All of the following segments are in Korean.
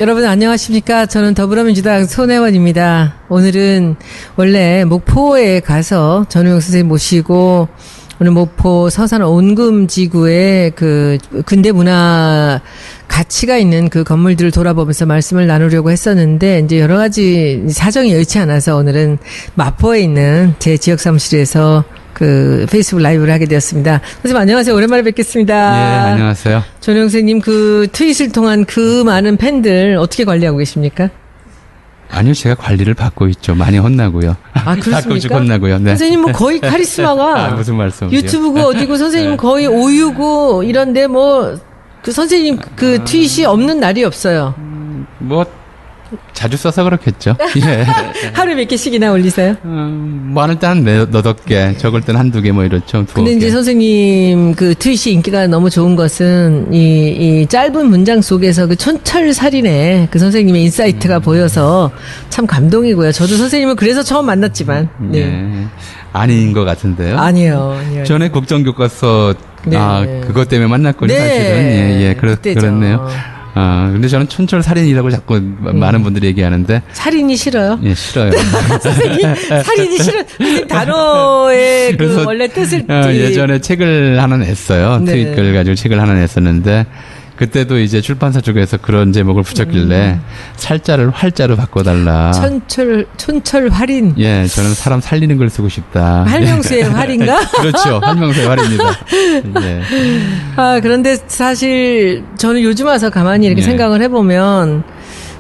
여러분 안녕하십니까? 저는 더불어민주당 손혜원입니다. 오늘은 원래 목포에 가서 전우영 선생님 모시고 오늘 목포 서산 온금지구의 그 근대문화 가치가 있는 그 건물들을 돌아보면서 말씀을 나누려고 했었는데 이제 여러 가지 사정이 여의치 않아서 오늘은 마포에 있는 제 지역 사무실에서 그 페이스북 라이브를 하게 되었습니다. 선생님 안녕하세요. 오랜만에 뵙겠습니다. 예, 안녕하세요. 전우영 선생님 그 트윗을 통한 그 많은 팬들 어떻게 관리하고 계십니까? 아니요, 제가 관리를 받고 있죠. 많이 혼나고요. 아, 그렇습니까? 가끔씩 혼나고요. 네. 선생님 뭐 거의 카리스마가 무슨 말씀이세요? 유튜브고 어디고 선생님 네. 거의 오유고 이런데 뭐 그 선생님 그 트윗이 없는 날이 없어요. 뭐 자주 써서 그렇겠죠. 예. 하루에 몇 개씩이나 올리세요? 많을 때 한 너덟 개, 적을 때는 한두 개 뭐 이렇죠. 근데 이제 선생님 그 트윗이 인기가 너무 좋은 것은 이 짧은 문장 속에서 그 촌철살인의 그 선생님의 인사이트가 보여서 참 감동이고요. 저도 선생님을 그래서 처음 만났지만. 네. 예. 아닌 것 같은데요. 아니요. 전에 국정교과서 네. 그것 때문에 만났군요. 네. 사실은. 그때죠. 그렇네요. 근데 저는 촌철살인이라고 자꾸 많은 분들이 얘기하는데. 살인이 싫어요? 예, 싫어요. 선생님, 살인이 싫어. 선생님 단어의 그 원래 뜻을. 예전에 책을 하나 냈어요. 네. 트윗글 가지고 책을 하나 냈었는데, 그때도 이제 출판사 쪽에서 그런 제목을 붙였길래, 살자를 활자로 바꿔달라. 촌철 활인. 예, 저는 사람 살리는 걸 쓰고 싶다. 활명수의 활인가? 그렇죠. 활명수의 활입니다. 예. 그런데 사실 저는 요즘 와서 가만히 이렇게 예. 생각을 해보면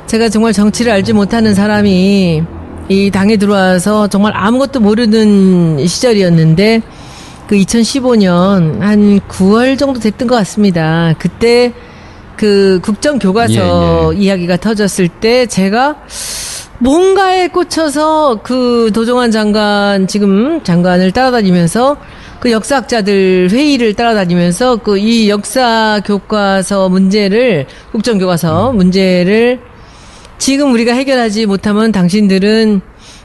제가 정말 정치를 알지 못하는 사람이 이 당에 들어와서 정말 아무것도 모르는 시절이었는데 그 2015년 한 9월 정도 됐던 것 같습니다. 그때 그 국정교과서 예. 이야기가 터졌을 때 제가 뭔가에 꽂혀서 그 도종환 지금 장관을 따라다니면서 그 역사학자들 회의를 따라다니면서 그 이 역사 교과서 문제를 국정교과서 문제를 지금 우리가 해결하지 못하면 당신들은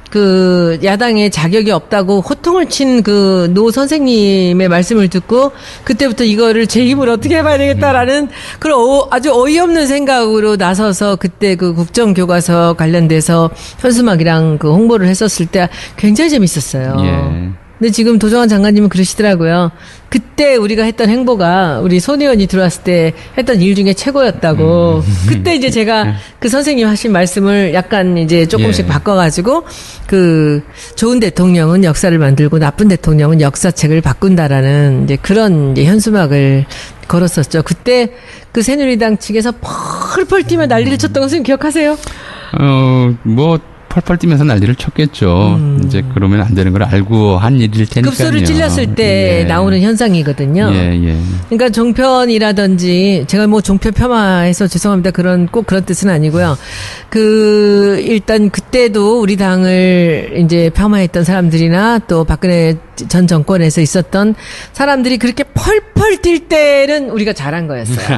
그 야당에 자격이 없다고 호통을 친 그 노 선생님의 말씀을 듣고 그때부터 이거를 제 힘으로 어떻게 해봐야 되겠다라는 그런 아주 어이없는 생각으로 나서서 그때 그 국정교과서 관련돼서 현수막이랑 그 홍보를 했었을 때 굉장히 재밌었어요. 예. 근데 지금 도정환 장관님은 그러시더라고요. 그때 우리가 했던 행보가 우리 손 의원이 들어왔을 때 했던 일 중에 최고였다고. 그때 이제 제가 그 선생님 하신 말씀을 약간 이제 조금씩 예. 바꿔가지고 그 좋은 대통령은 역사를 만들고 나쁜 대통령은 역사책을 바꾼다라는 이제 그런 이제 현수막을 걸었었죠. 그때 그 새누리당 측에서 펄펄 뛰며 난리를 쳤던 거 선생님 기억하세요? 뭐, 펄펄 뛰면서 난리를 쳤겠죠. 이제 그러면 안 되는 걸 알고 한 일일 테니까요. 급소를 찔렸을 때 예. 나오는 현상이거든요. 예. 그러니까 종편이라든지 제가 뭐 종편 폄하해서 죄송합니다. 꼭 그런 뜻은 아니고요. 일단 그때도 우리 당을 이제 폄하했던 사람들이나 또 박근혜 전 정권에서 있었던 사람들이 그렇게 펄펄 뛸 때는 우리가 잘한 거였어요.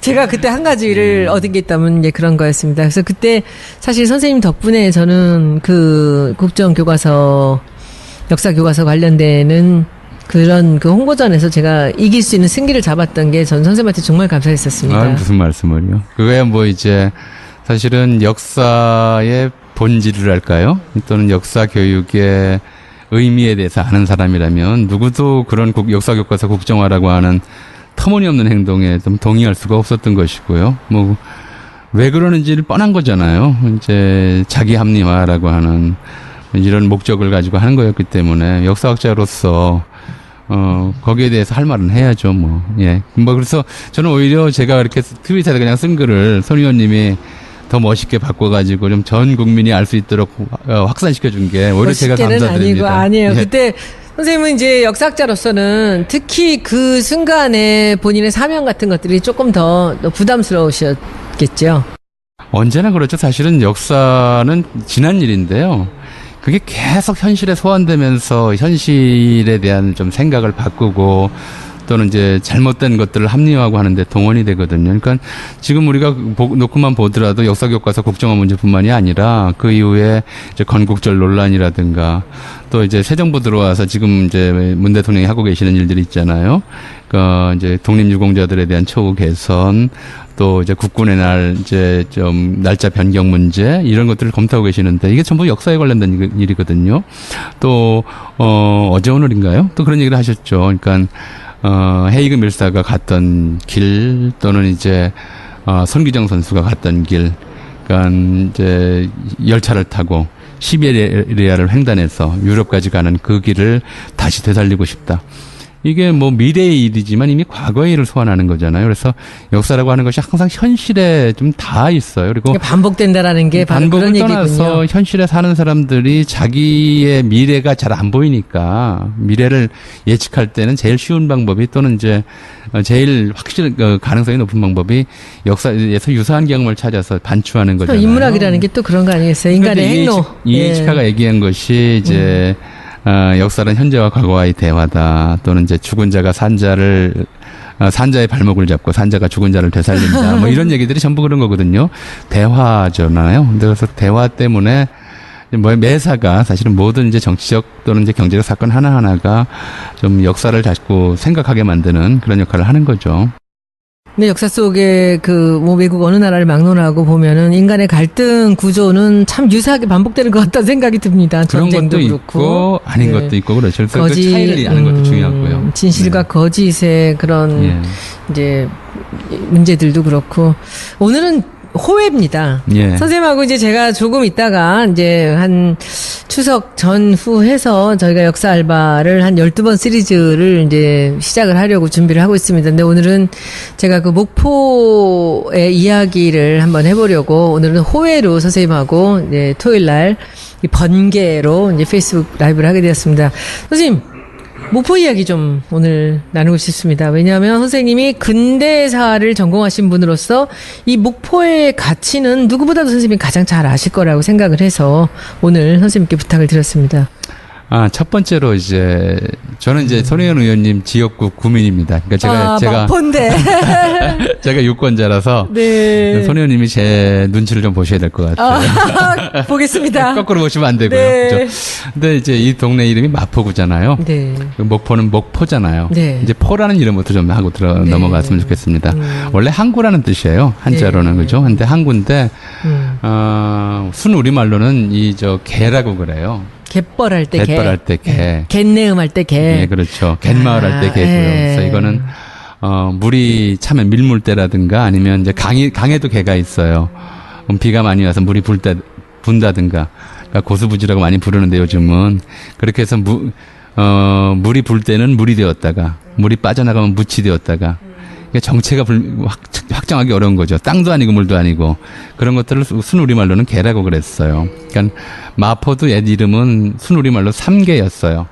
제가 그때 한 가지를 얻은 게 있다면 이제 그런 거였습니다. 그래서 그때 사실 선생님 덕분에 저는 그 국정교과서, 역사교과서 관련되는 그런 그 홍보전에서 제가 이길 수 있는 승기를 잡았던 게 전 선생님한테 정말 감사했었습니다. 무슨 말씀을요? 그거야 뭐 이제 사실은 역사의 본질을 할까요? 또는 역사 교육의 의미에 대해서 아는 사람이라면 누구도 그런 역사교과서 국정화라고 하는 터무니없는 행동에 좀 동의할 수가 없었던 것이고요. 뭐, 왜 그러는지를 뻔한 거잖아요. 이제 자기 합리화라고 하는 이런 목적을 가지고 하는 거였기 때문에 역사학자로서, 거기에 대해서 할 말은 해야죠, 뭐. 예. 뭐, 그래서 저는 오히려 제가 이렇게 트위터에 그냥 쓴 글을 손 의원님이 더 멋있게 바꿔가지고 좀 전 국민이 알 수 있도록 확산시켜 준 게 오히려 제가 감사드립니다. 아니고, 아니에요. 예. 그때 선생님은 이제 역사학자로서는 특히 그 순간에 본인의 사명 같은 것들이 조금 더 부담스러우셨겠죠. 언제나 그렇죠. 사실은 역사는 지난 일인데요. 그게 계속 현실에 소환되면서 현실에 대한 좀 생각을 바꾸고 또는 이제 잘못된 것들을 합리화하고 하는데 동원이 되거든요. 그러니까 지금 우리가 놓고만 보더라도 역사 교과서 국정화 문제뿐만이 아니라 그 이후에 이제 건국절 논란이라든가 또 이제 새 정부 들어와서 지금 이제 문 대통령이 하고 계시는 일들이 있잖아요. 그러니까 이제 독립유공자들에 대한 처우 개선, 또 이제 국군의 날 이제 좀 날짜 변경 문제 이런 것들을 검토하고 계시는데 이게 전부 역사에 관련된 일이거든요. 또 어제 오늘인가요? 또 그런 얘기를 하셨죠. 그러니까 헤이그 밀사가 갔던 길 또는 이제 손기정 선수가 갔던 길, 그러니까 이제 열차를 타고 시베리아를 횡단해서 유럽까지 가는 그 길을 다시 되살리고 싶다. 이게 뭐 미래의 일이지만 이미 과거의 일을 소환하는 거잖아요. 그래서 역사라고 하는 것이 항상 현실에 좀 닿아 있어요. 그리고 반복된다라는 게 바로 반복을 그런 떠나서 얘기군요. 현실에 사는 사람들이 자기의 미래가 잘 안 보이니까 미래를 예측할 때는 제일 쉬운 방법이 또는 이제 제일 확실 가능성이 높은 방법이 역사에서 유사한 경험을 찾아서 반추하는 거잖아요. 인문학이라는 게 또 그런 거 아니겠어요? 인간의 행로. 이에이치카가 얘기한 것이 이제 역사는 현재와 과거와의 대화다. 또는 이제 죽은 자가 산자의 발목을 잡고 산자가 죽은 자를 되살린다. 뭐 이런 얘기들이 전부 그런 거거든요. 대화잖아요. 근데 그래서 대화 때문에 뭐 매사가 사실은 모든 이제 정치적 또는 이제 경제적 사건 하나하나가 좀 역사를 자꾸 생각하게 만드는 그런 역할을 하는 거죠. 근데 역사 속에 뭐 외국 어느 나라를 막론하고 보면은 인간의 갈등 구조는 참 유사하게 반복되는 것 같다는 생각이 듭니다. 그런 전쟁도 것도 그렇고. 있고 아닌 네. 것도 있고 그렇죠. 그래서 그 차이를 아는 것도 중요하고요. 진실과 네. 거짓의 그런 예. 이제 문제들도 그렇고 오늘은 호외입니다. 예. 선생님하고 이제 제가 조금 있다가 이제 한 추석 전후 해서 저희가 역사 알바를 한 12번 시리즈를 이제 시작을 하려고 준비를 하고 있습니다. 근데 오늘은 제가 그 목포의 이야기를 한번 해보려고 오늘은 호외로 선생님하고 이제 토요일 날 이 번개로 이제 페이스북 라이브를 하게 되었습니다. 선생님, 목포 이야기 좀 오늘 나누고 싶습니다. 왜냐하면 선생님이 근대사를 전공하신 분으로서 이 목포의 가치는 누구보다도 선생님이 가장 잘 아실 거라고 생각을 해서 오늘 선생님께 부탁을 드렸습니다. 첫 번째로 이제 저는 이제 손혜원 의원님 지역구 구민입니다. 그러니까 제가 목포인데. 제가 유권자라서 네. 손 의원님이 제 눈치를 좀 보셔야 될 것 같아요. 보겠습니다. 거꾸로 보시면 안 되고요. 네. 그렇죠? 근데 이제 이 동네 이름이 마포구잖아요. 네. 목포는 목포잖아요. 네. 이제 포라는 이름부터 좀 하고 네. 넘어갔으면 좋겠습니다. 원래 항구라는 뜻이에요. 한자로는 네. 그죠? 근데 항구인데 순 우리말로는 개라고 그래요. 갯벌할 때 개. 갯벌할 때 개. 갯내음 할 때 개. 네, 그렇죠. 갯마을 할 때 개고요. 예. 그래서 이거는 물이 차면 밀물대라든가 아니면 이제 강에도 개가 있어요. 비가 많이 와서 물이 분다든가. 그러니까 고수부지라고 많이 부르는데 요즘은 그렇게 해서 물이 불 때는 물이 되었다가 물이 빠져나가면 묻이 되었다가 정체가 확정하기 어려운 거죠. 땅도 아니고 물도 아니고 그런 것들을 순우리말로는 개라고 그랬어요. 그러니까 마포도 옛 이름은 순우리말로 삼개였어요.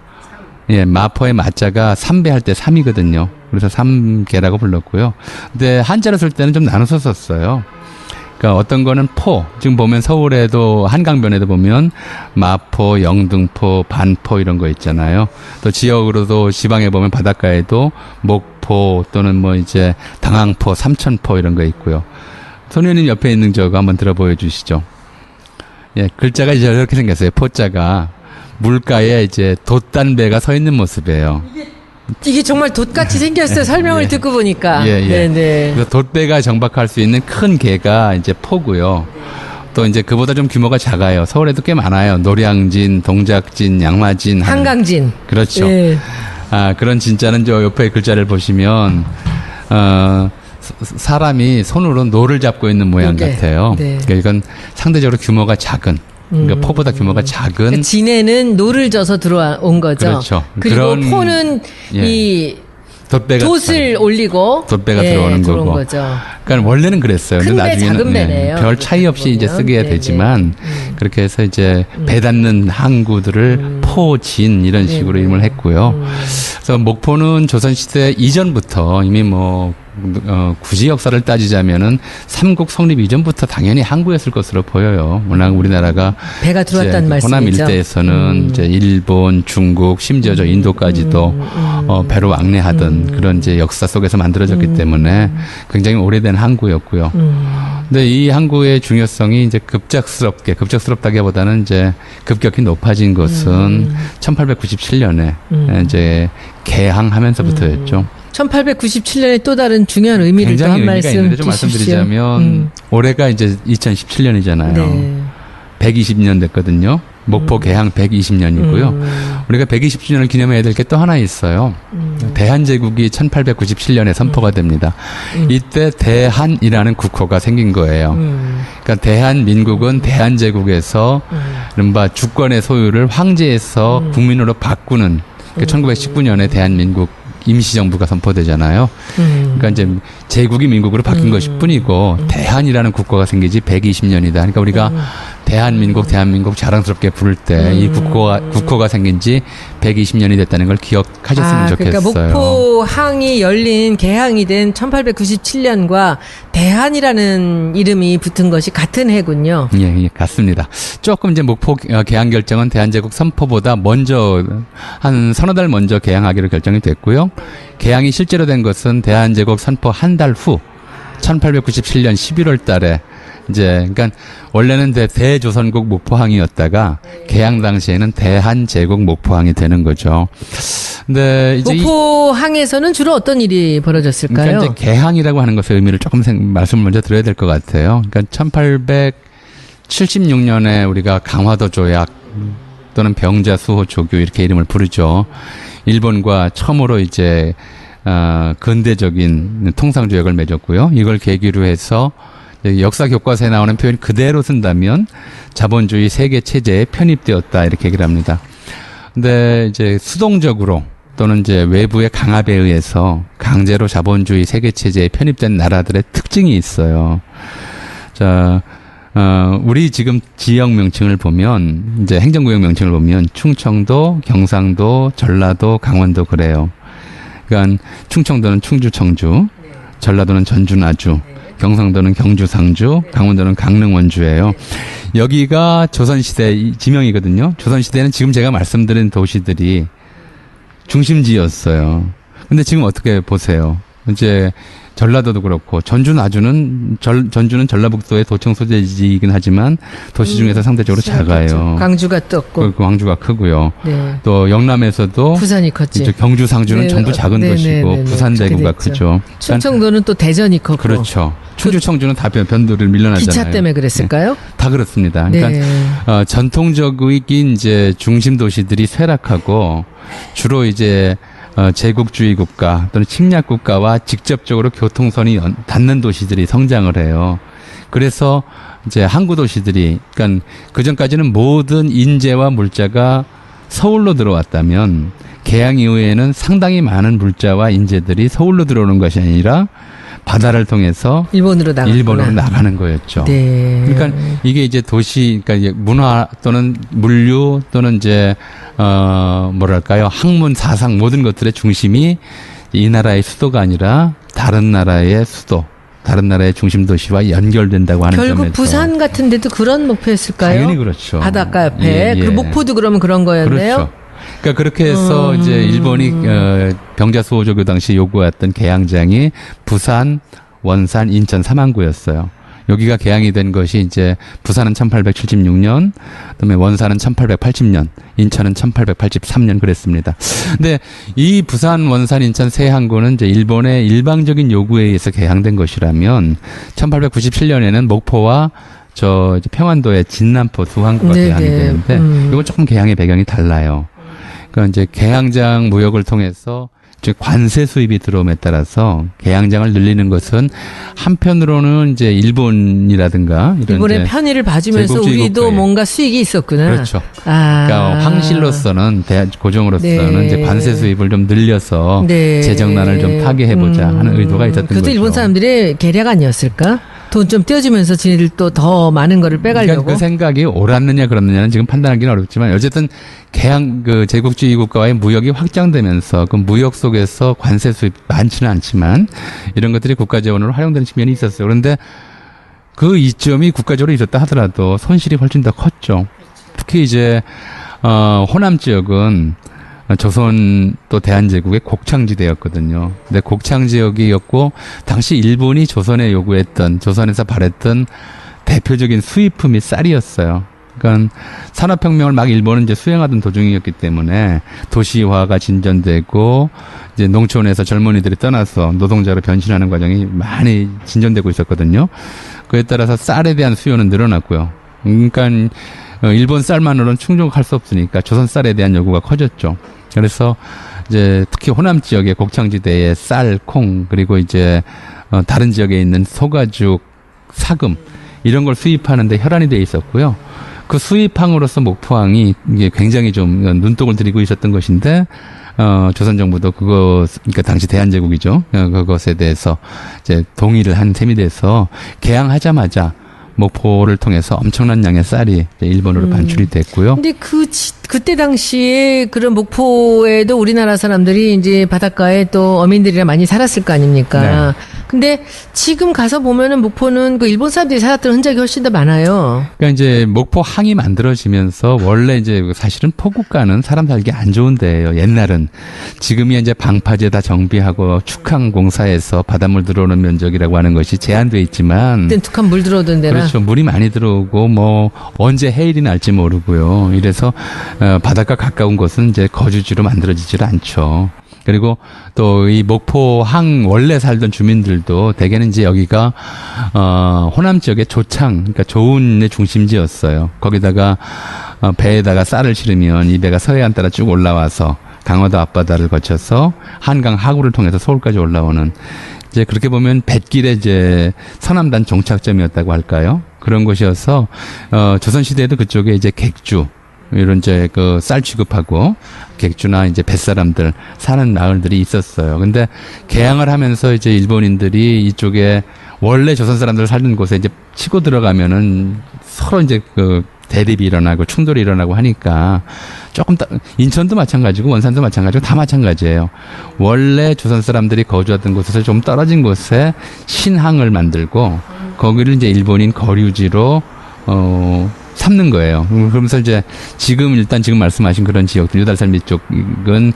예, 마포의 마자가 삼배할 때 삼이거든요. 그래서 삼개라고 불렀고요. 근데 한자로 쓸 때는 좀 나눠서 썼어요. 그러니까 어떤 거는 포, 지금 보면 서울에도 한강변에도 보면 마포, 영등포, 반포 이런 거 있잖아요. 또 지역으로도 지방에 보면 바닷가에도 목포 또는 뭐 이제 당항포, 삼천포 이런 거 있고요. 손 의원님 옆에 있는 저거 한번 들어 보여주시죠. 예, 글자가 이제 이렇게 생겼어요. 포자가 물가에 이제 돛단배가 서 있는 모습이에요. 이게 정말 돛같이 생겼어요. 설명을 예. 듣고 보니까. 예, 예. 네네. 그래서 돛배가 정박할 수 있는 큰 개가 이제 포고요. 또 이제 그보다 좀 규모가 작아요. 서울에도 꽤 많아요. 노량진, 동작진, 양마진. 한강진. 그렇죠. 예. 그런 진짜는 저 옆에 글자를 보시면, 사람이 손으로 노를 잡고 있는 모양 요게. 같아요. 네. 그러니까 이건 상대적으로 규모가 작은, 그러니까 포보다 규모가 작은. 그러니까 진해는 노를 져서 들어온 거죠. 그렇죠. 그리고 그런, 포는 예. 이 돛배가 돛을 올리고 돛배가 예, 들어오는 들어온 거고. 거죠. 그러니까 그러니까 원래는 그랬어요. 큰 근데 배, 나중에는 작은 배네요. 별 차이 없이 이제 보면. 쓰게 네네. 되지만 그렇게 해서 이제 배 닿는 항구들을 포진 이런 식으로 이름을 했고요. 그래서 목포는 조선시대 이전부터 이미 굳이 역사를 따지자면은 삼국 성립 이전부터 당연히 항구였을 것으로 보여요. 워낙 우리나라가 배가 들어왔다는 이제 호남 말씀이죠. 일대에서는 이제 일본, 중국, 심지어 저 인도까지도 배로 왕래하던 그런 이제 역사 속에서 만들어졌기 때문에 굉장히 오래된 항구였고요. 근데 이 항구의 중요성이 이제 급작스럽다기보다는 이제 급격히 높아진 것은 1897년에 이제 개항하면서부터였죠. 1897년에 또 다른 중요한 의미를 또 굉장히 한 의미가 말씀 있는데 좀 주십시오. 말씀드리자면 올해가 이제 2017년이잖아요. 네. 120년 됐거든요. 목포 개항 120년이고요. 우리가 120주년을 기념해야 될 게 또 하나 있어요. 대한제국이 1897년에 선포가 됩니다. 이때 대한이라는 국호가 생긴 거예요. 그러니까 대한민국은 대한제국에서 이른바 주권의 소유를 황제에서 국민으로 바꾸는 1919년에 대한민국 임시정부가 선포되잖아요. 그러니까 이제 제국이 민국으로 바뀐 것일 뿐이고 대한이라는 국가가 생기지 120년이다. 그러니까 우리가 대한민국 자랑스럽게 부를 때 이 국호가 생긴 지 120년이 됐다는 걸 기억하셨으면 좋겠어요. 그러니까 목포항이 열린 개항이 된 1897년과 대한이라는 이름이 붙은 것이 같은 해군요. 예, 같습니다. 조금 이제 목포 개항 결정은 대한제국 선포보다 먼저 한 서너 달 먼저 개항하기로 결정이 됐고요. 개항이 실제로 된 것은 대한제국 선포 한 달 후 1897년 11월 달에 이제 그러니까 원래는 대조선국 목포항이었다가 개항 당시에는 대한제국 목포항이 되는 거죠. 근데 이제 목포항에서는 주로 어떤 일이 벌어졌을까요? 그러니까 이제 개항이라고 하는 것의 의미를 조금 말씀을 먼저 드려야 될 것 같아요. 그러니까 1876년에 우리가 강화도 조약 또는 병자 수호 조교 이렇게 이름을 부르죠. 일본과 처음으로 이제 근대적인 통상조약을 맺었고요. 이걸 계기로 해서 역사 교과서에 나오는 표현 그대로 쓴다면 자본주의 세계 체제에 편입되었다 이렇게 얘기를 합니다. 근데 이제 수동적으로 또는 이제 외부의 강압에 의해서 강제로 자본주의 세계 체제에 편입된 나라들의 특징이 있어요. 자, 우리 지금 지역 명칭을 보면 이제 행정구역 명칭을 보면 충청도, 경상도, 전라도, 강원도 그래요. 그러니까 충청도는 충주, 청주, 전라도는 전주, 나주, 경상도는 경주, 상주, 강원도는 강릉, 원주예요. 여기가 조선시대 지명이거든요. 조선시대는 지금 제가 말씀드린 도시들이 중심지였어요. 근데 지금 어떻게 보세요? 이제 전라도도 그렇고 전주는 전라북도의 도청 소재지이긴 하지만 도시 중에서 상대적으로 작아요. 광주가 떴고 광주가 크고요. 네. 또 영남에서도 부산이 컸지. 이제 경주, 상주는 네, 전부 작은 도시고 부산, 대구가 크죠. 충청도는 또 대전이 컸고. 그렇죠. 충주, 청주는 다 변두를 밀려나잖아요. 기차 때문에 그랬을까요? 네, 다 그렇습니다. 그러니까 네. 전통적인 이제 중심 도시들이 쇠락하고 주로 이제 제국주의 국가 또는 침략 국가와 직접적으로 교통선이 닿는 도시들이 성장을 해요. 그래서 이제 항구 도시들이 그러니까 그 전까지는 모든 인재와 물자가 서울로 들어왔다면 개항 이후에는 상당히 많은 물자와 인재들이 서울로 들어오는 것이 아니라 바다를 통해서 일본으로 나가는 거였죠. 네. 그러니까 이게 이제 도시, 그러니까 문화 또는 물류 또는 이제 뭐랄까요, 학문, 사상 모든 것들의 중심이 이 나라의 수도가 아니라 다른 나라의 수도, 다른 나라의 중심 도시와 연결된다고 하는 점에서 결국 부산 같은 데도 그런 목표였을까요? 당연히 그렇죠. 바닷가 옆에. 그 목포도 그러면 그런 거였네요. 그렇죠. 그러니까 그렇게 해서 이제 일본이 병자 수호조교 당시 요구했던 개항장이 부산, 원산, 인천 3항구였어요. 여기가 개항이 된 것이 이제 부산은 1876년, 그다음에 원산은 1880년, 인천은 1883년 그랬습니다. 근데 이 부산, 원산, 인천 세 항구는 이제 일본의 일방적인 요구에 의해서 개항된 것이라면 1897년에는 목포와 이제 평안도의 진남포 두 항구가 개항이 되는데 이건 조금 개항의 배경이 달라요. 그러니까 이제 개항장 무역을 통해서 즉 관세 수입이 들어옴에 따라서 개양장을 늘리는 것은 한편으로는 이제 일본이라든가 이런 일본의 편의를 봐주면서 제국주의 우리도 국가에. 뭔가 수익이 있었구나. 그렇죠. 아. 그러니까 황실로서는 고종으로서는 네. 이제 관세 수입을 좀 늘려서 네. 재정난을 좀 타개해보자 하는 의도가 있었던 그것도 거죠. 일본 사람들의 계략 아니었을까? 돈 좀 떼어주면서 지네들 또 더 많은 거를 빼가려고. 그러니까 그 생각이 옳았느냐 그렇느냐는 지금 판단하기는 어렵지만 어쨌든 그 제국주의 국가와의 무역이 확장되면서 그 무역 속에서 관세 수입 많지는 않지만 이런 것들이 국가 재원으로 활용되는 측면이 있었어요. 그런데 그 이점이 국가적으로 있었다 하더라도 손실이 훨씬 더 컸죠. 특히 이제 호남 지역은 조선 또 대한제국의 곡창지대였거든요. 근데 곡창지역이었고 당시 일본이 조선에 요구했던 조선에서 바랬던 대표적인 수입품이 쌀이었어요. 그러니까 산업혁명을 막 일본은 이제 수행하던 도중이었기 때문에 도시화가 진전되고 이제 농촌에서 젊은이들이 떠나서 노동자로 변신하는 과정이 많이 진전되고 있었거든요. 그에 따라서 쌀에 대한 수요는 늘어났고요. 그러니까 일본 쌀만으로는 충족할 수 없으니까 조선 쌀에 대한 요구가 커졌죠. 그래서 이제 특히 호남 지역의 곡창지대의 쌀, 콩 그리고 이제 다른 지역에 있는 소가죽, 사금 이런 걸 수입하는데 혈안이 돼 있었고요. 그 수입항으로서 목포항이 이게 굉장히 좀 눈독을 들이고 있었던 것인데 조선 정부도 그러니까 당시 대한제국이죠. 그것에 대해서 이제 동의를 한 셈이 돼서 개항하자마자 목포를 통해서 엄청난 양의 쌀이 일본으로 반출이 됐고요. 근데 그때 당시에 그런 목포에도 우리나라 사람들이 이제 바닷가에 또 어민들이랑 많이 살았을 거 아닙니까? 네. 근데 지금 가서 보면은 목포는 그 일본 사람들이 살았던 흔적이 훨씬 더 많아요. 그러니까 이제 목포항이 만들어지면서 원래 이제 사실은 포구가는 사람 살기 안 좋은 데예요. 옛날은. 지금이 이제 방파제 다 정비하고 축항 공사에서 바닷물 들어오는 면적이라고 하는 것이 제한돼 있지만 그땐 툭한 물 들어오던 데라. 그렇죠. 물이 많이 들어오고 뭐 언제 해일이 날지 모르고요. 이래서 바닷가 가까운 곳은 이제 거주지로 만들어지질 않죠. 그리고 또 이 목포항 원래 살던 주민들도 대개는 이제 여기가 호남 지역의 조창, 그러니까 조운의 중심지였어요. 거기다가 배에다가 쌀을 실으면 이 배가 서해안 따라 쭉 올라와서 강화도 앞바다를 거쳐서 한강 하구를 통해서 서울까지 올라오는 이제 그렇게 보면 뱃길의 이제 서남단 종착점이었다고 할까요? 그런 곳이어서 조선 시대에도 그쪽에 이제 객주 이런 이제 그 쌀 취급하고 객주나 이제 뱃사람들 사는 마을들이 있었어요. 근데 개항을 하면서 이제 일본인들이 이쪽에 원래 조선 사람들 살던 곳에 이제 치고 들어가면은 서로 이제 그 대립이 일어나고 충돌이 일어나고 하니까 조금 인천도 마찬가지고 원산도 마찬가지고 다 마찬가지예요. 원래 조선 사람들이 거주하던 곳에서 좀 떨어진 곳에 신항을 만들고 거기를 이제 일본인 거류지로 삼는 거예요. 그러면서 이제 지금 말씀하신 그런 지역들 유달산 쪽은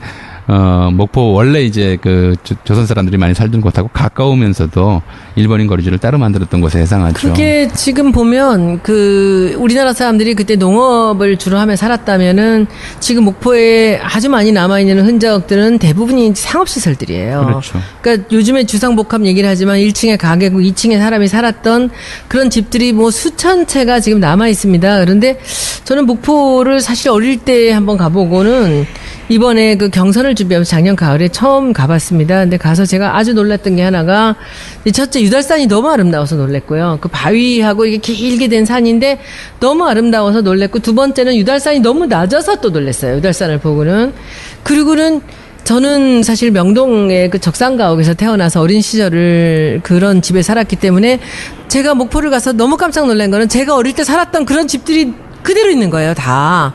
목포 원래 이제 그 조선 사람들이 많이 살던 곳하고 가까우면서도 일본인 거주지를 따로 만들었던 곳에 해당하죠. 그게 지금 보면 그 우리나라 사람들이 그때 농업을 주로 하며 살았다면은 지금 목포에 아주 많이 남아 있는 흔적들은 대부분이 상업시설들이에요. 그렇죠. 그러니까 요즘에 주상복합 얘기를 하지만 1층에 가게고 2층에 사람이 살았던 그런 집들이 뭐 수천 채가 지금 남아 있습니다. 그런데 저는 목포를 사실 어릴 때 한번 가보고는 이번에 그 경선을 준비하면서 작년 가을에 처음 가봤습니다. 근데 가서 제가 아주 놀랐던 게 하나가 첫째 유달산이 너무 아름다워서 놀랬고요. 그 바위하고 이게 길게 된 산인데 너무 아름다워서 놀랬고 두 번째는 유달산이 너무 낮아서 또 놀랬어요. 유달산을 보고는. 그리고는 저는 사실 명동의 그 적산가옥에서 태어나서 어린 시절을 그런 집에 살았기 때문에 제가 목포를 가서 너무 깜짝 놀란 거는 제가 어릴 때 살았던 그런 집들이 그대로 있는 거예요, 다.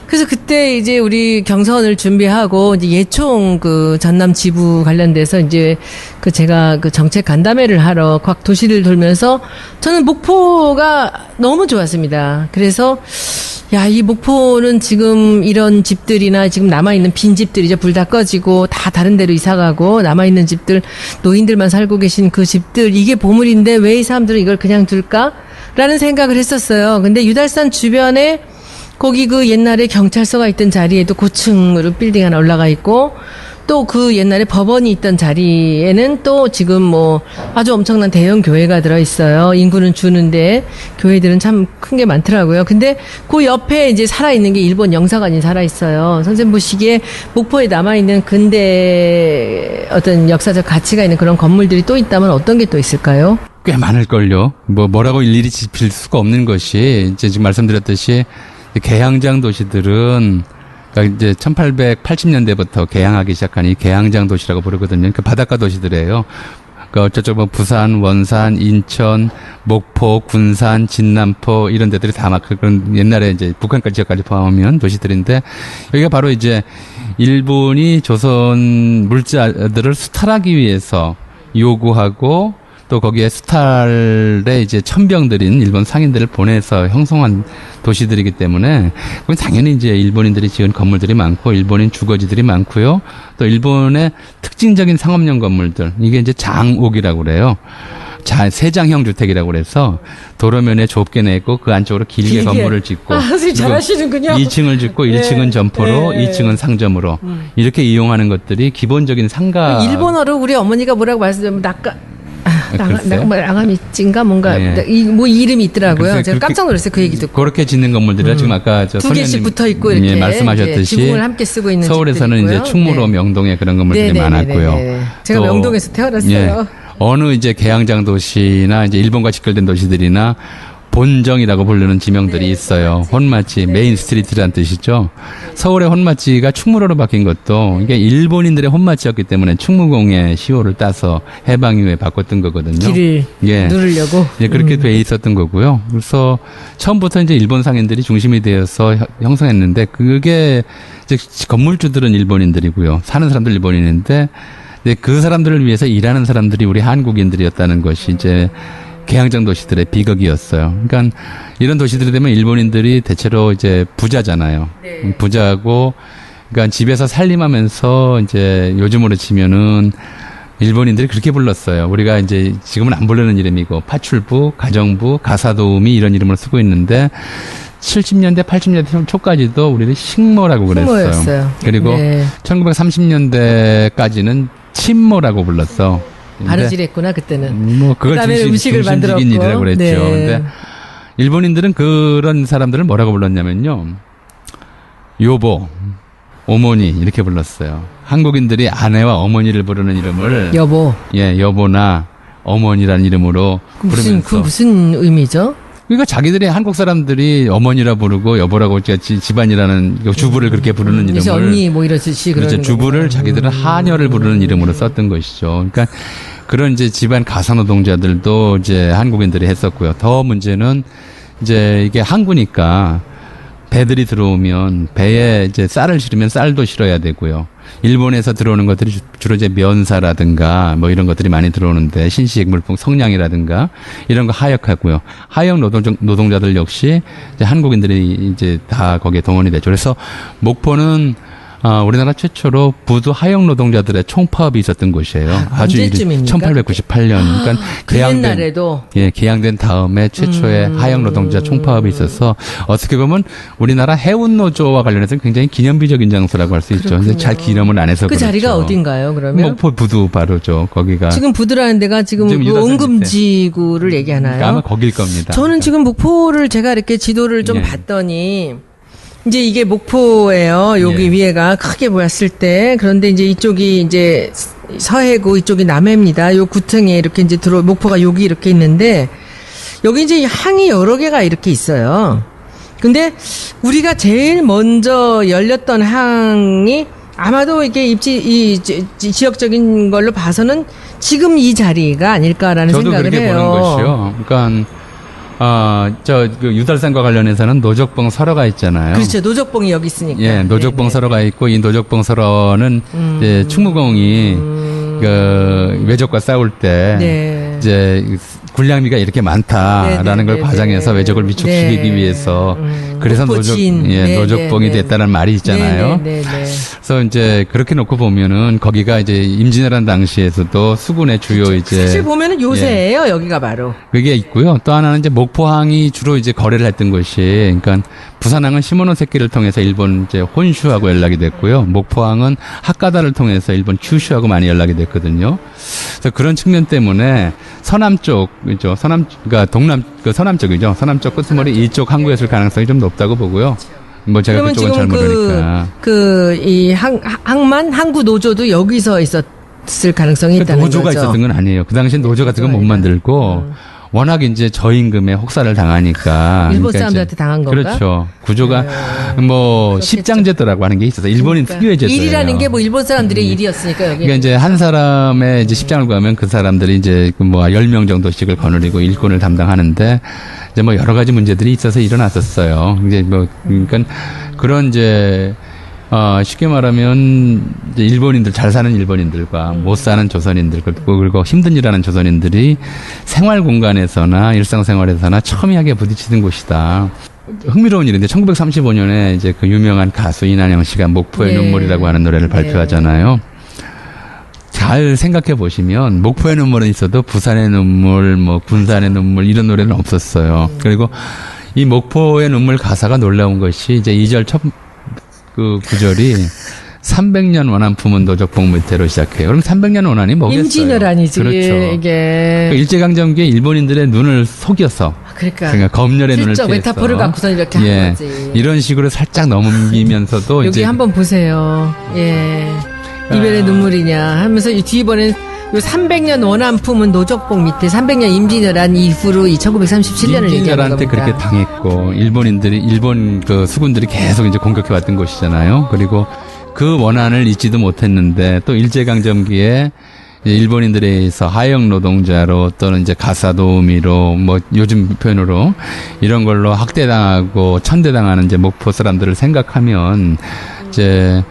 그래서 그때 이제 우리 경선을 준비하고 이제 예총 그 전남 지부 관련돼서 이제 그 제가 그 정책 간담회를 하러 각 도시를 돌면서 저는 목포가 너무 좋았습니다. 그래서 야, 이 목포는 지금 이런 집들이나 지금 남아있는 빈집들 이제 불 다 꺼지고 다 다른 데로 이사가고 남아있는 집들 노인들만 살고 계신 그 집들 이게 보물인데 왜 이 사람들은 이걸 그냥 둘까? 라는 생각을 했었어요. 근데 유달산 주변에 거기 그 옛날에 경찰서가 있던 자리에도 고층으로 빌딩 하나 올라가 있고 또 그 옛날에 법원이 있던 자리에는 또 지금 뭐 아주 엄청난 대형 교회가 들어 있어요. 인구는 주는데 교회들은 참 큰 게 많더라고요. 근데 그 옆에 이제 살아 있는 게 일본 영사관이 살아 있어요. 선생님 보시기에 목포에 남아 있는 근대 어떤 역사적 가치가 있는 그런 건물들이 또 있다면 어떤 게 또 있을까요? 꽤 많을걸요. 뭐라고 일일이 짚일 수가 없는 것이, 이제 지금 말씀드렸듯이, 개항장 도시들은, 그러니까 이제 1880년대부터 개항하기 시작한 이 개항장 도시라고 부르거든요. 그 바닷가 도시들이에요. 그러니까 저쪽 뭐 부산, 원산, 인천, 목포, 군산, 진남포 이런 데들이 다 막 그런 옛날에 이제 북한까지 지역까지 포함하면 도시들인데, 여기가 바로 이제 일본이 조선 물자들을 수탈하기 위해서 요구하고 또 거기에 수탈에 이제 천병들인 일본 상인들을 보내서 형성한 도시들이기 때문에 그건 당연히 이제 일본인들이 지은 건물들이 많고 일본인 주거지들이 많고요. 또 일본의 특징적인 상업용 건물들, 이게 이제 장옥이라고 그래요. 세장형 주택이라고 그래서 도로면에 좁게 내고 그 안쪽으로 길게 건물을 짓고, 선생님 잘하시는군요. 2층을 짓고 1층은 점포로, 2층은 상점으로 이렇게 이용하는 것들이 기본적인 상가. 일본어로 우리 어머니가 뭐라고 말씀드리면 글쎄요. 나가미찌인가 뭔가 네. 뭐 이름이 있더라고요. 글쎄, 제가 깜짝 놀랐어요. 그 얘기 듣고. 그렇게 짓는 건물들이라 지금 아까 저 두 개씩 붙어 있고 이렇게 말씀하셨듯이 지붕을 함께 쓰고 있는 서울에서는 집들이 이제 있고요. 충무로, 명동에 그런 건물들이 많았고요. 제가 또, 명동에서 태어났어요. 어느 이제 개항장 도시나 이제 일본과 직결된 도시들이나 본정이라고 부르는 지명들이 있어요. 혼마치, 메인 스트리트라는 뜻이죠. 서울의 혼마치가 충무로로 바뀐 것도 이게 일본인들의 혼마치였기 때문에 충무공의 시호를 따서 해방 이후에 바꿨던 거거든요. 길을 누르려고. 예, 그렇게 돼 있었던 거고요. 그래서 처음부터 이제 일본 상인들이 중심이 되어서 형성했는데, 그게 이제 건물주들은 일본인들이고요. 사는 사람들 일본인인데, 그 사람들을 위해서 일하는 사람들이 우리 한국인들이었다는 것이 이제 개항장 도시들의 비극이었어요. 그러니까 이런 도시들이 되면 일본인들이 대체로 이제 부자잖아요. 네. 부자고, 그러니까 집에서 살림하면서 이제 요즘으로 치면은 일본인들이 그렇게 불렀어요. 우리가 이제 지금은 안 부르는 이름이고 파출부, 가정부, 가사도우미 이런 이름을 쓰고 있는데 70년대, 80년대 초까지도 우리를 식모라고 그랬어요. 식모였어요. 그리고 네. 1930년대까지는 침모라고 불렀어. 바느질했구나 그때는. 뭐 그걸 그다음에 음식을 만들었고. 일이라고 그랬죠. 네. 근데 일본인들은 그런 사람들을 뭐라고 불렀냐면요, 요보, 어머니 이렇게 불렀어요. 한국인들이 아내와 어머니를 부르는 이름을 여보. 예, 여보나 어머니라는 이름으로 부르면서. 무슨 의미죠? 그러니까 자기들이 한국 사람들이 어머니라 부르고 여보라고 집안이라는 주부를 그렇게 부르는 이름을, 이제 언니 뭐 이러듯이 그런 그렇죠. 주부를 자기들은 하녀를 부르는 이름으로 썼던 것이죠. 그러니까 그런 이제 집안 가사 노동자들도 이제 한국인들이 했었고요. 더 문제는 이제 이게 항구니까 배들이 들어오면 배에 이제 쌀을 실으면 쌀도 실어야 되고요. 일본에서 들어오는 것들이 주로 이제 면사라든가 뭐 이런 것들이 많이 들어오는데, 신시식 물품, 성냥이라든가 이런 거 하역하고요. 하역 노동자들 역시 이제 한국인들이 이제 다 거기에 동원이 됐죠. 그래서 목포는 우리나라 최초로 부두 하역 노동자들의 총파업이 있었던 곳이에요. 아주 언제쯤입니까? 1898년. 그러니까 그 옛날에도 개항된 다음에 최초의 하역 노동자 총파업이 있어서 어떻게 보면 우리나라 해운 노조와 관련해서 굉장히 기념비적인 장소라고 할 수 있죠. 근데 잘 기념을 안 해서 그 그렇죠. 자리가 어딘가요? 그러면 목포 부두 바로죠. 거기가 지금 부두라는 데가 지금 그 옹금지구를 얘기하나요? 그러니까 아마 거길 겁니다. 저는 지금 목포를 제가 이렇게 지도를 좀 봤더니 이제 이게 목포예요. 여기 위에가 크게 보였을 때. 그런데 이제 이쪽이 이제 서해고 이쪽이 남해입니다. 요 구층에 이렇게 이제 목포가 여기 이렇게 있는데, 여기 이제 항이 여러 개가 이렇게 있어요. 근데 우리가 제일 먼저 열렸던 항이 아마도 이게 지역적인 걸로 봐서는 지금 이 자리가 아닐까라는 생각을 해요. 저도 그렇게 보는 것이요. 그러니까 그 유달산과 관련해서는 노적봉 설화가 있잖아요. 그렇죠. 노적봉이 여기 있으니까. 예, 노적봉 설화가 있고, 이 노적봉 설화는 이제 충무공이 그 외적과 싸울 때 이제 군량미가 이렇게 많다라는 네네네네. 걸 과장해서 왜적을 위축시키기 네. 위해서 그래서 목포진. 노적봉이 네네네. 됐다는 말이 있잖아요. 네네네. 그래서 이제 그렇게 놓고 보면은 거기가 이제 임진왜란 당시에서도 수군의 주요 이제 사실 보면은 요새예요. 여기가 바로. 그게 있고요. 또 하나는 이제 목포항이 주로 이제 거래를 했던 곳이, 그러니까 부산항은 시모노세키를 통해서 일본 이제 혼슈하고 연락이 됐고요. 목포항은 하카다를 통해서 일본 큐슈하고 많이 연락이 됐거든요. 그래서 그런 측면 때문에 서남 쪽이죠. 그러니까 서남 쪽이죠. 서남 쪽 끄트머리 이쪽 항구였을 가능성이 좀 높다고 보고요. 뭐 제가 그러면 그쪽은 잘 지금 모르니까. 이 항만 항구 노조도 여기서 있었을 가능성이 그 있다는 노조가 거죠. 있었던 건 아니에요. 그 당시 노조 같은 건 못 만들고 워낙 이제 저임금에 혹사를 당하니까. 일본 그러니까 사람들한테 이제 당한 건가? 그렇죠. 구조가 뭐 십장제도라고 하는 게 있어서 일본인 특유의 제도예요. 일이라는 게 뭐 일본 사람들의 일이었으니까 여기. 그러니까 이제 한 사람의 이제 십장을 구하면 그 사람들이 이제 그 뭐 10명 정도씩을 거느리고 일꾼을 담당하는데 이제 뭐 여러 가지 문제들이 있어서 일어났었어요. 이제 뭐 그러니까 그런 이제 쉽게 말하면 이제 일본인들, 잘 사는 일본인들과 못 사는 조선인들, 그리고 힘든 일하는 조선인들이 생활 공간에서나 일상생활에서나 첨예하게 부딪히는 곳이다. 흥미로운 일인데 1935년에 이제 그 유명한 가수 이난영 씨가 목포의 네. 눈물이라고 하는 노래를 발표하잖아요. 잘 생각해 보시면 목포의 눈물은 있어도 부산의 눈물, 뭐 군산의 눈물 이런 노래는 없었어요. 그리고 이 목포의 눈물 가사가 놀라운 것이 이제 2절 그 구절이 300년 원한 품은 노적봉 밑에로 시작해요. 그럼 300년 원한이 뭐겠어요? 임진왜란이지. 그렇죠. 이게. 일제강점기에 일본인들의 눈을 속여서 그러니까 검열의 눈을 슬쩍 피해서 메타포를 갖고서 이렇게 한 거지. 이런 식으로 살짝 넘기면서도 여기 이제 한번 보세요. 예. 이별의 눈물이냐 하면서 이 뒤번엔 요 300년 원한 품은 노적봉 밑에 300년 임진왜란 이후로 이 1937년을 얘기하는 임진왜란때 겁니다. 그렇게 당했고 일본 그 수군들이 계속 이제 공격해 왔던 곳이잖아요. 그리고 그 원한을 잊지도 못했는데 또 일제강점기에 일본인들에 의해서 하역 노동자로 또는 이제 가사도우미로 뭐 요즘 표현으로 이런 걸로 학대당하고 천대당하는 이제 목포 사람들을 생각하면 이제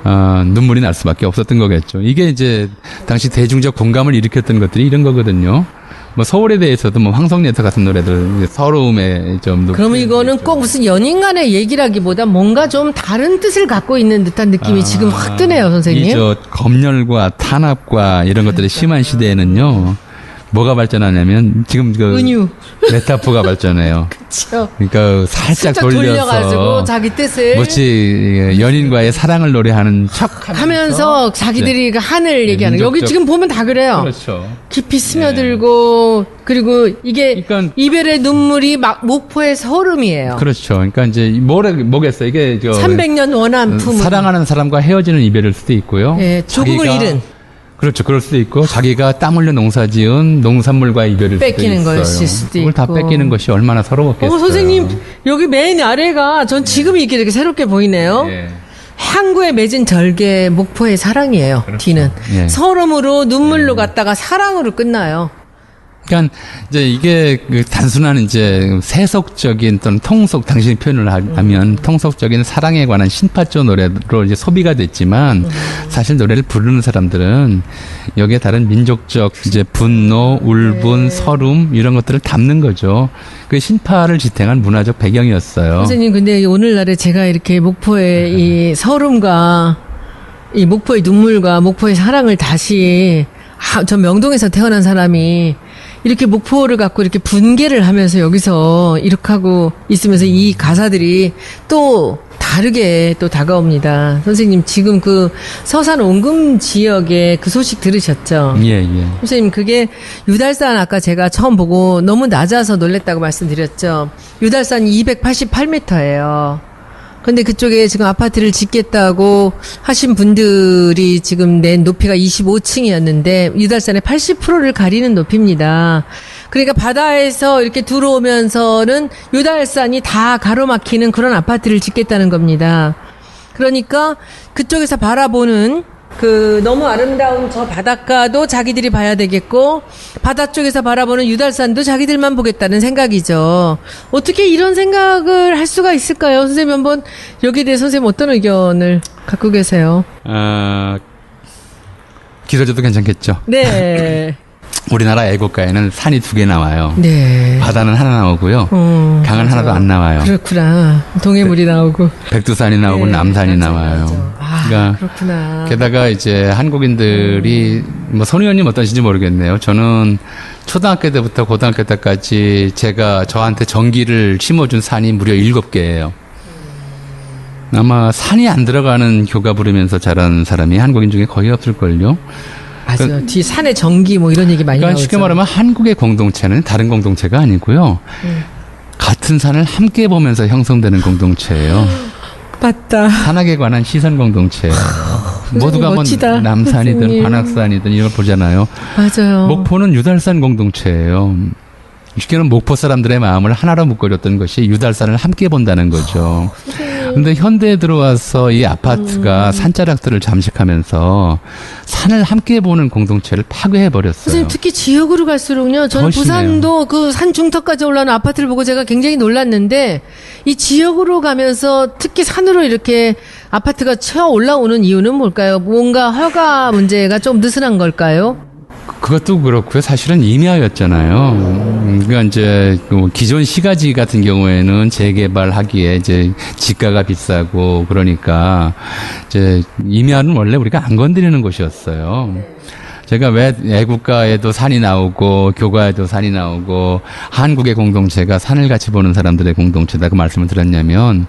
눈물이 날 수밖에 없었던 거겠죠. 이게 이제 당시 대중적 공감을 일으켰던 것들이 이런 거거든요. 뭐 서울에 대해서도 뭐 황성레터 같은 노래들 서러움에 좀 그러면 이거는 꼭 무슨 연인 간의 얘기라기보다 뭔가 좀 다른 뜻을 갖고 있는 듯한 느낌이 지금 확 드네요, 선생님. 이저 검열과 탄압과 이런 것들이 심한 시대에는요. 뭐가 발전하냐면 지금 그 은유. 메타포가 발전해요. 그렇죠. 그러니까 살짝 돌려가지고 돌려서 자기 뜻을 마치 연인과의 사랑을 노래하는 척 하면서 자기들이 그 하늘 얘기하는 여기 민족적- 지금 보면 다 그래요. 그렇죠. 깊이 스며들고 그리고 이게 그러니까- 이별의 눈물이 막 목포의 서름이에요. 그렇죠. 그러니까 이제 뭐겠어 이게 300년 원한 품. 사랑하는 사람과 헤어지는 이별일 수도 있고요. 예, 조국을 자기가- 잃은. 그렇죠. 그럴 수도 있고 자기가 땀 흘려 농사지은 농산물과의 이별일 뺏기는 수도 있어요. 것일 수도 그걸 다 있고. 뺏기는 것이 얼마나 서러웠겠어요. 선생님 여기 맨 아래가 전 지금 이게 되게 새롭게 보이네요. 예. 항구에 맺은 절개 목포의 사랑이에요. 뒤는 예. 서름으로 눈물로 갔다가 사랑으로 끝나요. 그러니까 이제 이게 그 단순한 이제 세속적인 또는 통속 당신이 표현을 하면 통속적인 사랑에 관한 신파조 노래로 이제 소비가 됐지만 사실 노래를 부르는 사람들은 여기에 다른 민족적 이제 분노, 울분, 서름 이런 것들을 담는 거죠. 그 신파를 지탱한 문화적 배경이었어요. 선생님 근데 오늘날에 제가 이렇게 목포의 이 서름과 이 목포의 눈물과 목포의 사랑을 다시 저 명동에서 태어난 사람이 이렇게 목포를 갖고 이렇게 분개를 하면서 여기서 이렇게 하고 있으면서 이 가사들이 또 다르게 또 다가옵니다. 선생님 지금 그 서산 원금 지역의 그 소식 들으셨죠? 예, 예. 선생님 그게 유달산 아까 제가 처음 보고 너무 낮아서 놀랬다고 말씀드렸죠. 유달산이 288m예요. 근데 그쪽에 지금 아파트를 짓겠다고 하신 분들이 지금 낸 높이가 25층이었는데 유달산의 80%를 가리는 높이입니다. 그러니까 바다에서 이렇게 들어오면서는 유달산이 다 가로막히는 그런 아파트를 짓겠다는 겁니다. 그러니까 그쪽에서 바라보는 그 너무 아름다운 저 바닷가도 자기들이 봐야 되겠고 바다 쪽에서 바라보는 유달산도 자기들만 보겠다는 생각이죠. 어떻게 이런 생각을 할 수가 있을까요? 선생님 한번 여기에 대해 선생님 어떤 의견을 갖고 계세요? 길어져도 괜찮겠죠. 네. 우리나라 애국가에는 산이 2개 나와요. 네. 바다는 하나 나오고요. 강은 맞아. 하나도 안 나와요. 그렇구나. 동해물이 나오고. 백두산이 나오고 네, 남산이 맞아, 나와요. 맞아. 아, 그러니까 그렇구나. 게다가 이제 한국인들이 뭐 손 의원님 어떠신지 모르겠네요. 저는 초등학교 때부터 고등학교 때까지 제가 저한테 전기를 심어준 산이 무려 7개예요. 아마 산이 안 들어가는 교가 부르면서 자란 사람이 한국인 중에 거의 없을걸요. 맞아요. 뒤 산에 전기 뭐 이런 얘기 많이 그러니까 나오죠. 쉽게 말하면 한국의 공동체는 다른 공동체가 아니고요. 같은 산을 함께 보면서 형성되는 공동체예요. 맞다. 산악에 관한 시선 공동체예요. 모두가 뭐 멋지다, 남산이든 선생님. 관악산이든 이걸 보잖아요. 맞아요. 목포는 유달산 공동체예요. 쉽게 말하면 목포 사람들의 마음을 하나로 묶어줬던 것이 유달산을 함께 본다는 거죠. 근데 현대에 들어와서 이 아파트가 산자락들을 잠식하면서 산을 함께 보는 공동체를 파괴해버렸어요. 선생님 특히 지역으로 갈수록요. 저는 더 심해요. 부산도 그 산 중턱까지 올라오는 아파트를 보고 제가 굉장히 놀랐는데 이 지역으로 가면서 특히 산으로 이렇게 아파트가 쳐 올라오는 이유는 뭘까요? 뭔가 허가 문제가 좀 느슨한 걸까요? 그것도 그렇고요. 사실은 임야였잖아요. 그러니까 이제 그 기존 시가지 같은 경우에는 재개발하기에 이제 지가가 비싸고 그러니까 이제 임야는 원래 우리가 안 건드리는 곳이었어요. 제가 왜 애국가에도 산이 나오고 교가에도 산이 나오고 한국의 공동체가 산을 같이 보는 사람들의 공동체다 그 말씀을 드렸냐면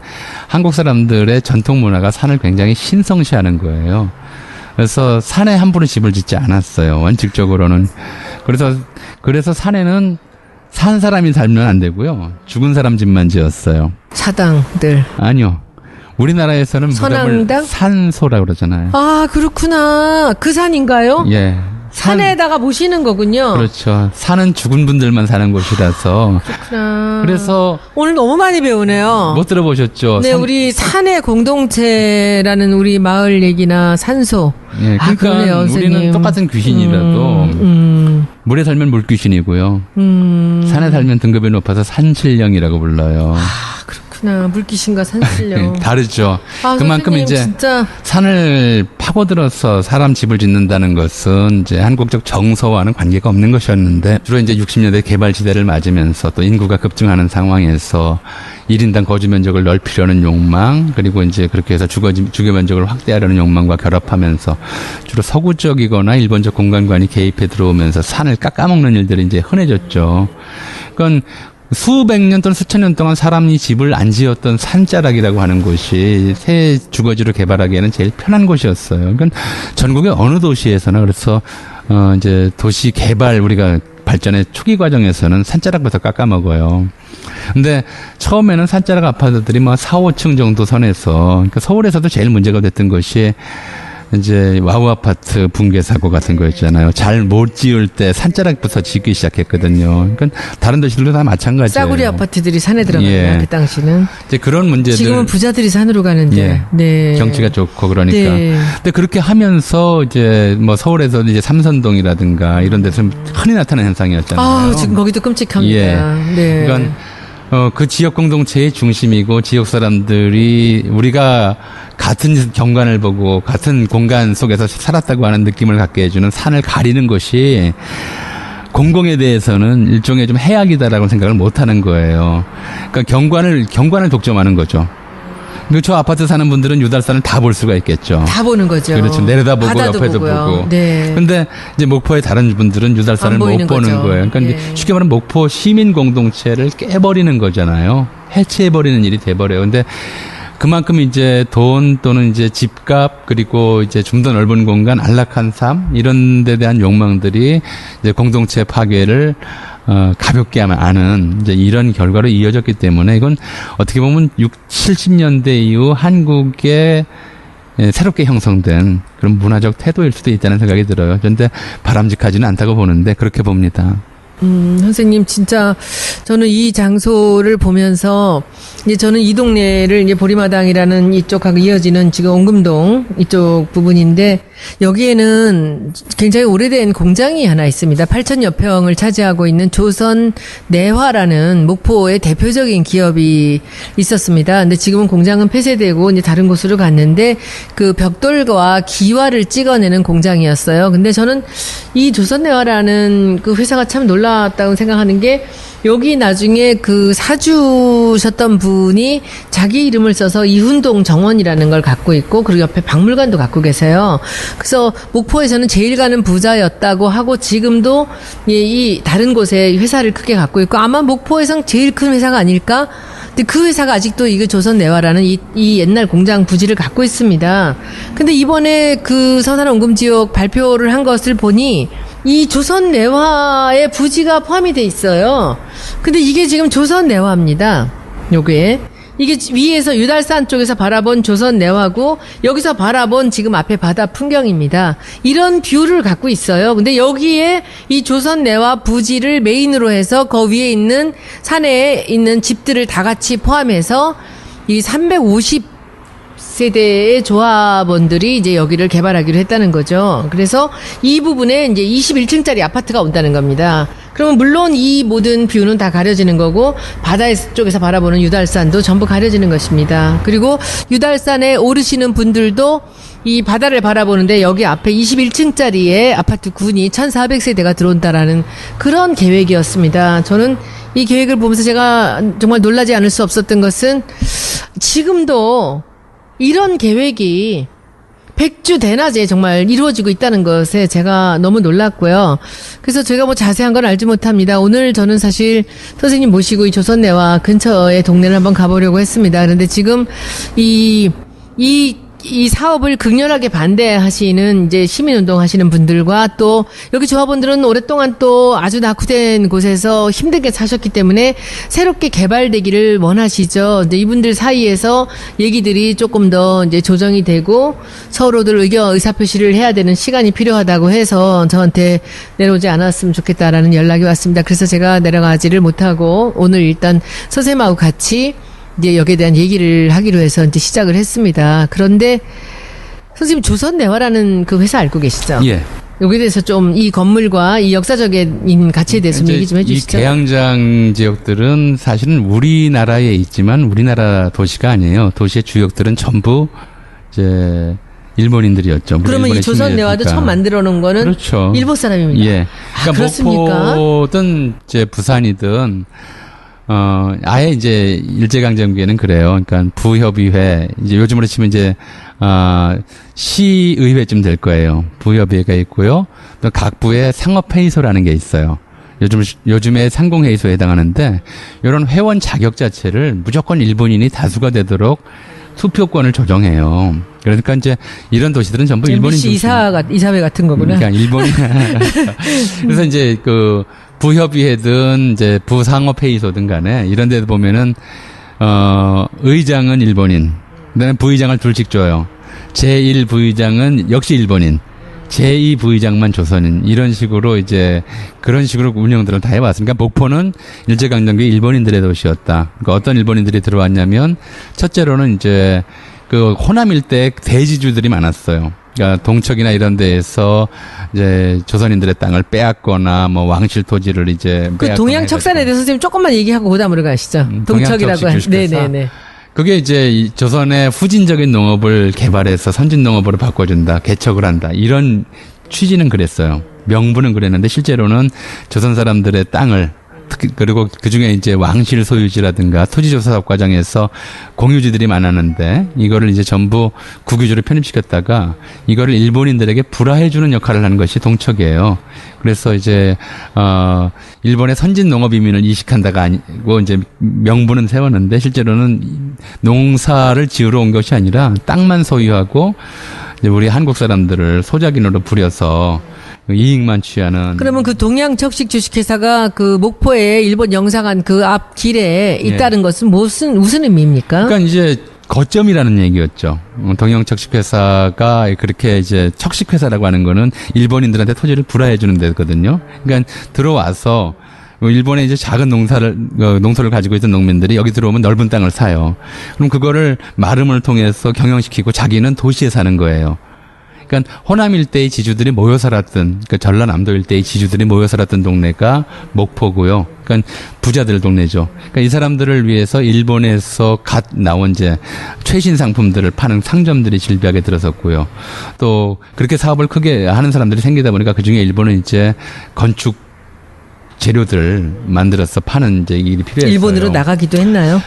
한국 사람들의 전통 문화가 산을 굉장히 신성시하는 거예요. 그래서 산에 함부로 집을 짓지 않았어요. 원칙적으로는. 그래서 산에는 산 사람이 살면 안 되고요. 죽은 사람 집만 지었어요. 사당들. 아니요. 우리나라에서는 무덤을 선앙당? 산소라고 그러잖아요. 아 그렇구나. 그 산인가요? 예. 산에다가 모시는 거군요. 그렇죠. 산은 죽은 분들만 사는 곳이라서. 그렇구나. 그래서 오늘 너무 많이 배우네요. 못 들어보셨죠? 네, 우리 산의 공동체라는 우리 마을 얘기나 산소. 예, 그러니까 그러네요, 우리는 선생님. 똑같은 귀신이라도 물에 살면 물귀신이고요. 산에 살면 등급이 높아서 산신령이라고 불러요. 아, 그렇구나. 물귀신과 산신령. 다르죠. 아, 그만큼 선생님, 이제 진짜 산을 파고들어서 사람 집을 짓는다는 것은 이제 한국적 정서와는 관계가 없는 것이었는데 주로 이제 60년대 개발 시대를 맞으면서 또 인구가 급증하는 상황에서 1인당 거주 면적을 넓히려는 욕망 그리고 이제 그렇게 해서 주거 면적을 확대하려는 욕망과 결합하면서 주로 서구적이거나 일본적 공간관이 개입해 들어오면서 산을 깎아먹는 일들이 이제 흔해졌죠. 그건 수백 년 또는 수천 년 동안 사람이 집을 안 지었던 산자락이라고 하는 곳이 새 주거지로 개발하기에는 제일 편한 곳이었어요. 그러니까 전국의 어느 도시에서나 그래서 이제 도시 개발 우리가 발전의 초기 과정에서는 산자락부터 깎아먹어요. 근데 처음에는 산자락 아파트들이 뭐 4, 5층 정도 선에서 그러니까 서울에서도 제일 문제가 됐던 것이 이제 와우 아파트 붕괴 사고 같은 거 있잖아요. 잘 못 지을 때 산자락부터 짓기 시작했거든요. 그러니까 다른 도시들도 다 마찬가지예요. 싸구려 아파트들이 산에 들어가요. 예. 그 당시는. 이제 그런 문제들. 지금은 부자들이 산으로 가는데. 예. 네. 경치가 좋고 그러니까. 네. 근데 그렇게 하면서 이제 뭐 서울에서 이제 삼선동이라든가 이런 데서 흔히 나타나는 현상이었잖아요. 아, 지금 거기도 끔찍합니다. 예. 네. 그러니까 그 지역 공동체의 중심이고 지역 사람들이 우리가 같은 경관을 보고 같은 공간 속에서 살았다고 하는 느낌을 갖게 해주는 산을 가리는 것이 공공에 대해서는 일종의 좀 해악이다라고 생각을 못 하는 거예요. 그러니까 경관을 독점하는 거죠. 그리고 저 아파트 사는 분들은 유달산을 다 볼 수가 있겠죠. 다 보는 거죠. 그렇죠. 내려다보고 바다도 옆에도 보고요. 보고. 네. 근데 이제 목포의 다른 분들은 유달산을 안 못 보이는 보는 거죠. 거예요. 그러니까 예. 이제 쉽게 말하면 목포 시민 공동체를 깨버리는 거잖아요. 해체해버리는 일이 돼버려요. 근데 그만큼 이제 돈 또는 이제 집값 그리고 이제 좀 더 넓은 공간 안락한 삶 이런 데 대한 욕망들이 이제 공동체 파괴를 가볍게 하는 이제 이런 결과로 이어졌기 때문에 이건 어떻게 보면 70년대 이후 한국의 새롭게 형성된 그런 문화적 태도일 수도 있다는 생각이 들어요. 그런데 바람직하지는 않다고 보는데 그렇게 봅니다. 선생님, 진짜, 저는 이 장소를 보면서, 이제 저는 이 동네를 이제 보리마당이라는 이쪽하고 이어지는 지금 옹금동 이쪽 부분인데, 여기에는 굉장히 오래된 공장이 하나 있습니다. 8,000여 평을 차지하고 있는 조선 내화라는 목포의 대표적인 기업이 있었습니다. 근데 지금은 공장은 폐쇄되고 이제 다른 곳으로 갔는데, 그 벽돌과 기와를 찍어내는 공장이었어요. 근데 저는 이 조선 내화라는 그 회사가 참 놀랐다고 생각하는 게, 여기 나중에 그 사주셨던 분이 자기 이름을 써서 이훈동 정원이라는 걸 갖고 있고, 그리고 옆에 박물관도 갖고 계세요. 그래서 목포에서는 제일 가는 부자였다고 하고, 지금도 이 다른 곳에 회사를 크게 갖고 있고, 아마 목포에선 제일 큰 회사가 아닐까? 근데 그 회사가 아직도 이게 조선내화라는 이 옛날 공장 부지를 갖고 있습니다. 근데 이번에 그 서산원금지역 발표를 한 것을 보니 이 조선내화의 부지가 포함이 돼 있어요. 근데 이게 지금 조선내화입니다. 요게. 이게 위에서 유달산 쪽에서 바라본 조선내화고, 여기서 바라본 지금 앞에 바다 풍경입니다. 이런 뷰를 갖고 있어요. 근데 여기에 이 조선내화 부지를 메인으로 해서 그 위에 있는 산에 있는 집들을 다 같이 포함해서 이 350세대의 조합원들이 이제 여기를 개발하기로 했다는 거죠. 그래서 이 부분에 이제 21층짜리 아파트가 온다는 겁니다. 그러면 물론 이 모든 뷰는 다 가려지는 거고, 바다 쪽에서 바라보는 유달산도 전부 가려지는 것입니다. 그리고 유달산에 오르시는 분들도 이 바다를 바라보는데 여기 앞에 21층짜리의 아파트 군이 1,400세대가 들어온다라는 그런 계획이었습니다. 저는 이 계획을 보면서 제가 정말 놀라지 않을 수 없었던 것은, 지금도 이런 계획이 백주 대낮에 정말 이루어지고 있다는 것에 제가 너무 놀랐고요. 그래서 제가 뭐 자세한 건 알지 못합니다. 오늘 저는 사실 선생님 모시고 이 조선내화 근처의 동네를 한번 가보려고 했습니다. 그런데 지금 이 사업을 극렬하게 반대하시는 이제 시민운동 하시는 분들과, 또 여기 조합원들은 오랫동안 또 아주 낙후된 곳에서 힘들게 사셨기 때문에 새롭게 개발되기를 원하시죠. 이제 이분들 사이에서 얘기들이 조금 더 이제 조정이 되고 서로들 의사표시를 해야 되는 시간이 필요하다고 해서 저한테 내려오지 않았으면 좋겠다라는 연락이 왔습니다. 그래서 제가 내려가지를 못하고 오늘 일단 선생님하고 같이 이제 여기에 대한 얘기를 하기로 해서 이제 시작을 했습니다. 그런데 선생님, 조선내화라는 그 회사 알고 계시죠? 예. 여기에 대해서 좀 이 건물과 이 역사적인 가치에 대해서 좀 얘기 좀 해주시죠. 이 계양장 지역들은 사실은 우리나라에 있지만 우리나라 도시가 아니에요. 도시의 주역들은 전부 이제 일본인들이었죠. 그러면 이 조선내화도 처음 만들어 놓은 거는 그렇죠. 일본 사람입니다. 예. 그러니까 그렇습니까? 목포든 이제 부산이든 아예 이제 일제강점기에는 그래요. 그러니까 부협의회, 이제 요즘으로 치면 이제, 시의회쯤 될 거예요. 부협의회가 있고요. 또 각 부에 상업회의소라는 게 있어요. 요즘에 상공회의소에 해당하는데, 이런 회원 자격 자체를 무조건 일본인이 다수가 되도록 투표권을 조정해요. 그러니까 이제 이런 도시들은 전부 일본인 MBC 이사회 같은 거구나. 그러니까 일본인. 그래서 이제 그 부협의회든 이제 부상업회의소든 간에 이런 데도 보면은 의장은 일본인, 그다음에 부의장을 둘씩 줘요. 제1부의장은 역시 일본인, 제2부의장만 조선인, 이런 식으로 이제 그런 식으로 운영들을 다 해왔습니다. 그러니까 목포는 일제강점기 일본인들의 도시였다. 그러니까 어떤 일본인들이 들어왔냐면, 첫째로는 이제 그 호남 일대 대지주들이 많았어요. 그러니까 동척이나 이런 데에서 이제 조선인들의 땅을 빼앗거나 뭐 왕실 토지를 이제 그 동양 척산에 대해서 선생님 조금만 얘기하고 그다음으로 가시죠. 동척이라고 한. 네네네. 그게 이제 이 조선의 후진적인 농업을 개발해서 선진 농업으로 바꿔준다, 개척을 한다, 이런 취지는 그랬어요. 명분은 그랬는데 실제로는 조선 사람들의 땅을, 그리고 그 중에 이제 왕실 소유지라든가 토지조사 사업 과정에서 공유지들이 많았는데 이거를 이제 전부 국유지로 편입시켰다가 이거를 일본인들에게 불화해주는 역할을 하는 것이 동척이에요. 그래서 이제 일본의 선진 농업 이민을 이식한다가 아니고 이제 명분은 세웠는데 실제로는 농사를 지으러 온 것이 아니라 땅만 소유하고 이제 우리 한국 사람들을 소작인으로 부려서 이익만 취하는. 그러면 그 동양척식 주식회사가 그 목포에 일본 영사관 그 앞 길에 있다는 것은 무슨 의미입니까? 그러니까 이제 거점이라는 얘기였죠. 동양척식회사가 그렇게 이제 척식회사라고 하는 거는 일본인들한테 토지를 불화해 주는 데거든요. 그러니까 들어와서 일본에 이제 작은 농토를 가지고 있던 농민들이 여기 들어오면 넓은 땅을 사요. 그럼 그거를 마름을 통해서 경영시키고 자기는 도시에 사는 거예요. 그러니까 호남 일대의 지주들이 모여 살았던, 그러니까 전라남도 일대의 지주들이 모여 살았던 동네가 목포고요. 그러니까 부자들 동네죠. 그러니까 이 사람들을 위해서 일본에서 갓 나온 이제 최신 상품들을 파는 상점들이 질비하게 들어섰고요. 또 그렇게 사업을 크게 하는 사람들이 생기다 보니까 그 중에 일본은 이제 건축 재료들 만들어서 파는 이제 일이 필요했어요. 일본으로 나가기도 했나요?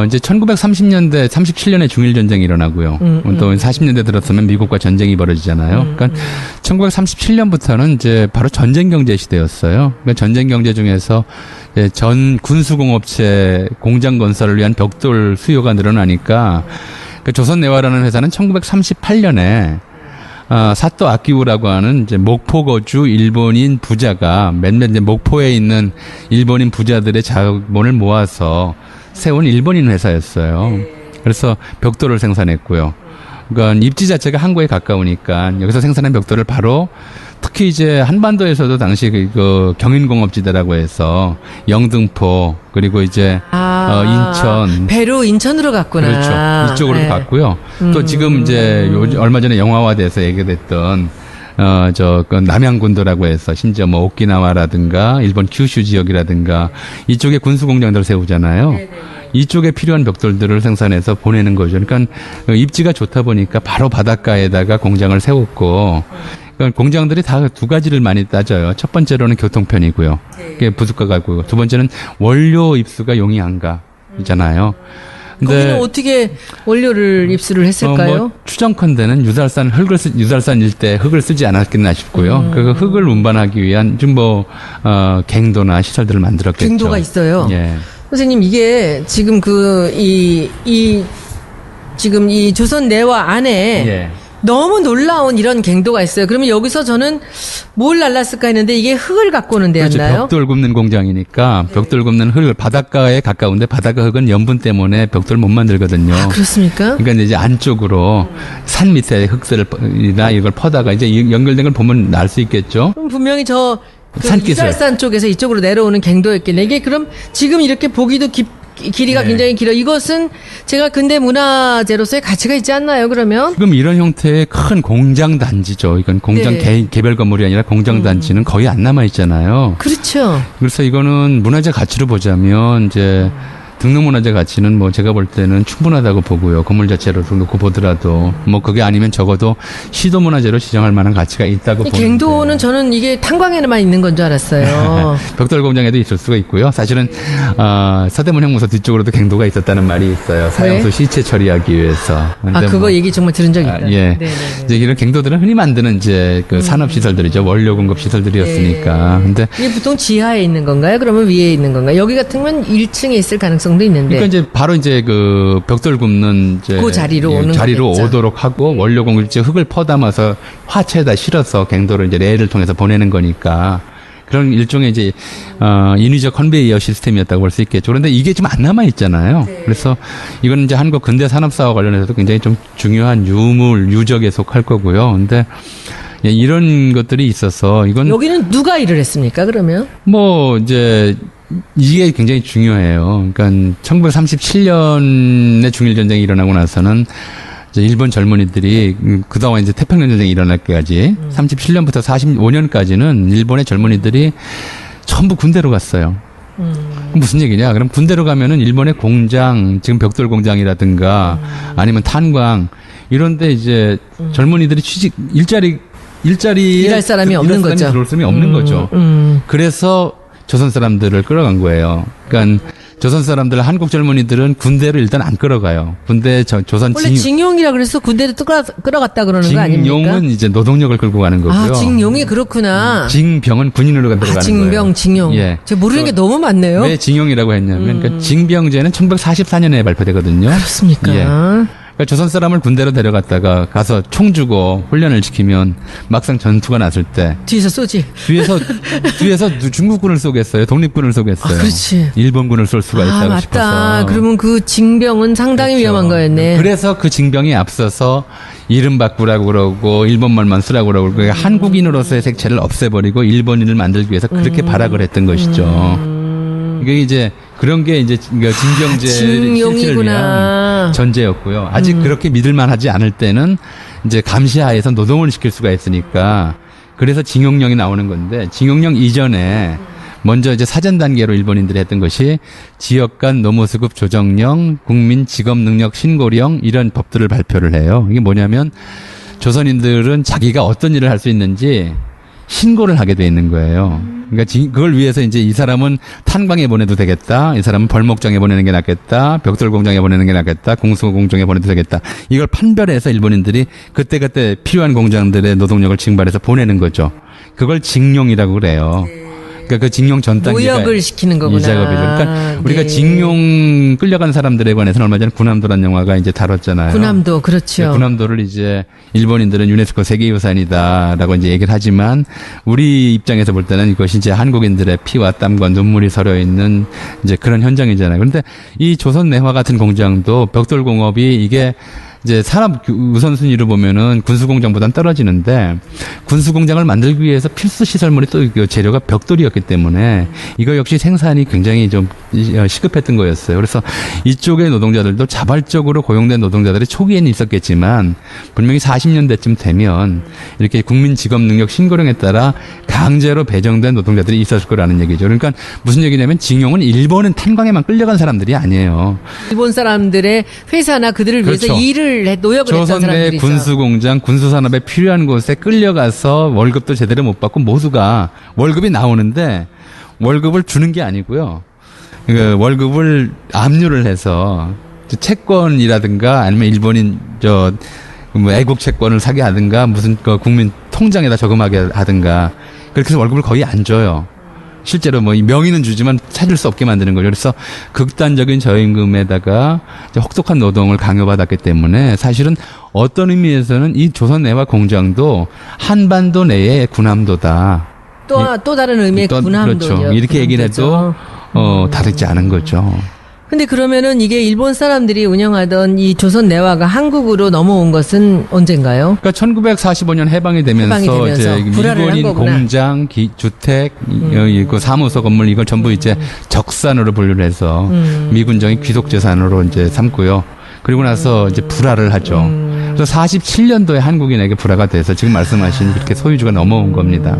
이제 1930년대, 37년에 중일전쟁이 일어나고요. 또 40년대 들었으면 미국과 전쟁이 벌어지잖아요. 그러니까 1937년부터는 이제 바로 전쟁 경제 시대였어요. 그러니까 전쟁 경제 중에서 이제 전 군수공업체 공장 건설을 위한 벽돌 수요가 늘어나니까 그 조선내화라는 회사는 1938년에 사토 아키우라고 하는 이제 목포 거주 일본인 부자가 몇몇 이제 목포에 있는 일본인 부자들의 자본을 모아서 세운 일본인 회사였어요. 그래서 벽돌을 생산했고요. 그러니까 입지 자체가 항구에 가까우니까 여기서 생산한 벽돌을 바로 특히 이제 한반도에서도 당시 그 경인공업지대라고 해서 영등포 그리고 이제 인천 배로 인천으로 갔구나. 그렇죠. 이쪽으로 네. 갔고요. 또 지금 이제 얼마 전에 영화화돼서 얘기됐던 그 남양군도라고 해서 심지어 뭐 오키나와라든가 일본 큐슈 지역이라든가 이쪽에 군수공장들을 세우잖아요. 네네. 이쪽에 필요한 벽돌들을 생산해서 보내는 거죠. 그러니까 입지가 좋다 보니까 바로 바닷가에다가 공장을 세웠고 그러니까 공장들이 다 두 가지를 많이 따져요. 첫 번째로는 교통편이고요. 그게 부둣가 가고 두 번째는 원료 입수가 용이 안 가잖아요. 거기는 어떻게 원료를 입수를 했을까요? 뭐 추정컨대는 유달산 일대 흙을 쓰지 않았겠나 싶고요. 그 흙을 운반하기 위한 좀 갱도나 시설들을 만들었겠죠. 갱도가 있어요. 예. 선생님 이게 지금 지금 이 조선 내화 안에 예. 너무 놀라운 이런 갱도가 있어요. 그러면 여기서 저는 뭘 날랐을까 했는데 이게 흙을 갖고 오는 데였나요? 그렇죠. 벽돌 굽는 공장이니까 벽돌 굽는 흙을 바닷가에 가까운데 바닷가 흙은 염분 때문에 벽돌 못 만들거든요. 아, 그렇습니까? 그러니까 이제 안쪽으로 산 밑에 흙들이나 이걸 퍼다가 이제 연결된 걸 보면 알 수 있겠죠. 그럼 분명히 산기슭. 유달산 쪽에서 이쪽으로 내려오는 갱도였길래 이게 그럼 지금 이렇게 보기도 길이가 네. 굉장히 길어. 이것은 제가 근대 문화재로서의 가치가 있지 않나요? 그러면 지금 이런 형태의 큰 공장 단지죠. 이건 공장 네. 개별 건물이 아니라 공장 단지는 거의 안 남아 있잖아요. 그렇죠. 그래서 이거는 문화재 가치로 보자면 이제 등록문화재 가치는 뭐 제가 볼 때는 충분하다고 보고요. 건물 자체로 놓고 보더라도 뭐 그게 아니면 적어도 시도문화재로 지정할 만한 가치가 있다고 이 보는데. 갱도는 저는 이게 탄광에만 있는 건 줄 알았어요. 벽돌 공장에도 있을 수가 있고요. 사실은 서대문 형무소 뒤쪽으로도 갱도가 있었다는 말이 있어요. 사형수 시체 처리하기 위해서. 아, 그거 얘기 정말 들은 적이 있다. 예. 네네네. 이제 이런 갱도들은 흔히 만드는 이제 그 산업 시설들이죠. 원료 공급 시설들이었으니까. 근데 이게 보통 지하에 있는 건가요? 그러면 위에 있는 건가요? 여기 같으면 1층에 있을 가능성도 있는데. 그러니까 이제 바로 이제 그 벽돌 굽는 이제 그 자리로 오는 자리로 거겠죠. 오도록 하고 원료 공급지 흙을 퍼담아서 화체에다 실어서 갱도를 이제 레일을 통해서 보내는 거니까 그런 일종의 이제 인위적 컨베이어 시스템이었다고 볼 수 있겠죠. 그런데 이게 좀 안 남아 있잖아요. 네. 그래서 이거는 이제 한국 근대 산업사와 관련해서도 굉장히 좀 중요한 유적에 속할 거고요. 근데 예, 이런 것들이 있어서 이건 여기는 누가 일을 했습니까? 그러면 뭐 이제 이게 굉장히 중요해요. 그러니까 1937년에 중일전쟁이 일어나고 나서는 이제 일본 젊은이들이 그동안 이제 태평양 전쟁이 일어날 때까지 37년부터 45년까지는 일본의 젊은이들이 전부 군대로 갔어요. 무슨 얘기냐? 그럼 군대로 가면은 일본의 공장, 지금 벽돌 공장이라든가 아니면 탄광 이런데 이제 젊은이들이 일자리에 일할 사람이 없는 거죠. 들어올 사람이 없는 거죠. 그래서 조선 사람들을 끌어간 거예요. 그러니까 조선 사람들, 한국 젊은이들은 군대로 일단 안 끌어가요. 군대 조선 원래 징용이라 그래서 군대로 끌어갔다 그러는 거 아닙니까? 징용은 이제 노동력을 끌고 가는 거고요. 아, 징용이 그렇구나. 징병은 군인으로 들어가는 거예요. 징병, 징용. 예. 제가 모르는 게 너무 많네요. 왜 징용이라고 했냐면 그러니까 징병제는 1944년에 발표되거든요. 그렇습니까? 예. 그러니까 조선 사람을 군대로 데려갔다가 가서 총 주고 훈련을 시키면 막상 전투가 났을 때 뒤에서 쏘지. 뒤에서 중국군을 쏘겠어요? 독립군을 쏘겠어요? 그렇지. 일본군을 쏠 수가 있다고 맞다. 싶어서. 그러면 그 징병은 상당히 그렇죠. 위험한 거였네. 그래서 그 징병이 앞서서 이름 바꾸라고 그러고 일본말만 쓰라고 그러고 그러니까 한국인으로서의 색채를 없애버리고 일본인을 만들기 위해서 그렇게 발악을 했던 것이죠. 이게 이제 그런 게 이제 징병제 실시를 징용이구나. 위한 전제였고요. 아직 그렇게 믿을만하지 않을 때는 이제 감시하에서 노동을 시킬 수가 있으니까 그래서 징용령이 나오는 건데 징용령 이전에 먼저 이제 사전 단계로 일본인들이 했던 것이 지역 간 노무수급 조정령, 국민 직업 능력 신고령 이런 법들을 발표를 해요. 이게 뭐냐면 조선인들은 자기가 어떤 일을 할 수 있는지 신고를 하게 돼 있는 거예요. 그러니까 그걸 위해서 이제 이 사람은 탄광에 보내도 되겠다. 이 사람은 벌목장에 보내는 게 낫겠다. 벽돌 공장에 보내는 게 낫겠다. 공수 공장에 보내도 되겠다. 이걸 판별해서 일본인들이 그때그때 필요한 공장들의 노동력을 징발해서 보내는 거죠. 그걸 징용이라고 그래요. 그러니까 그 징용 전 단계가 모역을 시키는 거구나. 이 작업이죠. 그러니까 우리가 네. 징용 끌려간 사람들에 관해서는 얼마 전에 군함도라는 영화가 이제 다뤘잖아요. 군함도 그렇죠. 군함도를 이제 일본인들은 유네스코 세계유산이다라고 이제 얘기를 하지만 우리 입장에서 볼 때는 이것이 이제 한국인들의 피와 땀과 눈물이 서려 있는 이제 그런 현장이잖아요. 그런데 이 조선 내화 같은 공장도 벽돌 공업이 이게 이제 산업 우선순위로 보면은 군수공장보다는 떨어지는데 군수공장을 만들기 위해서 필수 시설물이 또 재료가 벽돌이었기 때문에 이거 역시 생산이 굉장히 좀 시급했던 거였어요. 그래서 이쪽의 노동자들도 자발적으로 고용된 노동자들이 초기에는 있었겠지만 분명히 40년대쯤 되면 이렇게 국민 직업 능력 신고령에 따라 강제로 배정된 노동자들이 있었을 거라는 얘기죠. 그러니까 무슨 얘기냐면 징용은 일본은 탄광에만 끌려간 사람들이 아니에요. 일본 사람들의 회사나 그들을 위해서 그렇죠. 일을 노역을 했던 조선 내 사람들이죠. 군수공장, 군수산업에 필요한 곳에 끌려가서 월급도 제대로 못 받고 모두가 월급이 나오는데 월급을 주는 게 아니고요. 그 월급을 압류를 해서 채권이라든가 아니면 일본인 뭐 애국 채권을 사게 하든가 무슨 그 국민 통장에다 저금하게 하든가 그렇게 해서 월급을 거의 안 줘요. 실제로 뭐 명의는 주지만 찾을 수 없게 만드는 거죠. 그래서 극단적인 저임금에다가 혹독한 노동을 강요받았기 때문에 사실은 어떤 의미에서는 이 조선 내화 공장도 한반도 내의 군함도다. 또 다른 의미의 군함도죠. 그렇죠. 이렇게 얘기를 해도 다르지 않은 거죠. 근데 그러면은 이게 일본 사람들이 운영하던 이 조선 내화가 한국으로 넘어온 것은 언젠가요? 그러니까 1945년 해방이 되면서 이제 불화를 한 일본인 거구나. 공장, 주택, 그 사무소 건물 이걸 전부 이제 적산으로 분류를 해서 미군정이 귀속 재산으로 이제 삼고요. 그리고 나서 이제 불화를 하죠. 그래서 47년도에 한국인에게 불화가 돼서 지금 말씀하신 그렇게 소유주가 넘어온 겁니다.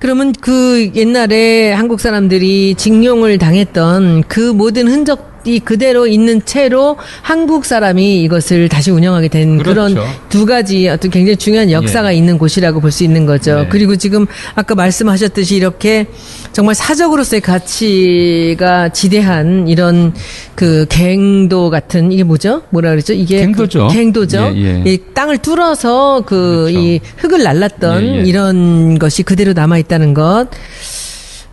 그러면 그 옛날에 한국 사람들이 징용을 당했던 그 모든 흔적이 그대로 있는 채로 한국 사람이 이것을 다시 운영하게 된 그렇죠. 그런 두 가지 어떤 굉장히 중요한 역사가 있는 곳이라고 볼 수 있는 거죠. 네. 그리고 지금 아까 말씀하셨듯이 이렇게 정말 사적으로서의 가치가 지대한 이런 그 갱도 같은 이게 뭐죠? 뭐라 그랬죠? 이게 갱도죠. 갱도죠. 예, 예. 이 땅을 뚫어서 그 그렇죠. 이 흙을 날랐던 예, 예. 이런 것이 그대로 남아 있다는 것.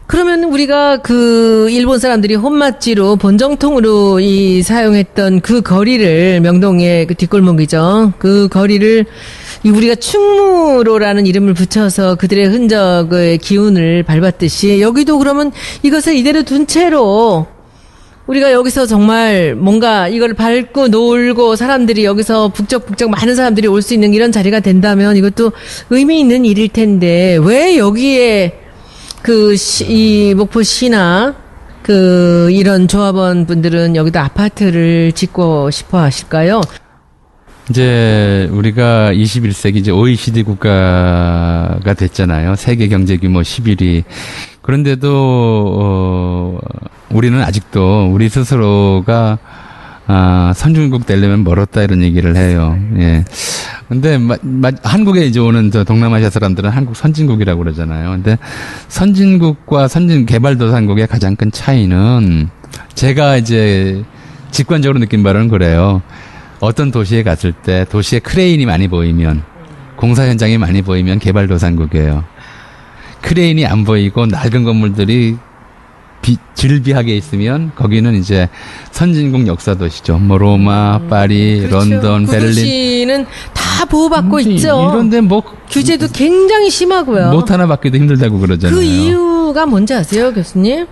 그러면 우리가 그 일본 사람들이 혼맛지로 본정통으로 이 사용했던 그 거리를 명동의 그 뒷골목이죠. 그 거리를 이 우리가 충무로라는 이름을 붙여서 그들의 흔적의 기운을 밟았듯이 여기도 그러면 이것을 이대로 둔 채로 우리가 여기서 정말 뭔가 이걸 밟고 놀고 사람들이 여기서 북적북적 많은 사람들이 올 수 있는 이런 자리가 된다면 이것도 의미 있는 일일 텐데 왜 여기에 이 목포시나 이런 조합원 분들은 여기다 아파트를 짓고 싶어 하실까요? 이제 우리가 21세기 이제 OECD 국가가 됐잖아요. 세계 경제 규모 11위. 그런데도 우리는 아직도 우리 스스로가 선진국 되려면 멀었다 이런 얘기를 해요. 예. 근데 한국에 이제 오는 저 동남아시아 사람들은 한국 선진국이라고 그러잖아요. 근데 선진국과 개발도상국의 가장 큰 차이는 제가 이제 직관적으로 느낀 바로는 그래요. 어떤 도시에 갔을 때 도시에 크레인이 많이 보이면 공사 현장이 많이 보이면 개발도상국이에요. 크레인이 안 보이고 낡은 건물들이 질비하게 있으면 거기는 이제 선진국 역사 도시죠. 뭐 로마, 파리, 그렇죠. 런던, 그 베를린. 도시는 다 보호받고 있죠. 이런데 뭐 규제도 굉장히 심하고요. 노트 하나 받기도 힘들다고 그러잖아요. 그 이유가 뭔지 아세요, 교수님?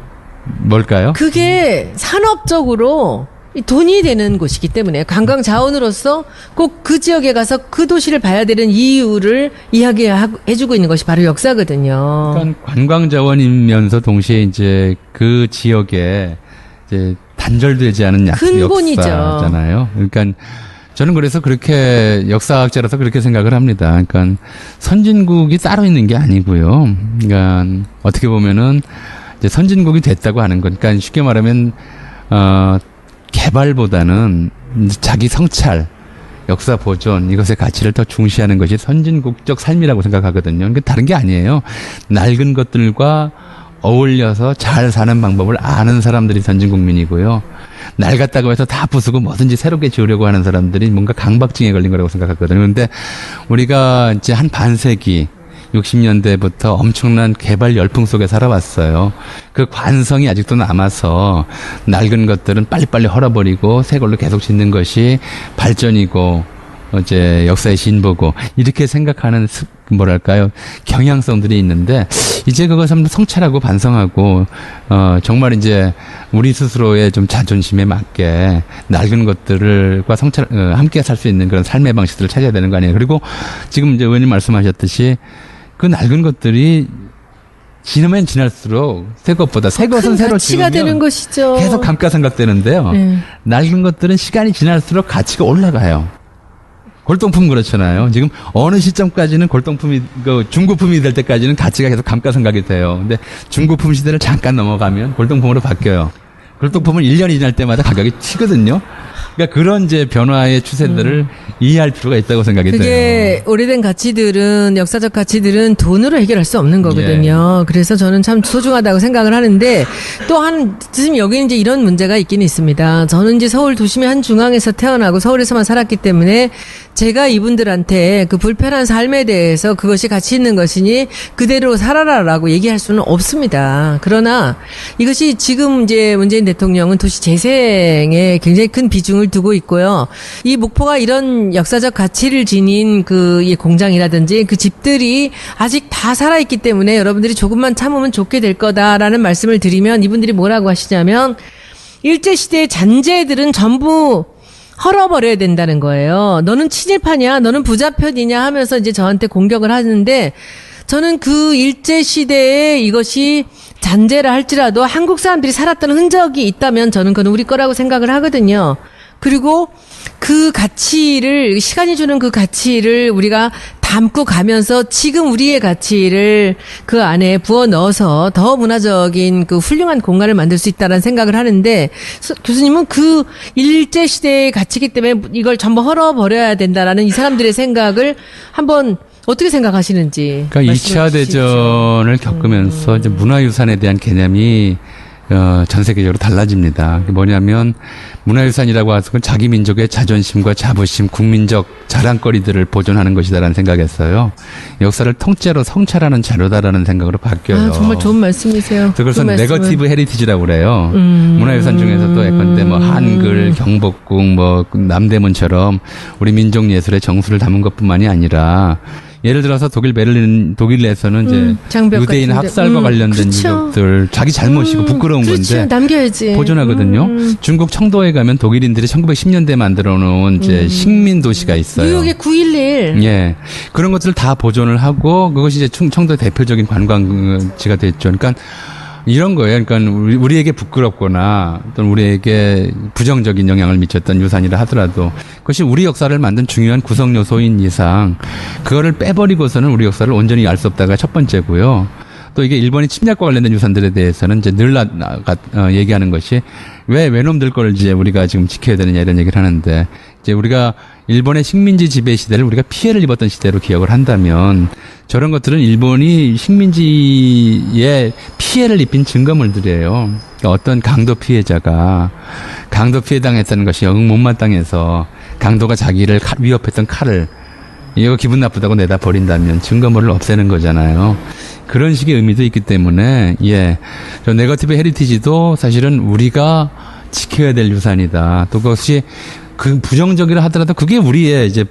뭘까요? 그게 산업적으로 돈이 되는 곳이기 때문에 관광 자원으로서 꼭 그 지역에 가서 그 도시를 봐야 되는 이유를 이야기해주고 있는 것이 바로 역사거든요. 그러니까 관광 자원이면서 동시에 이제 그 지역에 이제 단절되지 않은 근본이죠. 역사잖아요. 그러니까 저는 그래서 그렇게 역사학자라서 그렇게 생각을 합니다. 그러니까 선진국이 따로 있는 게 아니고요. 그러니까 어떻게 보면은 이제 선진국이 됐다고 하는 건, 그러니까 쉽게 말하면 개발보다는 자기 성찰, 역사 보존, 이것의 가치를 더 중시하는 것이 선진국적 삶이라고 생각하거든요. 그러니까 다른 게 아니에요. 낡은 것들과 어울려서 잘 사는 방법을 아는 사람들이 선진국민이고요. 낡았다고 해서 다 부수고 뭐든지 새롭게 지으려고 하는 사람들이 뭔가 강박증에 걸린 거라고 생각하거든요. 그런데 우리가 이제 한 반세기 60년대부터 엄청난 개발 열풍 속에 살아왔어요. 그 관성이 아직도 남아서 낡은 것들은 빨리빨리 헐어버리고 새 걸로 계속 짓는 것이 발전이고 이제 역사의 진보고 이렇게 생각하는 뭐랄까요, 경향성들이 있는데 이제 그것을 한번 성찰하고 반성하고 정말 이제 우리 스스로의 좀 자존심에 맞게 낡은 것들과 성찰 함께 살 수 있는 그런 삶의 방식들을 찾아야 되는 거 아니에요. 그리고 지금 이제 의원님 말씀하셨듯이 그 낡은 것들이 지나면 지날수록 새 것보다 새 것은 새로 가치가 지으면 되는 것이죠. 계속 감가상각되는데요. 낡은 것들은 시간이 지날수록 가치가 올라가요. 골동품 그렇잖아요. 지금 어느 시점까지는 골동품이 중고품이 될 때까지는 가치가 계속 감가상각이 돼요. 근데 중고품 시대를 잠깐 넘어가면 골동품으로 바뀌어요. 골동품은 1년이 지날 때마다 가격이 튀거든요. 그러니까 그런 이제 변화의 추세들을 이해할 필요가 있다고 생각이 돼요. 그게 오래된 가치들은, 역사적 가치들은 돈으로 해결할 수 없는 거거든요. 그래서 저는 참 소중하다고 생각을 하는데 지금 여기는 이제 이런 문제가 있긴 있습니다. 저는 이제 서울 도심의 한 중앙에서 태어나고 서울에서만 살았기 때문에 제가 이분들한테 그 불편한 삶에 대해서 그것이 가치 있는 것이니 그대로 살아라라고 얘기할 수는 없습니다. 그러나 이것이 지금 이제 문재인 대통령은 도시 재생에 굉장히 큰 비중을 두고 있고요. 이 목포가 이런 역사적 가치를 지닌 이 공장이라든지 그 집들이 아직 다 살아있기 때문에 여러분들이 조금만 참으면 좋게 될 거다라는 말씀을 드리면 이분들이 뭐라고 하시냐면 일제시대의 잔재들은 전부 헐어버려야 된다는 거예요. 너는 친일파냐? 너는 부자편이냐? 하면서 이제 저한테 공격을 하는데 저는 그 일제시대에 이것이 잔재라 할지라도 한국 사람들이 살았던 흔적이 있다면 저는 그건 우리 거라고 생각을 하거든요. 그리고 그 가치를, 시간이 주는 그 가치를 우리가 담고 가면서 지금 우리의 가치를 그 안에 부어 넣어서 더 문화적인 그 훌륭한 공간을 만들 수 있다는 생각을 하는데 교수님은 그 일제시대의 가치이기 때문에 이걸 전부 헐어버려야 된다라는 이 사람들의 생각을 한번 어떻게 생각하시는지. 그러니까 2차 대전을 겪으면서 이제 문화유산에 대한 개념이 전 세계적으로 달라집니다. 그게 뭐냐면 문화유산이라고 해서 자기 민족의 자존심과 자부심, 국민적 자랑거리들을 보존하는 것이다라는 생각했어요. 역사를 통째로 성찰하는 자료다라는 생각으로 바뀌어요. 정말 좋은 말씀이세요. 그래서 네거티브 헤리티지라고 그래요. 문화유산 중에서도 예컨대 뭐 한글, 경복궁, 뭐 남대문처럼 우리 민족 예술의 정수를 담은 것뿐만이 아니라 예를 들어서 독일에서는 이제 유대인 학살과 관련된 유적들 자기 잘못이고 부끄러운 그렇죠. 건데 남겨야지. 보존하거든요. 중국 청도에 가면 독일인들이 1910년대에 만들어 놓은 이제 식민 도시가 있어요. 뉴욕의 9.11. 예. 그런 것들을 다 보존을 하고 그것이 이제 청도의 대표적인 관광지가 됐죠. 그러니까 이런 거예요. 그러니까 우리에게 부끄럽거나 또는 우리에게 부정적인 영향을 미쳤던 유산이라 하더라도 그것이 우리 역사를 만든 중요한 구성 요소인 이상 그거를 빼버리고서는 우리 역사를 온전히 알 수 없다가 첫 번째고요. 또 이게 일본이 침략과 관련된 유산들에 대해서는 이제 늘 얘기하는 것이 왜 외놈들 걸 이제 우리가 지금 지켜야 되느냐 이런 얘기를 하는데 이제 우리가 일본의 식민지 지배 시대를 우리가 피해를 입었던 시대로 기억을 한다면 저런 것들은 일본이 식민지에 피해를 입힌 증거물들이에요. 그러니까 어떤 강도 피해자가 강도 피해 당했다는 것이 영 못마땅해서 강도가 자기를 위협했던 칼을 이거 기분 나쁘다고 내다 버린다면 증거물을 없애는 거잖아요. 그런 식의 의미도 있기 때문에 저 네거티브 헤리티지도 사실은 우리가 지켜야 될 유산이다. 또 그것이 그 부정적이라 하더라도 그게 우리의 이제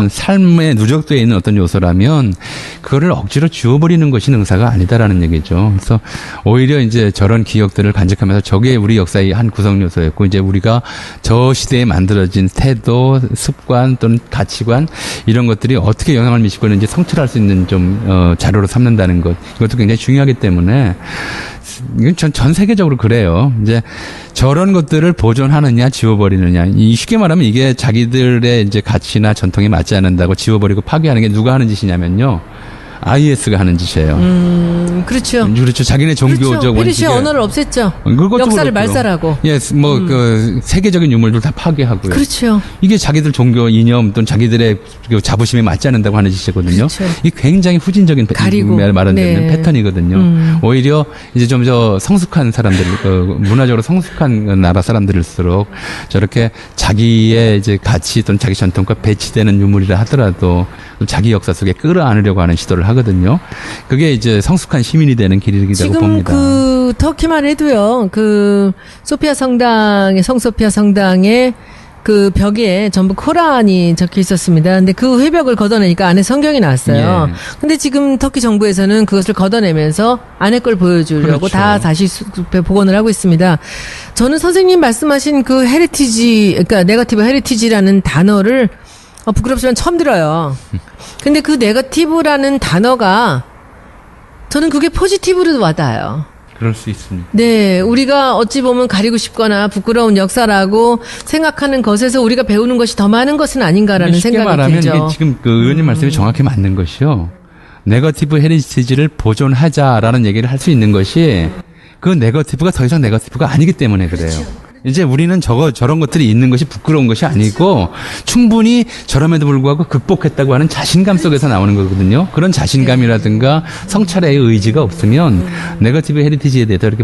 삶에 누적되어 있는 어떤 요소라면 그거를 억지로 지워버리는 것이 능사가 아니다라는 얘기죠. 그래서 오히려 이제 저런 기억들을 간직하면서 저게 우리 역사의 한 구성 요소였고 이제 우리가 저 시대에 만들어진 태도, 습관 또는 가치관 이런 것들이 어떻게 영향을 미치고 있는지 성찰할 수 있는 좀 자료로 삼는다는 것 이것도 굉장히 중요하기 때문에 이건 전 세계적으로 그래요. 이제 저런 것들을 보존하느냐, 지워버리느냐. 쉽게 말하면 이게 자기들의 이제 가치나 전통에 맞지 않는다고 지워버리고 파괴하는 게 누가 하는 짓이냐면요. IS가 하는 짓이에요. 그렇죠. 그렇죠. 자기네 종교적 그렇죠. 페르시아 언어를 없앴죠. 역사를 말살하고. 세계적인 유물들 다 파괴하고요. 그렇죠. 이게 자기들 종교 이념 또는 자기들의 자부심에 맞지 않는다고 하는 짓이거든요. 그렇죠. 이게 굉장히 후진적인 말하는 네. 패턴이거든요. 오히려 이제 좀 더 성숙한 사람들, 문화적으로 성숙한 나라 사람들일수록 저렇게 자기의 이제 가치 또는 자기 전통과 배치되는 유물이라 하더라도 자기 역사 속에 끌어안으려고 하는 시도를 하거든요. 그게 이제 성숙한 시민이 되는 길이라고 봅니다. 지금 그 터키만 해도요. 그 소피아 성당의 성소피아 성당의 그 벽에 전부 코란이 적혀 있었습니다. 근데 그 회벽을 걷어내니까 안에 성경이 나왔어요. 예. 근데 지금 터키 정부에서는 그것을 걷어내면서 안에 걸 보여주려고 그렇죠. 다 다시 복원을 하고 있습니다. 저는 선생님 말씀하신 그 헤리티지, 그러니까 네거티브 헤리티지라는 단어를 부끄럽지만 처음 들어요. 근데 그 네거티브라는 단어가 저는 그게 포지티브로 와닿아요. 그럴 수 있습니다. 네, 우리가 어찌 보면 가리고 싶거나 부끄러운 역사라고 생각하는 것에서 우리가 배우는 것이 더 많은 것은 아닌가라는 쉽게 생각이 말하면 들죠. 이게 지금 그 의원님 말씀이 정확히 맞는 것이요. 네거티브 헤리티지를 보존하자라는 얘기를 할 수 있는 것이 그 네거티브가 더 이상 네거티브가 아니기 때문에 그래요. 이제 우리는 저런 것들이 있는 것이 부끄러운 것이 아니고 충분히 저럼에도 불구하고 극복했다고 하는 자신감 속에서 나오는 거거든요. 그런 자신감이라든가 성찰의 의지가 없으면 네거티브 헤리티지에 대해서 이렇게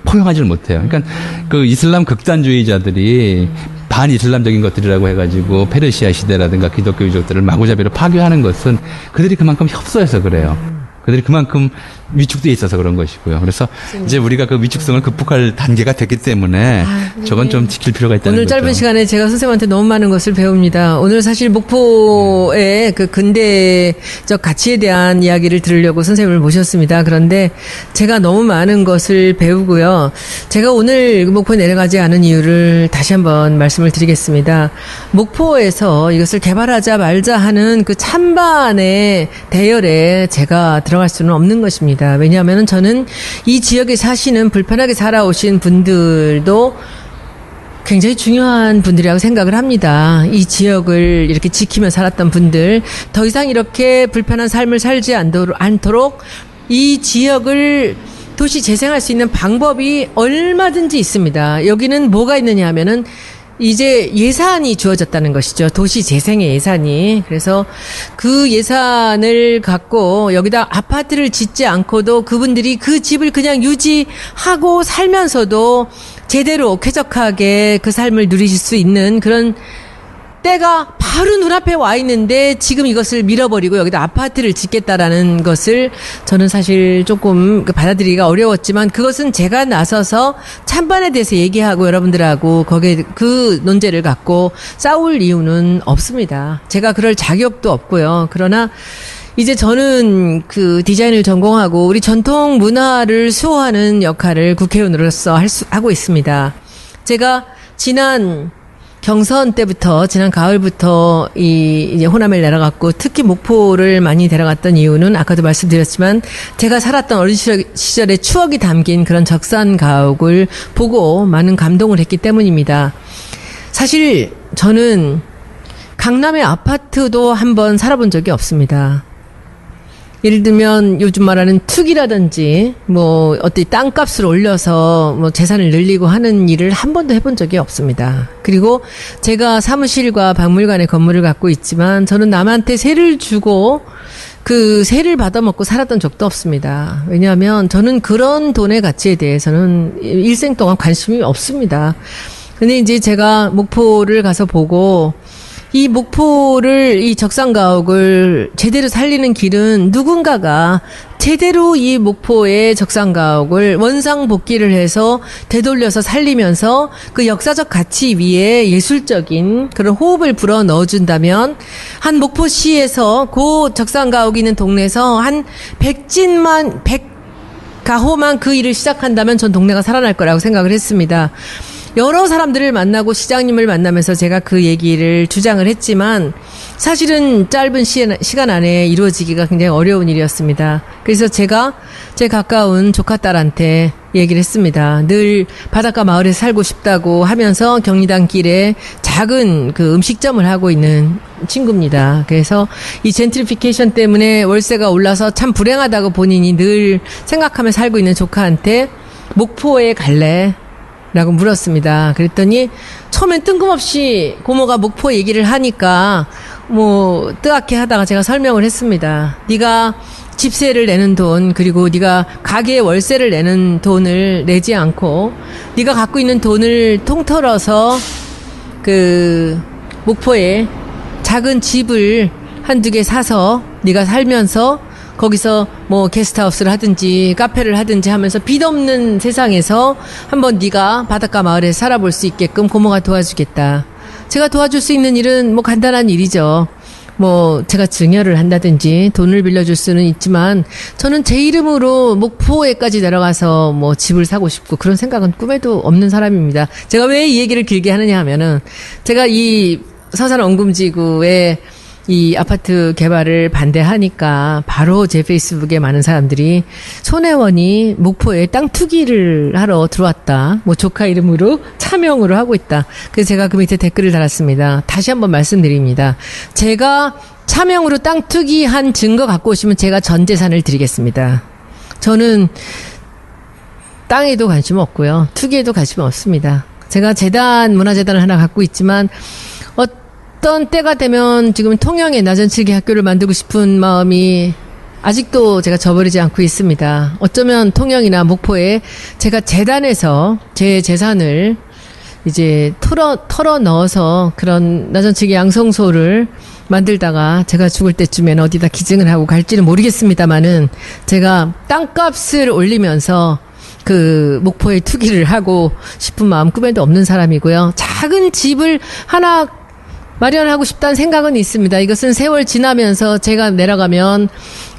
포용하지를 못해요. 그러니까 그 이슬람 극단주의자들이 반이슬람적인 것들이라고 해가지고 페르시아 시대라든가 기독교 유적들을 마구잡이로 파괴하는 것은 그들이 그만큼 협소해서 그래요. 그들이 그만큼 위축되어 있어서 그런 것이고요. 그래서 이제 우리가 그 위축성을 극복할 단계가 됐기 때문에 저건 좀 지킬 필요가 있다는 오늘 거죠. 짧은 시간에 제가 선생님한테 너무 많은 것을 배웁니다. 오늘 사실 목포의 그 근대적 가치에 대한 이야기를 들으려고 선생님을 모셨습니다. 그런데 제가 너무 많은 것을 배우고요. 제가 오늘 목포에 내려가지 않은 이유를 다시 한번 말씀을 드리겠습니다. 목포에서 이것을 개발하자 말자 하는 그 찬반의 대열에 제가 들어갈 수는 없는 것입니다. 왜냐하면 저는 이 지역에 사시는 불편하게 살아오신 분들도 굉장히 중요한 분들이라고 생각을 합니다. 이 지역을 이렇게 지키며 살았던 분들, 더 이상 이렇게 불편한 삶을 살지 않도록 이 지역을 도시 재생할 수 있는 방법이 얼마든지 있습니다. 여기는 뭐가 있느냐 하면은 이제 예산이 주어졌다는 것이죠. 도시 재생의 예산이. 그래서 그 예산을 갖고 여기다 아파트를 짓지 않고도 그분들이 그 집을 그냥 유지하고 살면서도 제대로 쾌적하게 그 삶을 누리실 수 있는 그런 때가 바로 눈앞에 와 있는데 지금 이것을 밀어버리고 여기다 아파트를 짓겠다라는 것을 저는 사실 조금 받아들이기가 어려웠지만 그것은 제가 나서서 찬반에 대해서 얘기하고 여러분들하고 거기에 그 논제를 갖고 싸울 이유는 없습니다. 제가 그럴 자격도 없고요. 그러나 이제 저는 그 디자인을 전공하고 우리 전통 문화를 수호하는 역할을 국회의원으로서 하고 있습니다. 제가 지난 경선 때부터 지난 가을부터 이제 호남을 내려갔고 특히 목포를 많이 데려갔던 이유는 아까도 말씀드렸지만 제가 살았던 어린 시절의 추억이 담긴 그런 적산 가옥을 보고 많은 감동을 했기 때문입니다. 사실 저는 강남의 아파트도 한번 살아본 적이 없습니다. 예를 들면 요즘 말하는 투기라든지 뭐 어떤 땅값을 올려서 뭐 재산을 늘리고 하는 일을 한 번도 해본 적이 없습니다. 그리고 제가 사무실과 박물관의 건물을 갖고 있지만 저는 남한테 세를 주고 그 세를 받아먹고 살았던 적도 없습니다. 왜냐하면 저는 그런 돈의 가치에 대해서는 일생 동안 관심이 없습니다. 근데 이제 제가 목포를 가서 보고 이 목포를, 이 적산가옥을 제대로 살리는 길은 누군가가 제대로 이 목포의 적산가옥을 원상복귀를 해서 되돌려서 살리면서 그 역사적 가치 위에 예술적인 그런 호흡을 불어 넣어준다면 한 목포시에서 그 적산가옥이 있는 동네에서 한 100가호만 그 일을 시작한다면 전 동네가 살아날 거라고 생각을 했습니다. 여러 사람들을 만나고 시장님을 만나면서 제가 그 얘기를 주장을 했지만 사실은 짧은 시간 안에 이루어지기가 굉장히 어려운 일이었습니다. 그래서 제가 제 가까운 조카딸한테 얘기를 했습니다. 늘 바닷가 마을에 살고 싶다고 하면서 경리단 길에 작은 그 음식점을 하고 있는 친구입니다. 그래서 이 젠트리피케이션 때문에 월세가 올라서 참 불행하다고 본인이 늘 생각하며 살고 있는 조카한테 목포에 갈래? 라고 물었습니다. 그랬더니 처음엔 뜬금없이 고모가 목포 얘기를 하니까 뭐 뜨악해 하다가 제가 설명을 했습니다. 네가 집세를 내는 돈, 그리고 네가 가게 월세를 내는 돈을 내지 않고 네가 갖고 있는 돈을 통틀어서 그 목포에 작은 집을 한두 개 사서 네가 살면서 거기서 뭐 게스트하우스를 하든지 카페를 하든지 하면서 빚 없는 세상에서 한번 네가 바닷가 마을에 살아볼 수 있게끔 고모가 도와주겠다. 제가 도와줄 수 있는 일은 뭐 간단한 일이죠. 뭐 제가 증여를 한다든지 돈을 빌려줄 수는 있지만 저는 제 이름으로 목포에까지 내려가서 뭐 집을 사고 싶고 그런 생각은 꿈에도 없는 사람입니다. 제가 왜 이 얘기를 길게 하느냐 하면은 제가 이 서산 원금지구에 이 아파트 개발을 반대하니까 바로 제 페이스북에 많은 사람들이 손혜원이 목포에 땅 투기를 하러 들어왔다. 뭐 조카 이름으로 차명으로 하고 있다. 그래서 제가 그 밑에 댓글을 달았습니다. 다시 한번 말씀드립니다. 제가 차명으로 땅 투기한 증거 갖고 오시면 제가 전 재산을 드리겠습니다. 저는 땅에도 관심 없고요. 투기에도 관심 없습니다. 제가 문화재단을 하나 갖고 있지만 어떤 때가 되면 지금 통영에 나전칠기 학교를 만들고 싶은 마음이 아직도 제가 저버리지 않고 있습니다. 어쩌면 통영이나 목포에 제가 재단에서 제 재산을 이제 털어 넣어서 그런 나전칠기 양성소를 만들다가 제가 죽을 때쯤엔 어디다 기증을 하고 갈지는 모르겠습니다만은 제가 땅값을 올리면서 그 목포에 투기를 하고 싶은 마음 꿈에도 없는 사람이고요. 작은 집을 하나 마련하고 싶다는 생각은 있습니다. 이것은 세월 지나면서 제가 내려가면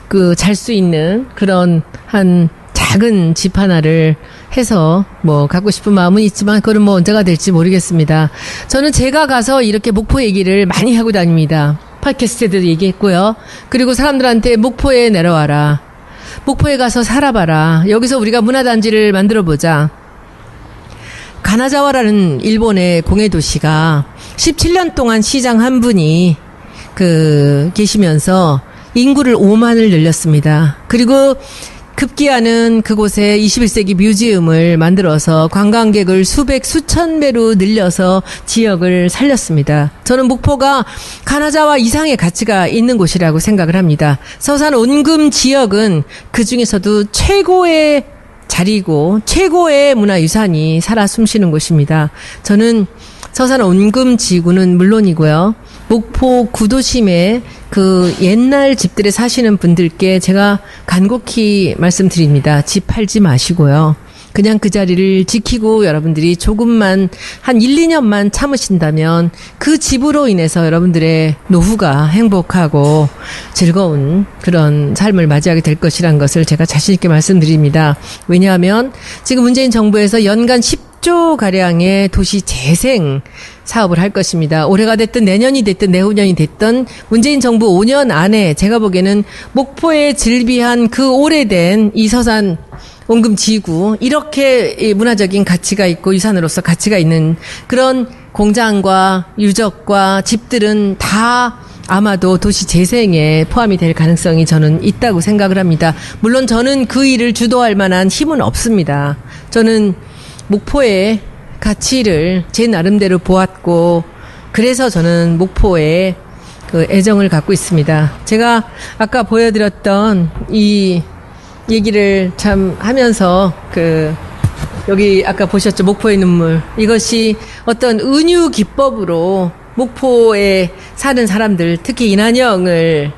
그 잘 수 있는 그런 한 작은 집 하나를 해서 뭐 갖고 싶은 마음은 있지만 그건 뭐 언제가 될지 모르겠습니다. 저는 제가 가서 이렇게 목포 얘기를 많이 하고 다닙니다. 팟캐스트에도 얘기했고요. 그리고 사람들한테 목포에 내려와라. 목포에 가서 살아봐라. 여기서 우리가 문화단지를 만들어보자. 가나자와라는 일본의 공예도시가 17년 동안 시장 한 분이 계시면서 인구를 5만을 늘렸습니다. 그리고 급기야는 그곳에 21세기 뮤지엄을 만들어서 관광객을 수천 배로 늘려서 지역을 살렸습니다. 저는 목포가 가나자와 이상의 가치가 있는 곳이라고 생각을 합니다. 서산 온금 지역은 그 중에서도 최고의 자리고 최고의 문화유산이 살아 숨쉬는 곳입니다. 저는 서산 온금 지구는 물론이고요. 목포 구도심에 그 옛날 집들에 사시는 분들께 제가 간곡히 말씀드립니다. 집 팔지 마시고요. 그냥 그 자리를 지키고 여러분들이 조금만 한 1, 2년만 참으신다면 그 집으로 인해서 여러분들의 노후가 행복하고 즐거운 그런 삶을 맞이하게 될 것이라는 것을 제가 자신 있게 말씀드립니다. 왜냐하면 지금 문재인 정부에서 연간 10조가량의 도시 재생 사업을 할 것입니다. 올해가 됐든 내년이 됐든 내후년이 됐든 문재인 정부 5년 안에 제가 보기에는 목포에 즐비한 그 오래된 이 서산 온금지구 이렇게 문화적인 가치가 있고 유산으로서 가치가 있는 그런 공장과 유적과 집들은 다 아마도 도시 재생에 포함이 될 가능성이 저는 있다고 생각을 합니다. 물론 저는 그 일을 주도할 만한 힘은 없습니다. 저는 목포의 가치를 제 나름대로 보았고 그래서 저는 목포에 그 애정을 갖고 있습니다. 제가 아까 보여드렸던 이 얘기를 참 하면서 여기 아까 보셨죠? 목포의 눈물. 이것이 어떤 은유 기법으로 목포에 사는 사람들, 특히 이난영을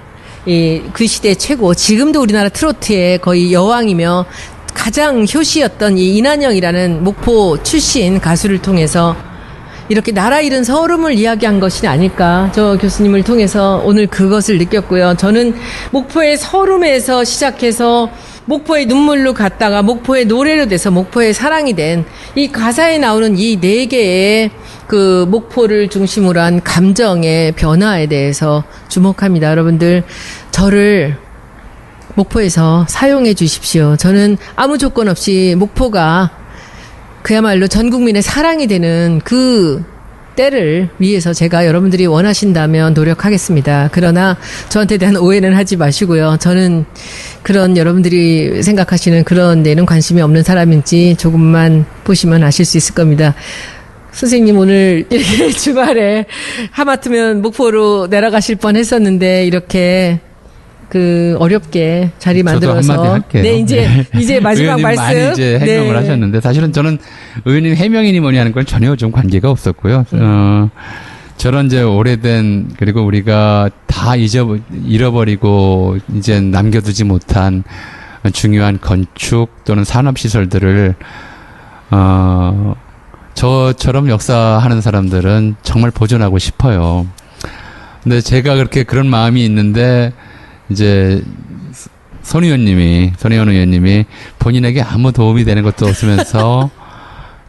그 시대 최고, 지금도 우리나라 트로트의 거의 여왕이며 가장 효시였던 이 이난영이라는 목포 출신 가수를 통해서 이렇게 나라 잃은 서름을 이야기한 것이 아닐까. 저 교수님을 통해서 오늘 그것을 느꼈고요. 저는 목포의 서름에서 시작해서 목포의 눈물로 갔다가 목포의 노래로 돼서 목포의 사랑이 된 이 가사에 나오는 이 네 개의 그 목포를 중심으로 한 감정의 변화에 대해서 주목합니다. 여러분들, 저를 목포에서 사용해 주십시오. 저는 아무 조건 없이 목포가 그야말로 전 국민의 사랑이 되는 그 때를 위해서 제가 여러분들이 원하신다면 노력하겠습니다. 그러나 저한테 대한 오해는 하지 마시고요. 저는 그런 여러분들이 생각하시는 그런 데는 관심이 없는 사람인지 조금만 보시면 아실 수 있을 겁니다. 선생님 오늘 이렇게 주말에 하마터면 목포로 내려가실 뻔 했었는데 이렇게 그 어렵게 자리 만들어서 저도 한마디 할게요. 네, 이제 마지막 말씀. 많이 이제 해명을 네. 하셨는데 사실은 저는 의원님 해명이니 뭐니 하는 건 전혀 좀 관계가 없었고요. 저런 이제 오래된 그리고 우리가 다 잃어버리고 이제 남겨두지 못한 중요한 건축 또는 산업 시설들을 저처럼 역사하는 사람들은 정말 보존하고 싶어요. 근데 제가 그렇게 그런 마음이 있는데 이제 손 의원님이 본인에게 아무 도움이 되는 것도 없으면서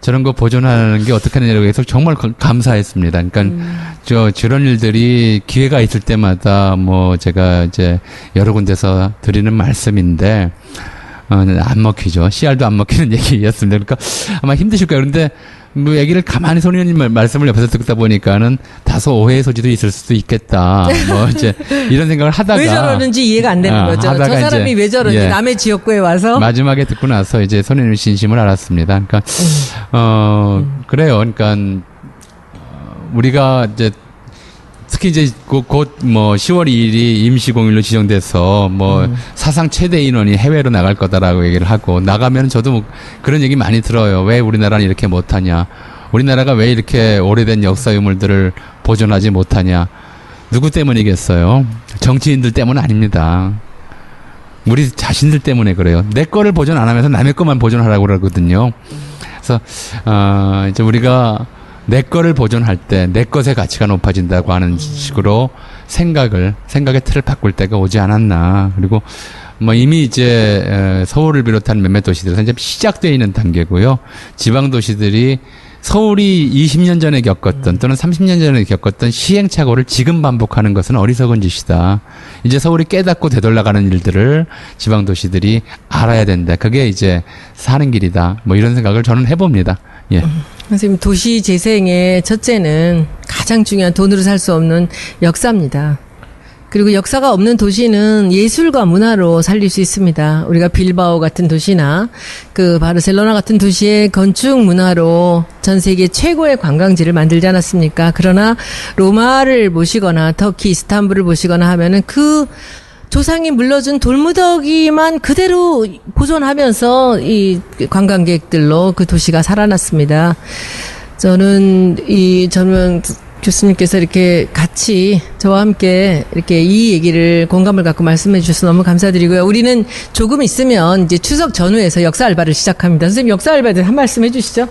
저런 거 보존하는 게 어떻게 하느냐고 해서 정말 감사했습니다. 그러니까 저런 일들이 기회가 있을 때마다 뭐 제가 이제 여러 군데서 드리는 말씀인데 안 먹히죠. 씨알도 안 먹히는 얘기였습니다. 그러니까 아마 힘드실 거예요. 그런데 뭐 얘기를 가만히 손 의원님 말씀을 옆에서 듣다 보니까는 다소 오해의 소지도 있을 수도 있겠다. 뭐 이제 이런 생각을 하다가 왜 저러는지 이해가 안 되는 거죠. 저 사람이 왜 저러는지 남의 지역구에 와서 마지막에 듣고 나서 이제 손 의원님 진심을 알았습니다. 그러니까 그래요. 그러니까 우리가 이제 특히 이제 곧 뭐 10월 2일이 임시공휴일로 지정돼서 뭐 사상 최대 인원이 해외로 나갈 거다라고 얘기를 하고 나가면 저도 뭐 그런 얘기 많이 들어요. 왜 우리나라는 이렇게 못하냐. 우리나라가 왜 이렇게 오래된 역사 유물들을 보존하지 못하냐. 누구 때문이겠어요? 정치인들 때문 아닙니다. 우리 자신들 때문에 그래요. 내 거를 보존 안 하면서 남의 것만 보존하라고 그러거든요. 그래서 이제 우리가 내 거를 보존할 때 내 것의 가치가 높아진다고 하는 식으로 생각의 틀을 바꿀 때가 오지 않았나. 그리고 뭐 이미 이제 서울을 비롯한 몇몇 도시들에서 이제 시작되어 있는 단계고요. 지방 도시들이 서울이 20년 전에 겪었던 또는 30년 전에 겪었던 시행착오를 지금 반복하는 것은 어리석은 짓이다. 이제 서울이 깨닫고 되돌아가는 일들을 지방 도시들이 알아야 된다. 그게 이제 사는 길이다. 뭐 이런 생각을 저는 해봅니다. 예. 선생님, 도시 재생의 첫째는 가장 중요한 돈으로 살 수 없는 역사입니다. 그리고 역사가 없는 도시는 예술과 문화로 살릴 수 있습니다. 우리가 빌바오 같은 도시나 그 바르셀로나 같은 도시의 건축 문화로 전 세계 최고의 관광지를 만들지 않았습니까? 그러나 로마를 보시거나 터키 이스탄불을 보시거나 하면은 그 조상이 물려준 돌무더기만 그대로 보존하면서 이 관광객들로 그 도시가 살아났습니다. 저는 교수님께서 이렇게 같이 저와 함께 이렇게 이 얘기를 공감을 갖고 말씀해 주셔서 너무 감사드리고요. 우리는 조금 있으면 이제 추석 전후에서 역사 알바를 시작합니다. 선생님, 역사 알바에 대해서 한 말씀 해 주시죠.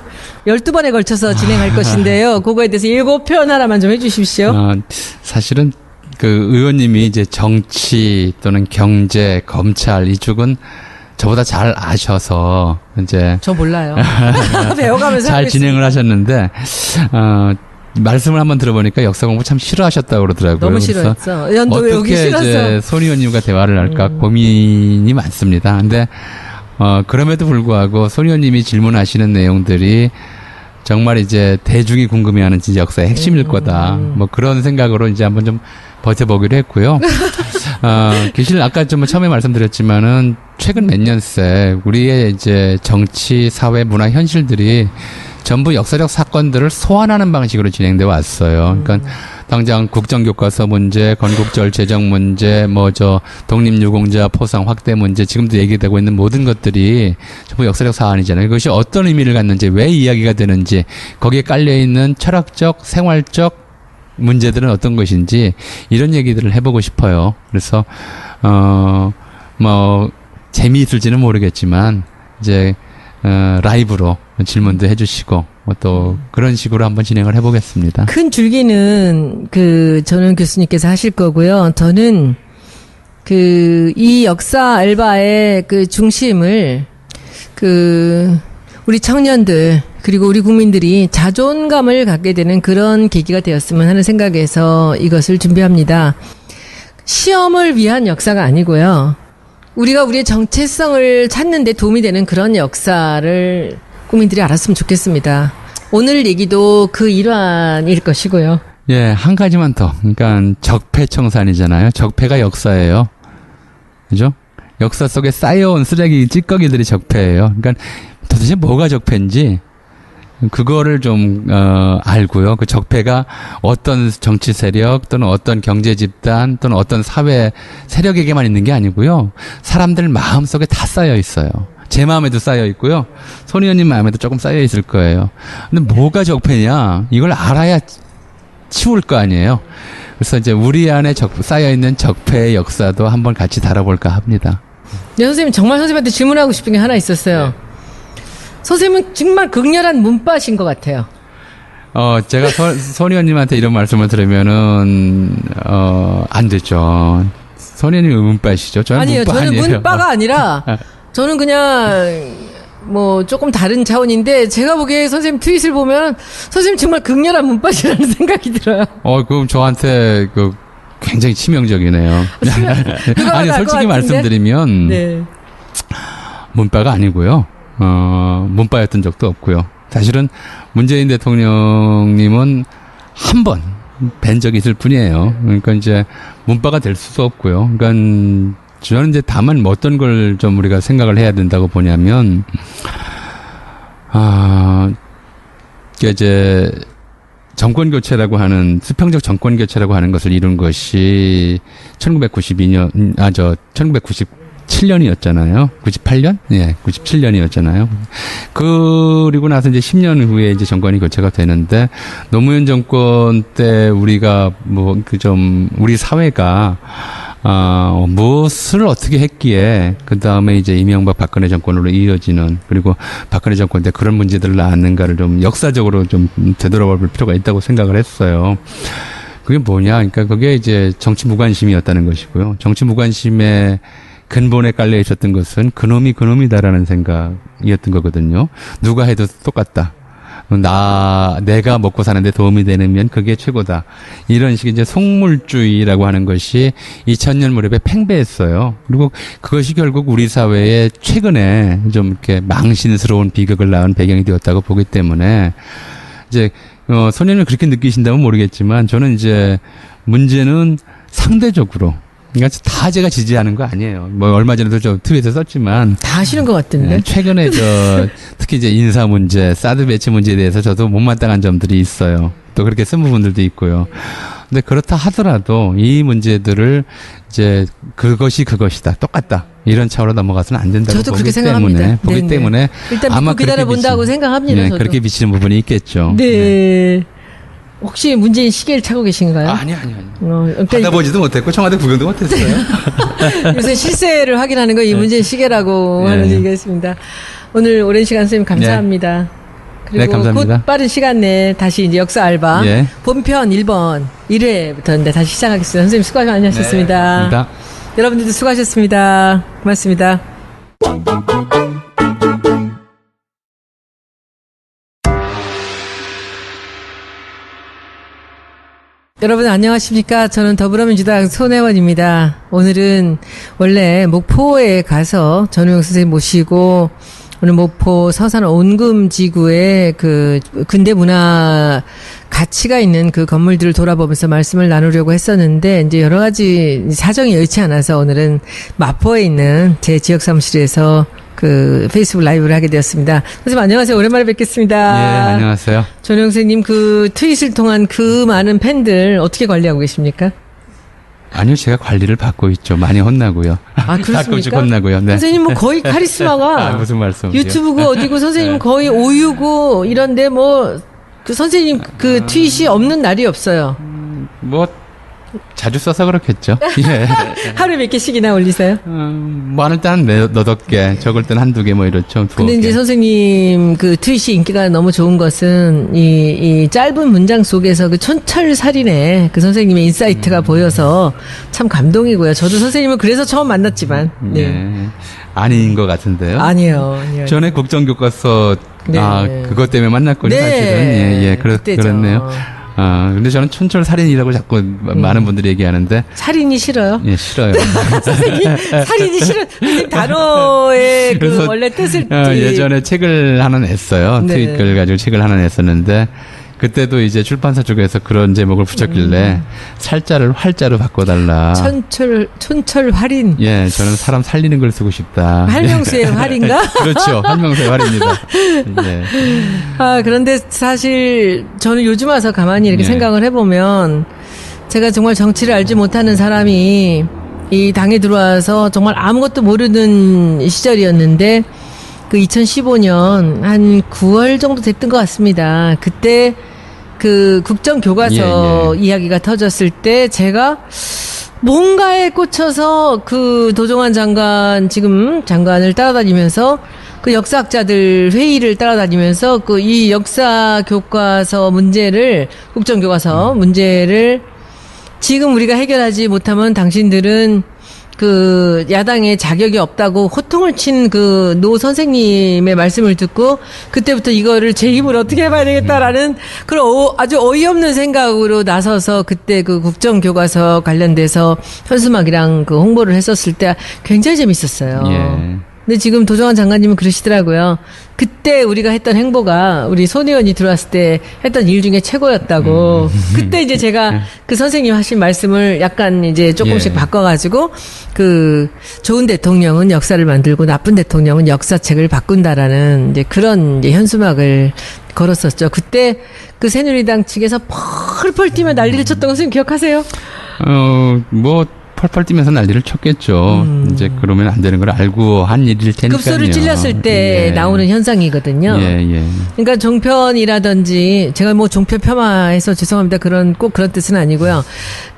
12번에 걸쳐서 진행할 것인데요. 그거에 대해서 7편 하나만 좀 해 주십시오. 사실은 그 의원님이 이제 정치 또는 경제, 검찰 이쪽은 저보다 잘 아셔서 이제 저 몰라요. 배워가면서 잘 하겠습니다. 진행을 하셨는데 말씀을 한번 들어보니까 역사 공부 참 싫어하셨다고 그러더라고요. 너무 그래서 싫어했어. 연도 여기 어떻게 싫었어. 이제 손 의원님과 대화를 할까 고민이 많습니다. 근데 그럼에도 불구하고 손 의원님이 질문하시는 내용들이 정말 이제 대중이 궁금해하는 진짜 역사의 핵심일 거다. 뭐 그런 생각으로 이제 한번 좀 버텨보기로 했고요. 사실 아까 좀 처음에 말씀드렸지만은 최근 몇 년 새 우리의 이제 정치, 사회, 문화 현실들이 전부 역사적 사건들을 소환하는 방식으로 진행돼 왔어요. 그러니까 당장 국정교과서 문제, 건국절 재정 문제, 독립유공자 포상 확대 문제, 지금도 얘기되고 있는 모든 것들이 전부 역사적 사안이잖아요. 그것이 어떤 의미를 갖는지, 왜 이야기가 되는지, 거기에 깔려 있는 철학적, 생활적 문제들은 어떤 것인지 이런 얘기들을 해보고 싶어요. 그래서 뭐 재미있을지는 모르겠지만 이제 라이브로 질문도 해주시고 또 그런 식으로 한번 진행을 해보겠습니다. 큰 줄기는 전원 교수님께서 하실 거고요. 저는 이 역사 알바의 중심을 우리 청년들 그리고 우리 국민들이 자존감을 갖게 되는 그런 계기가 되었으면 하는 생각에서 이것을 준비합니다. 시험을 위한 역사가 아니고요. 우리가 우리의 정체성을 찾는 데 도움이 되는 그런 역사를 국민들이 알았으면 좋겠습니다. 오늘 얘기도 그 일환일 것이고요. 예, 한 가지만 더. 그러니까 적폐청산이잖아요. 적폐가 역사예요. 그죠? 역사 속에 쌓여온 쓰레기 찌꺼기들이 적폐예요. 그러니까 도대체 뭐가 적폐인지 그거를 좀 알고요. 그 적폐가 어떤 정치 세력 또는 어떤 경제 집단 또는 어떤 사회 세력에게만 있는 게 아니고요. 사람들 마음속에 다 쌓여 있어요. 제 마음에도 쌓여 있고요. 손 의원님 마음에도 조금 쌓여 있을 거예요. 근데 뭐가 적폐냐? 이걸 알아야 치울 거 아니에요. 그래서 이제 우리 안에 쌓여 있는 적폐의 역사도 한번 같이 다뤄볼까 합니다. 네, 선생님 정말 선생님한테 질문하고 싶은 게 하나 있었어요. 네. 선생님은 정말 극렬한 문빠신 것 같아요. 제가 손 의원님한테 이런 말씀을 들으면은 안 되죠. 손 의원님이 문빠시죠. 저는 아니에요. 문빠 저는 아니에요. 문빠가 아니라 저는 그냥 뭐 조금 다른 차원인데 제가 보기에 선생님 트윗을 보면 선생님 정말 극렬한 문빠시라는 생각이 들어요. 그럼 저한테 굉장히 치명적이네요. 아니 솔직히 말씀드리면 네. 문빠가 아니고요. 문빠였던 적도 없고요. 사실은 문재인 대통령님은 한 번 뵌 적이 있을 뿐이에요. 그러니까 이제 문빠가 될 수도 없고요. 그러니까 저는 이제 다만 어떤 걸 좀 우리가 생각을 해야 된다고 보냐면, 이제 정권 교체라고 하는 수평적 정권 교체라고 하는 것을 이룬 것이 1997년이었잖아요. 98년? 예, 97년이었잖아요. 그리고 나서 이제 10년 후에 이제 정권이 교체가 되는데 노무현 정권 때 우리가 우리 사회가 무엇을 어떻게 했기에 그 다음에 이제 이명박 박근혜 정권으로 이어지는 그리고 박근혜 정권 때 그런 문제들을 낳았는가를 좀 역사적으로 좀 되돌아볼 필요가 있다고 생각을 했어요. 그게 뭐냐? 그러니까 그게 이제 정치 무관심이었다는 것이고요. 정치 무관심의 근본에 깔려 있었던 것은 그놈이 그놈이다라는 생각이었던 거거든요. 누가 해도 똑같다. 내가 먹고 사는데 도움이 되면 그게 최고다. 이런 식의 이제 속물주의라고 하는 것이 2000년 무렵에 팽배했어요. 그리고 그것이 결국 우리 사회에 최근에 좀 이렇게 망신스러운 비극을 낳은 배경이 되었다고 보기 때문에 이제, 소년을 그렇게 느끼신다면 모르겠지만 저는 이제 문제는 상대적으로 그러니까 다 제가 지지하는 거 아니에요. 뭐 얼마 전에도 저 트윗에 썼지만 다 하시는 것 같던데. 네, 최근에 특히 이제 인사 문제, 사드 배치 문제에 대해서 저도 못마땅한 점들이 있어요. 또 그렇게 쓴 부분들도 있고요. 근데 그렇다 하더라도 이 문제들을 이제 그것이 그것이다, 똑같다 이런 차원으로 넘어가서는 안 된다고 저도 보기 그렇게 때문에 생각합니다. 보기 네네. 때문에 일단 아마 믿고 기다려 본다고 생각합니다. 네, 저도. 그렇게 비치는 부분이 있겠죠. 네. 혹시 문재인 시계를 차고 계신가요? 아니. 그러니까 받아보지도 못했고 청와대 구경도 못했어요. 요새 실세를 확인하는 거 이 문재인 시계라고 네. 하는 얘기가 있습니다. 오늘 오랜 시간 선생님 감사합니다. 그리고 네, 감사합니다. 곧 빠른 시간 내에 다시 이제 역사 알바 예. 본편 1번 1회부터인데 다시 시작하겠습니다. 선생님 수고 많으셨습니다. 네, 고맙습니다. 여러분들도 수고하셨습니다. 고맙습니다. 여러분 안녕하십니까. 저는 더불어민주당 손혜원입니다. 오늘은 원래 목포에 가서 전우영 선생님 모시고 오늘 목포 서산 온금지구의 그 근대문화 가치가 있는 그 건물들을 돌아보면서 말씀을 나누려고 했었는데 이제 여러 가지 사정이 여의치 않아서 오늘은 마포에 있는 제 지역 사무실에서 그 페이스북 라이브를 하게 되었습니다. 선생님 안녕하세요. 오랜만에 뵙겠습니다. 예, 안녕하세요. 전우영 선생님 그 트윗을 통한 그 많은 팬들 어떻게 관리하고 계십니까? 아니요, 제가 관리를 받고 있죠. 많이 혼나고요. 아, 그렇습니까? 가끔씩 혼나고요. 네. 선생님 뭐 거의 카리스마가 무슨 말씀이세요? 유튜브고 어디고 선생님 거의 오유고 이런데 뭐 그 선생님 그 트윗이 없는 날이 없어요. 뭐 자주 써서 그렇겠죠. 예. 하루에 몇 개씩이나 올리세요? 많을 때는 너덟 개, 적을 때는 한두 개 뭐 이렇죠. 근데 이제 선생님 그 트윗이 인기가 너무 좋은 것은 이 짧은 문장 속에서 그 촌철살인의 그 선생님의 인사이트가 보여서 참 감동이고요. 저도 선생님을 그래서 처음 만났지만. 네. 예. 아닌 것 같은데요. 아니에요. 전에 국정교과서 네. 그것 때문에 만났군요. 네. 사실은. 그때죠. 그렇네요. 근데 저는 촌철살인이라고 자꾸 많은 분들이 얘기하는데. 살인이 싫어요? 예, 싫어요. 선생님, 살인이 싫어. 선생님 단어의 그 원래 뜻을. 예전에 책을 하나 냈어요. 네. 트윗글 가지고 책을 하나 냈었는데, 그때도 이제 출판사 쪽에서 그런 제목을 붙였길래, 살자를 활자로 바꿔달라. 촌철 활인. 예, 저는 사람 살리는 걸 쓰고 싶다. 활명수의 활인가? 그렇죠. 활명수의 활입니다. 예. 그런데 사실 저는 요즘 와서 가만히 이렇게 예. 생각을 해보면 제가 정말 정치를 알지 못하는 사람이 이 당에 들어와서 정말 아무것도 모르는 시절이었는데 그 2015년 한 9월 정도 됐던 것 같습니다. 그때 그 국정교과서 이야기가 터졌을 때 제가 뭔가에 꽂혀서 그 도종환 지금 장관을 따라다니면서 그 역사학자들 회의를 따라다니면서 그 이 역사 교과서 문제를 국정교과서 문제를 지금 우리가 해결하지 못하면 당신들은 그 야당에 자격이 없다고 호통을 친 그 노 선생님의 말씀을 듣고 그때부터 이거를 제 힘으로 어떻게 해봐야 되겠다라는 그런 아주 어이없는 생각으로 나서서 그때 그 국정교과서 관련돼서 현수막이랑 그 홍보를 했었을 때 굉장히 재밌었어요. 예. 근데 지금 도종환 장관님은 그러시더라고요. 그때 우리가 했던 행보가 우리 손 의원이 들어왔을 때 했던 일 중에 최고였다고. 그때 이제 제가 그 선생님 하신 말씀을 약간 이제 조금씩 바꿔가지고 그 좋은 대통령은 역사를 만들고 나쁜 대통령은 역사책을 바꾼다라는 이제 그런 이제 현수막을 걸었었죠. 그때 그 새누리당 측에서 펄펄 뛰며 난리를 쳤던 거 선생님 기억하세요? 뭐 펄펄 뛰면서 난리를 쳤겠죠. 이제 그러면 안 되는 걸 알고 한 일일 테니까요. 급소를 찔렸을 때 나오는 현상이거든요. 예. 그러니까 종편이라든지 제가 뭐 종편 폄하해서 죄송합니다. 꼭 그런 뜻은 아니고요.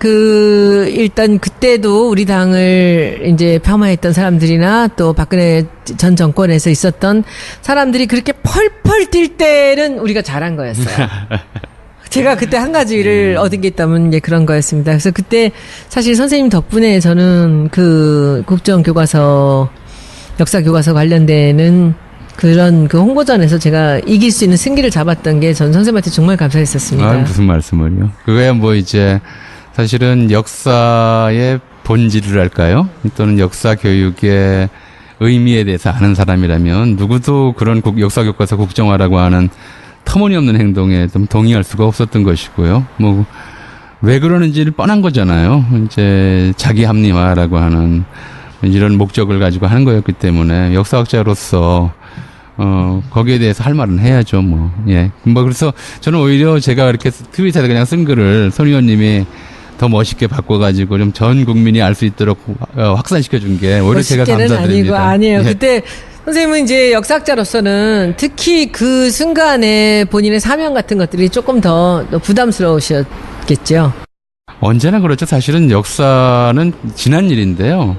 일단 그때도 우리 당을 이제 폄하했던 사람들이나 또 박근혜 전 정권에서 있었던 사람들이 그렇게 펄펄 뛸 때는 우리가 잘한 거였어요. 제가 그때 한 가지를 얻은 게 있다면 이제 그런 거였습니다. 그래서 그때 사실 선생님 덕분에 저는 그 국정교과서, 역사교과서 관련되는 그런 그 홍보전에서 제가 이길 수 있는 승기를 잡았던 게 전 선생님한테 정말 감사했었습니다. 무슨 말씀을요? 그거야 뭐 이제 사실은 역사의 본질을 할까요? 또는 역사 교육의 의미에 대해서 아는 사람이라면 누구도 그런 역사교과서 국정화라고 하는 터무니없는 행동에 좀 동의할 수가 없었던 것이고요. 뭐 왜 그러는지를 뻔한 거잖아요. 이제 자기 합리화라고 하는 이런 목적을 가지고 하는 거였기 때문에 역사학자로서 거기에 대해서 할 말은 해야죠. 뭐 그래서 저는 오히려 제가 이렇게 트윗에다 그냥 쓴 글을 손 의원님이 더 멋있게 바꿔가지고 좀 전 국민이 알 수 있도록 확산시켜 준 게 오히려 제가 감사드립니다. 아니에요. 그때 선생님은 이제 역사학자로서는 특히 그 순간에 본인의 사명 같은 것들이 조금 더 부담스러우셨겠죠. 언제나 그렇죠. 사실은 역사는 지난 일인데요.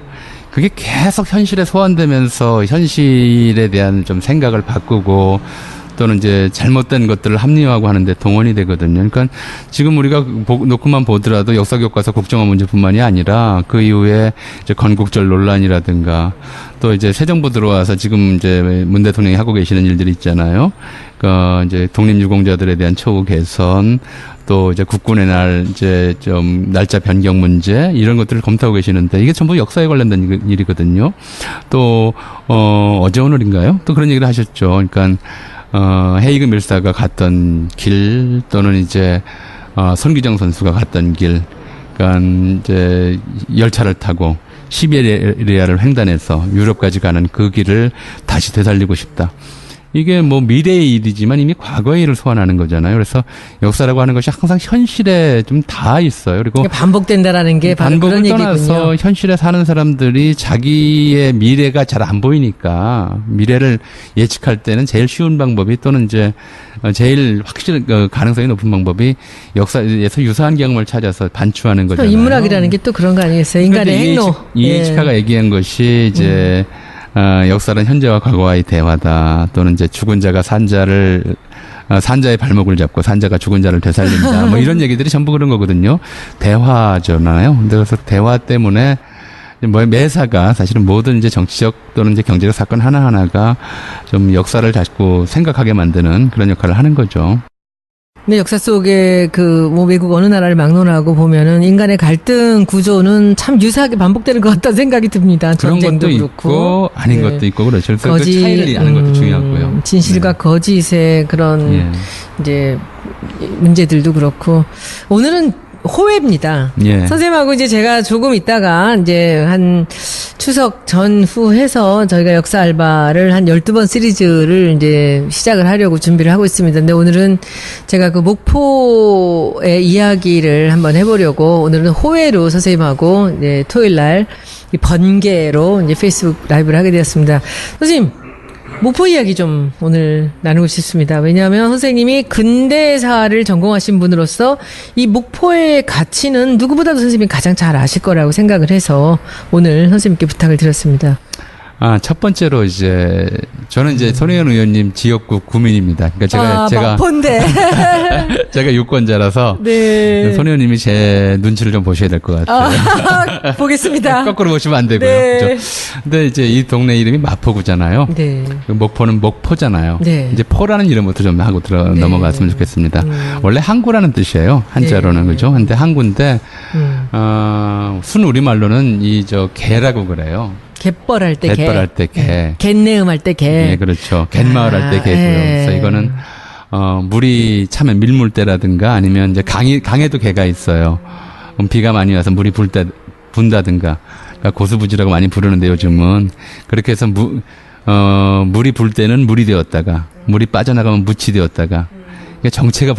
그게 계속 현실에 소환되면서 현실에 대한 좀 생각을 바꾸고 또는 이제 잘못된 것들을 합리화하고 하는데 동원이 되거든요. 그러니까 지금 우리가 놓고만 보더라도 역사교과서 국정화 문제뿐만이 아니라 그 이후에 이제 건국절 논란이라든가 또 이제 새 정부 들어와서 지금 이제 문 대통령이 하고 계시는 일들이 있잖아요. 그러니까 이제 독립유공자들에 대한 처우 개선 또 이제 국군의 날 이제 좀 날짜 변경 문제 이런 것들을 검토하고 계시는데 이게 전부 역사에 관련된 일이거든요. 또 어제 오늘인가요? 또 그런 얘기를 하셨죠. 그러니까 헤이그 밀사가 갔던 길 또는 이제 손기정 선수가 갔던 길, 그러니까 이제 열차를 타고 시베리아를 횡단해서 유럽까지 가는 그 길을 다시 되살리고 싶다. 이게 뭐 미래의 일이지만 이미 과거의 일을 소환하는 거잖아요. 그래서 역사라고 하는 것이 항상 현실에 좀 닿아 있어요. 그리고 반복된다라는 게 바로 반복을 그런 떠나서 얘기군요. 현실에 사는 사람들이 자기의 미래가 잘 안 보이니까 미래를 예측할 때는 제일 쉬운 방법이 또는 이제 제일 확실 가능성이 높은 방법이 역사에서 유사한 경험을 찾아서 반추하는 거잖아요. 인문학이라는 게 또 그런 거 아니겠어요? 인간의 행로. 이에이치카가 얘기한 것이 이제 역사는 현재와 과거와의 대화다. 또는 이제 죽은 자가 산자의 발목을 잡고 산자가 죽은 자를 되살린다. 뭐 이런 얘기들이 전부 그런 거거든요. 대화잖아요. 근데 그래서 대화 때문에 뭐 매사가 사실은 모든 이제 정치적 또는 이제 경제적 사건 하나하나가 좀 역사를 자꾸 생각하게 만드는 그런 역할을 하는 거죠. 근데 역사 속에 뭐 외국 어느 나라를 막론하고 보면은 인간의 갈등 구조는 참 유사하게 반복되는 것 같다는 생각이 듭니다. 그런 전쟁도 것도 그렇고. 있고 아닌 네. 것도 있고 그렇죠. 그래서 그 차이를 아는 것도 중요하고요. 진실과 거짓의 그런 이제 문제들도 그렇고 오늘은 호외입니다. 예. 선생님하고 이제 제가 조금 있다가 이제 한 추석 전후 해서 저희가 역사 알바를 한 12번 시리즈를 이제 시작을 하려고 준비를 하고 있습니다. 근데 오늘은 제가 그 목포의 이야기를 한번 해보려고 오늘은 호외로 선생님하고 이제 토요일 날 이 번개로 이제 페이스북 라이브를 하게 되었습니다. 선생님, 목포 이야기 좀 오늘 나누고 싶습니다. 왜냐하면 선생님이 근대사를 전공하신 분으로서 이 목포의 가치는 누구보다도 선생님이 가장 잘 아실 거라고 생각을 해서 오늘 선생님께 부탁을 드렸습니다. 첫 번째로 이제 저는 이제 손혜원 의원님 지역구 구민입니다. 그러니까 제가 목포인데. 제가 유권자라서 네. 손 의원님이 제 눈치를 좀 보셔야 될 것 같아요. 보겠습니다. 거꾸로 보시면 안 되고요. 네. 그렇죠? 근데 이제 이 동네 이름이 마포구잖아요. 네. 목포는 목포잖아요. 네. 이제 포라는 이름부터 좀 하고 네. 넘어갔으면 좋겠습니다. 원래 항구라는 뜻이에요. 한자로는 네. 그죠? 근데 항구인데 순 우리말로는 개라고 그래요. 갯벌할 때 개. 갯벌할 때 개. 갯내음 할 때 개. 네, 그렇죠. 갯마을 할 때 개고요. 예. 그래서 이거는 물이 차면 밀물때라든가 아니면 이제 강에도 개가 있어요. 비가 많이 와서 물이 분다든가. 그러니까 고수부지라고 많이 부르는데 요즘은 그렇게 해서 물이 불 때는 물이 되었다가 물이 빠져나가면 묻이 되었다가 정체가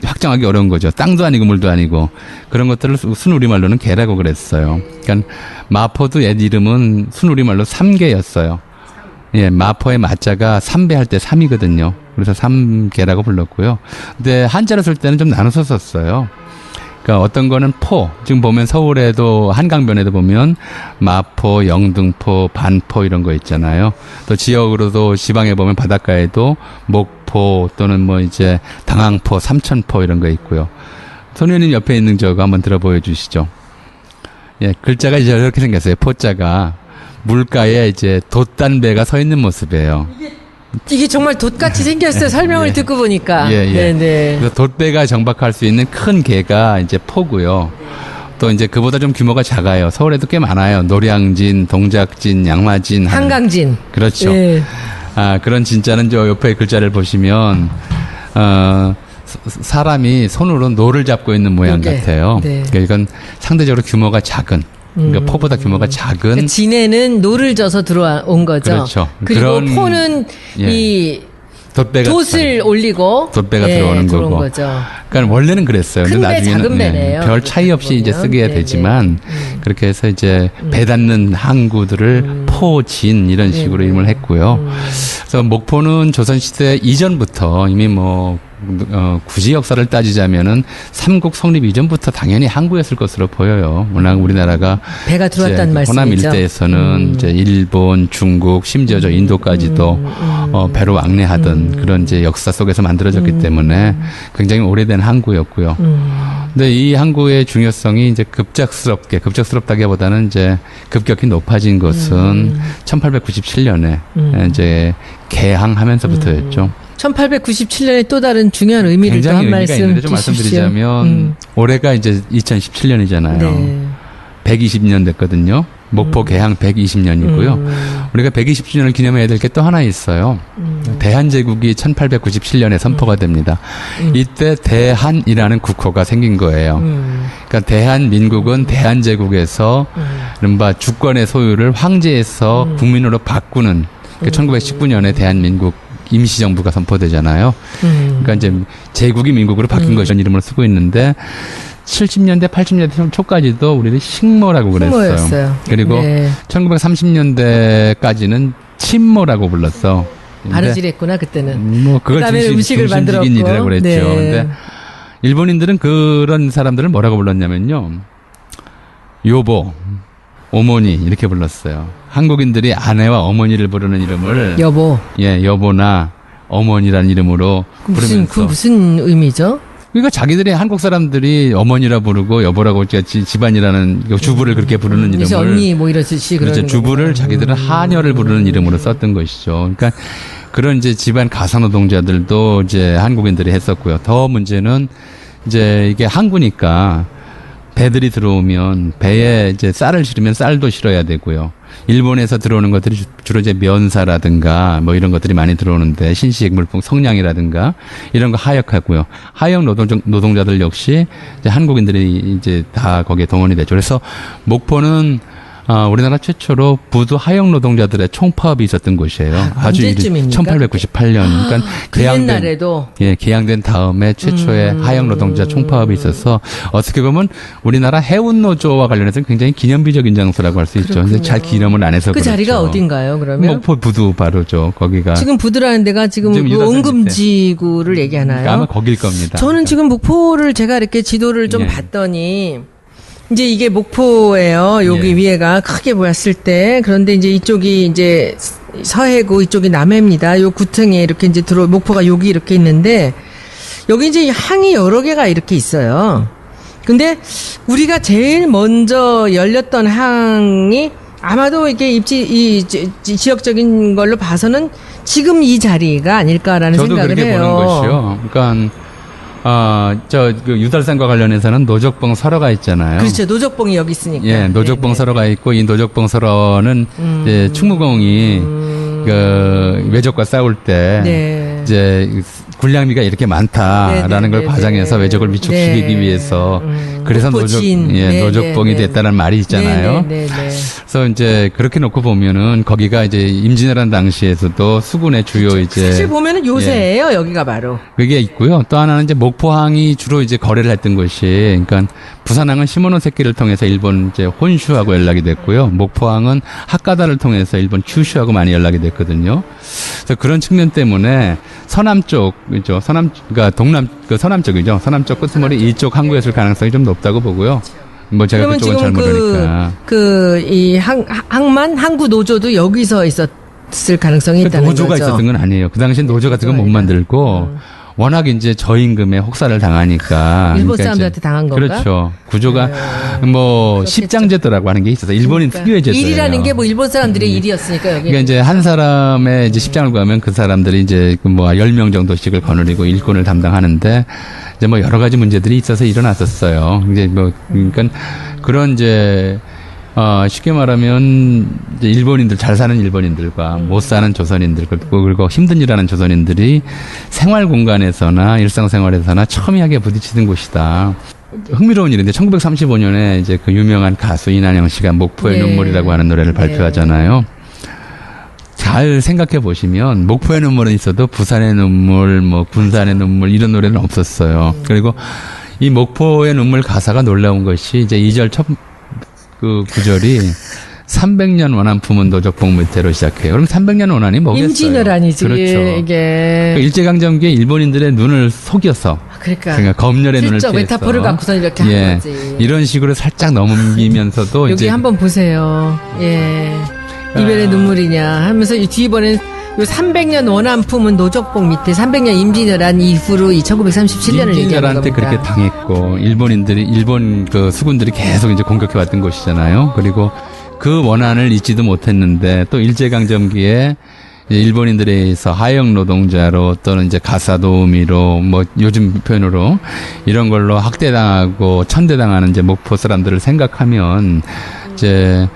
확정하기 어려운 거죠. 땅도 아니고 물도 아니고 그런 것들을 순우리말로는 개라고 그랬어요. 그러니까 마포도 옛 이름은 순우리말로 삼개였어요. 예, 마포의 마자가 삼배 할 때 삼이거든요. 그래서 삼개라고 불렀고요. 근데 한자로 쓸 때는 좀 나눠서 썼어요. 그러니까 어떤 거는 포, 지금 보면 서울에도 한강변에도 보면 마포, 영등포, 반포 이런 거 있잖아요. 또 지역으로도 지방에 보면 바닷가에도 목포 또는 뭐 이제 당항포, 삼천포 이런 거 있고요. 손 의원님 옆에 있는 저거 한번 들어 보여주시죠. 예, 글자가 이제 이렇게 생겼어요. 포자가 물가에 이제 돛단배가 서 있는 모습이에요. 이게 정말 돛같이 생겼어요. 설명을 듣고 보니까. 예. 네네. 그래서 돛배가 정박할 수 있는 큰 개가 이제 포고요. 또 이제 그보다 좀 규모가 작아요. 서울에도 꽤 많아요. 노량진, 동작진, 양마진. 한강진. 그렇죠. 예. 그런 진짜는 저 옆에 글자를 보시면, 사람이 손으로 노를 잡고 있는 모양 같아요. 네. 그러니까 이건 상대적으로 규모가 작은. 그러니까 포보다 규모가 작은. 그러니까 진해는 노를 져서 들어온 거죠. 그렇죠. 그리고 포는 이 돛을 올리고 돛배가 들어오는 거고. 거죠. 그러니까 원래는 그랬어요. 근데 큰 배, 나중에는 작은 배네요. 별 차이 없이 이제 쓰게 되지만 그렇게 해서 이제 배 닿는 항구들을 포진 이런 식으로 이름을 했고요. 그래서 목포는 조선시대 이전부터 이미 굳이 역사를 따지자면은 삼국 성립 이전부터 당연히 항구였을 것으로 보여요. 워낙 우리나라가 배가 들어왔다는 말씀이죠. 호남 일대에서는 이제 일본, 중국, 심지어 저 인도까지도 배로 왕래하던 그런 이제 역사 속에서 만들어졌기 때문에 굉장히 오래된 항구였고요. 근데 이 항구의 중요성이 이제 급작스럽다기보다는 이제 급격히 높아진 것은 1897년에 이제 개항하면서부터였죠. 1897년에 또 다른 중요한 의미를 또 한 말씀 있는데 좀 말씀드리자면 올해가 이제 2017년이잖아요. 네. 120년 됐거든요. 목포 개항 120년이고요. 우리가 120주년을 기념해야 될 게 또 하나 있어요. 대한제국이 1897년에 선포가 됩니다. 이때 대한이라는 국호가 생긴 거예요. 그러니까 대한민국은 대한제국에서 이른바 주권의 소유를 황제에서 국민으로 바꾸는 1919년에 대한민국 임시정부가 선포되잖아요. 그러니까 이제 제국이 민국으로 바뀐 것이라는 이름을 쓰고 있는데 70년대, 80년대 초까지도 우리는 식모라고 그랬어요. 식모였어요. 그리고 네. 1930년대까지는 친모라고 불렀어. 바느질했구나 그때는. 뭐 그걸 그다음에 음식을 만들었고. 일이라고 그랬죠. 네. 근데 일본인들은 그런 사람들을 뭐라고 불렀냐면요. 요보, 어머니 이렇게 불렀어요. 한국인들이 아내와 어머니를 부르는 이름을 여보. 예, 여보나 어머니라는 이름으로 부르면서 무슨 의미죠? 그러니까 자기들이 한국 사람들이 어머니라 부르고 여보라고 집안이라는 주부를 그렇게 부르는 이름을 이제 언니 뭐 이러듯이 그런 그렇죠. 주부를 자기들은 하녀를 부르는 이름으로 썼던 것이죠. 그러니까 그런 이제 집안 가사노동자들도 이제 한국인들이 했었고요. 더 문제는 이제 이게 항구니까 배들이 들어오면 배에 이제 쌀을 실으면 쌀도 실어야 되고요. 일본에서 들어오는 것들이 주로 이제 면사라든가 뭐 이런 것들이 많이 들어오는데 신시식 물품 성냥이라든가 이런 거 하역하고요. 하역 노동자들 역시 이제 한국인들이 이제 다 거기에 동원이 됐죠. 그래서 목포는 우리나라 최초로 부두 하역 노동자들의 총파업이 있었던 곳이에요. 아주 언제쯤입니까? 1898년. 그러니까 그 옛날에도 개항된 다음에 최초의 하역 노동자 총파업이 있어서 어떻게 보면 우리나라 해운 노조와 관련해서 굉장히 기념비적인 장소라고 할 수 있죠. 근데 잘 기념을 안 해서 그 그렇죠. 자리가 어딘가요? 그러면 목포 부두 바로죠. 거기가 지금 부두라는 데가 지금 그 옹금지구를 얘기하나요? 아마 거길 겁니다. 저는 지금 목포를 제가 이렇게 지도를 좀 예. 봤더니 이제 이게 목포예요. 여기 예. 위에가 크게 보였을 때. 그런데 이제 이쪽이 이제 서해고 이쪽이 남해입니다. 요 구층에 이렇게 이제 목포가 여기 이렇게 있는데 여기 이제 항이 여러 개가 이렇게 있어요. 근데 우리가 제일 먼저 열렸던 항이 아마도 이게 지역적인 걸로 봐서는 지금 이 자리가 아닐까라는 저도 생각을 그렇게 해요. 보는 것이요. 그러니까 그 유달산과 관련해서는 노적봉 설화가 있잖아요. 그렇죠. 노적봉이 여기 있으니까. 예, 노적봉 네네. 설화가 있고 이 노적봉 설화는 이제 충무공이 그 외적과 싸울 때 네. 이제 군량미가 이렇게 많다라는 걸 네네네네. 과장해서 외적을 위축시키기 네. 위해서 그래서 목포진. 노적봉이 네네네. 됐다는 말이 있잖아요. 네네네. 그래서 이제 그렇게 놓고 보면은 거기가 이제 임진왜란 당시에서도 수군의 주요 이제 사실 보면은 요새예요. 여기가 바로. 그게 있고요. 또 하나는 이제 목포항이 주로 이제 거래를 했던 곳이, 그러니까 부산항은 시모노세키를 통해서 일본 이제 혼슈하고 연락이 됐고요. 목포항은 하카다를 통해서 일본 큐슈하고 많이 연락이 됐거든요. 그래서 그런 측면 때문에 서남 쪽이죠. 그러니까 서남 쪽이죠. 서남 쪽 끄트머리 이쪽 항구였을 가능성이 좀 높다고 보고요. 뭐 제가 그러면 그쪽은 잘 지금 모르니까. 이 항구 노조도 여기서 있었을 가능성이 있다는 노조가 거죠. 있었던 건 아니에요. 그 당시엔 노조 같은 건 못 만들고 워낙 이제 저임금에 혹사를 당하니까. 일본 그러니까 사람들한테 이제 당한 건가? 그렇죠. 구조가 뭐 그렇겠죠. 십장제도라고 하는 게 있어서 일본인 특유의 제도예요. 일이라는 게 뭐 일본 사람들의 일이었으니까 여기. 그러니까 이제 한 사람의 이제 십장을 구하면 그 사람들이 이제 뭐 10명 정도씩을 거느리고 일꾼을 담당하는데 이제 뭐 여러 가지 문제들이 있어서 일어났었어요. 이제 뭐 그러니까 그런 이제 쉽게 말하면 이제 일본인들 잘 사는 일본인들과 못 사는 조선인들 그리고 힘든 일하는 조선인들이 생활 공간에서나 일상생활에서나 첨예하게 부딪히는 곳이다. 흥미로운 일인데 1935년에 이제 그 유명한 가수 이난영 씨가 목포의 네. 눈물이라고 하는 노래를 발표하잖아요. 잘 생각해 보시면 목포의 눈물은 있어도 부산의 눈물, 뭐 군산의 눈물 이런 노래는 없었어요. 그리고 이 목포의 눈물 가사가 놀라운 것이 이제 2절 그 구절이 300년 원한 품은 노적봉 밑에로 시작해요. 그럼 300년 원한이 뭐겠어요? 임진왜란이지. 그렇죠. 이게. 일제강점기에 일본인들의 눈을 속여서 그러니까 검열의 눈을 슬쩍 피해서 메타포를 갖고서 이렇게 한 거지. 이런 식으로 살짝 넘기면서도 여기 이제 한번 보세요. 예. 이별의 눈물이냐 하면서 이 뒤번엔 요 300년 원한 품은 노적봉 밑에 300년 임진왜란 이후로 이 1937년을 얘기하는 임진왜란때 겁니다. 그렇게 당했고 일본 그 수군들이 계속 이제 공격해 왔던 곳이잖아요. 그리고 그 원한을 잊지도 못했는데 또 일제강점기에 일본인들에 의해서 하역 노동자로 또는 이제 가사도우미로 뭐 요즘 표현으로 이런 걸로 학대당하고 천대당하는 이제 목포 사람들을 생각하면 이제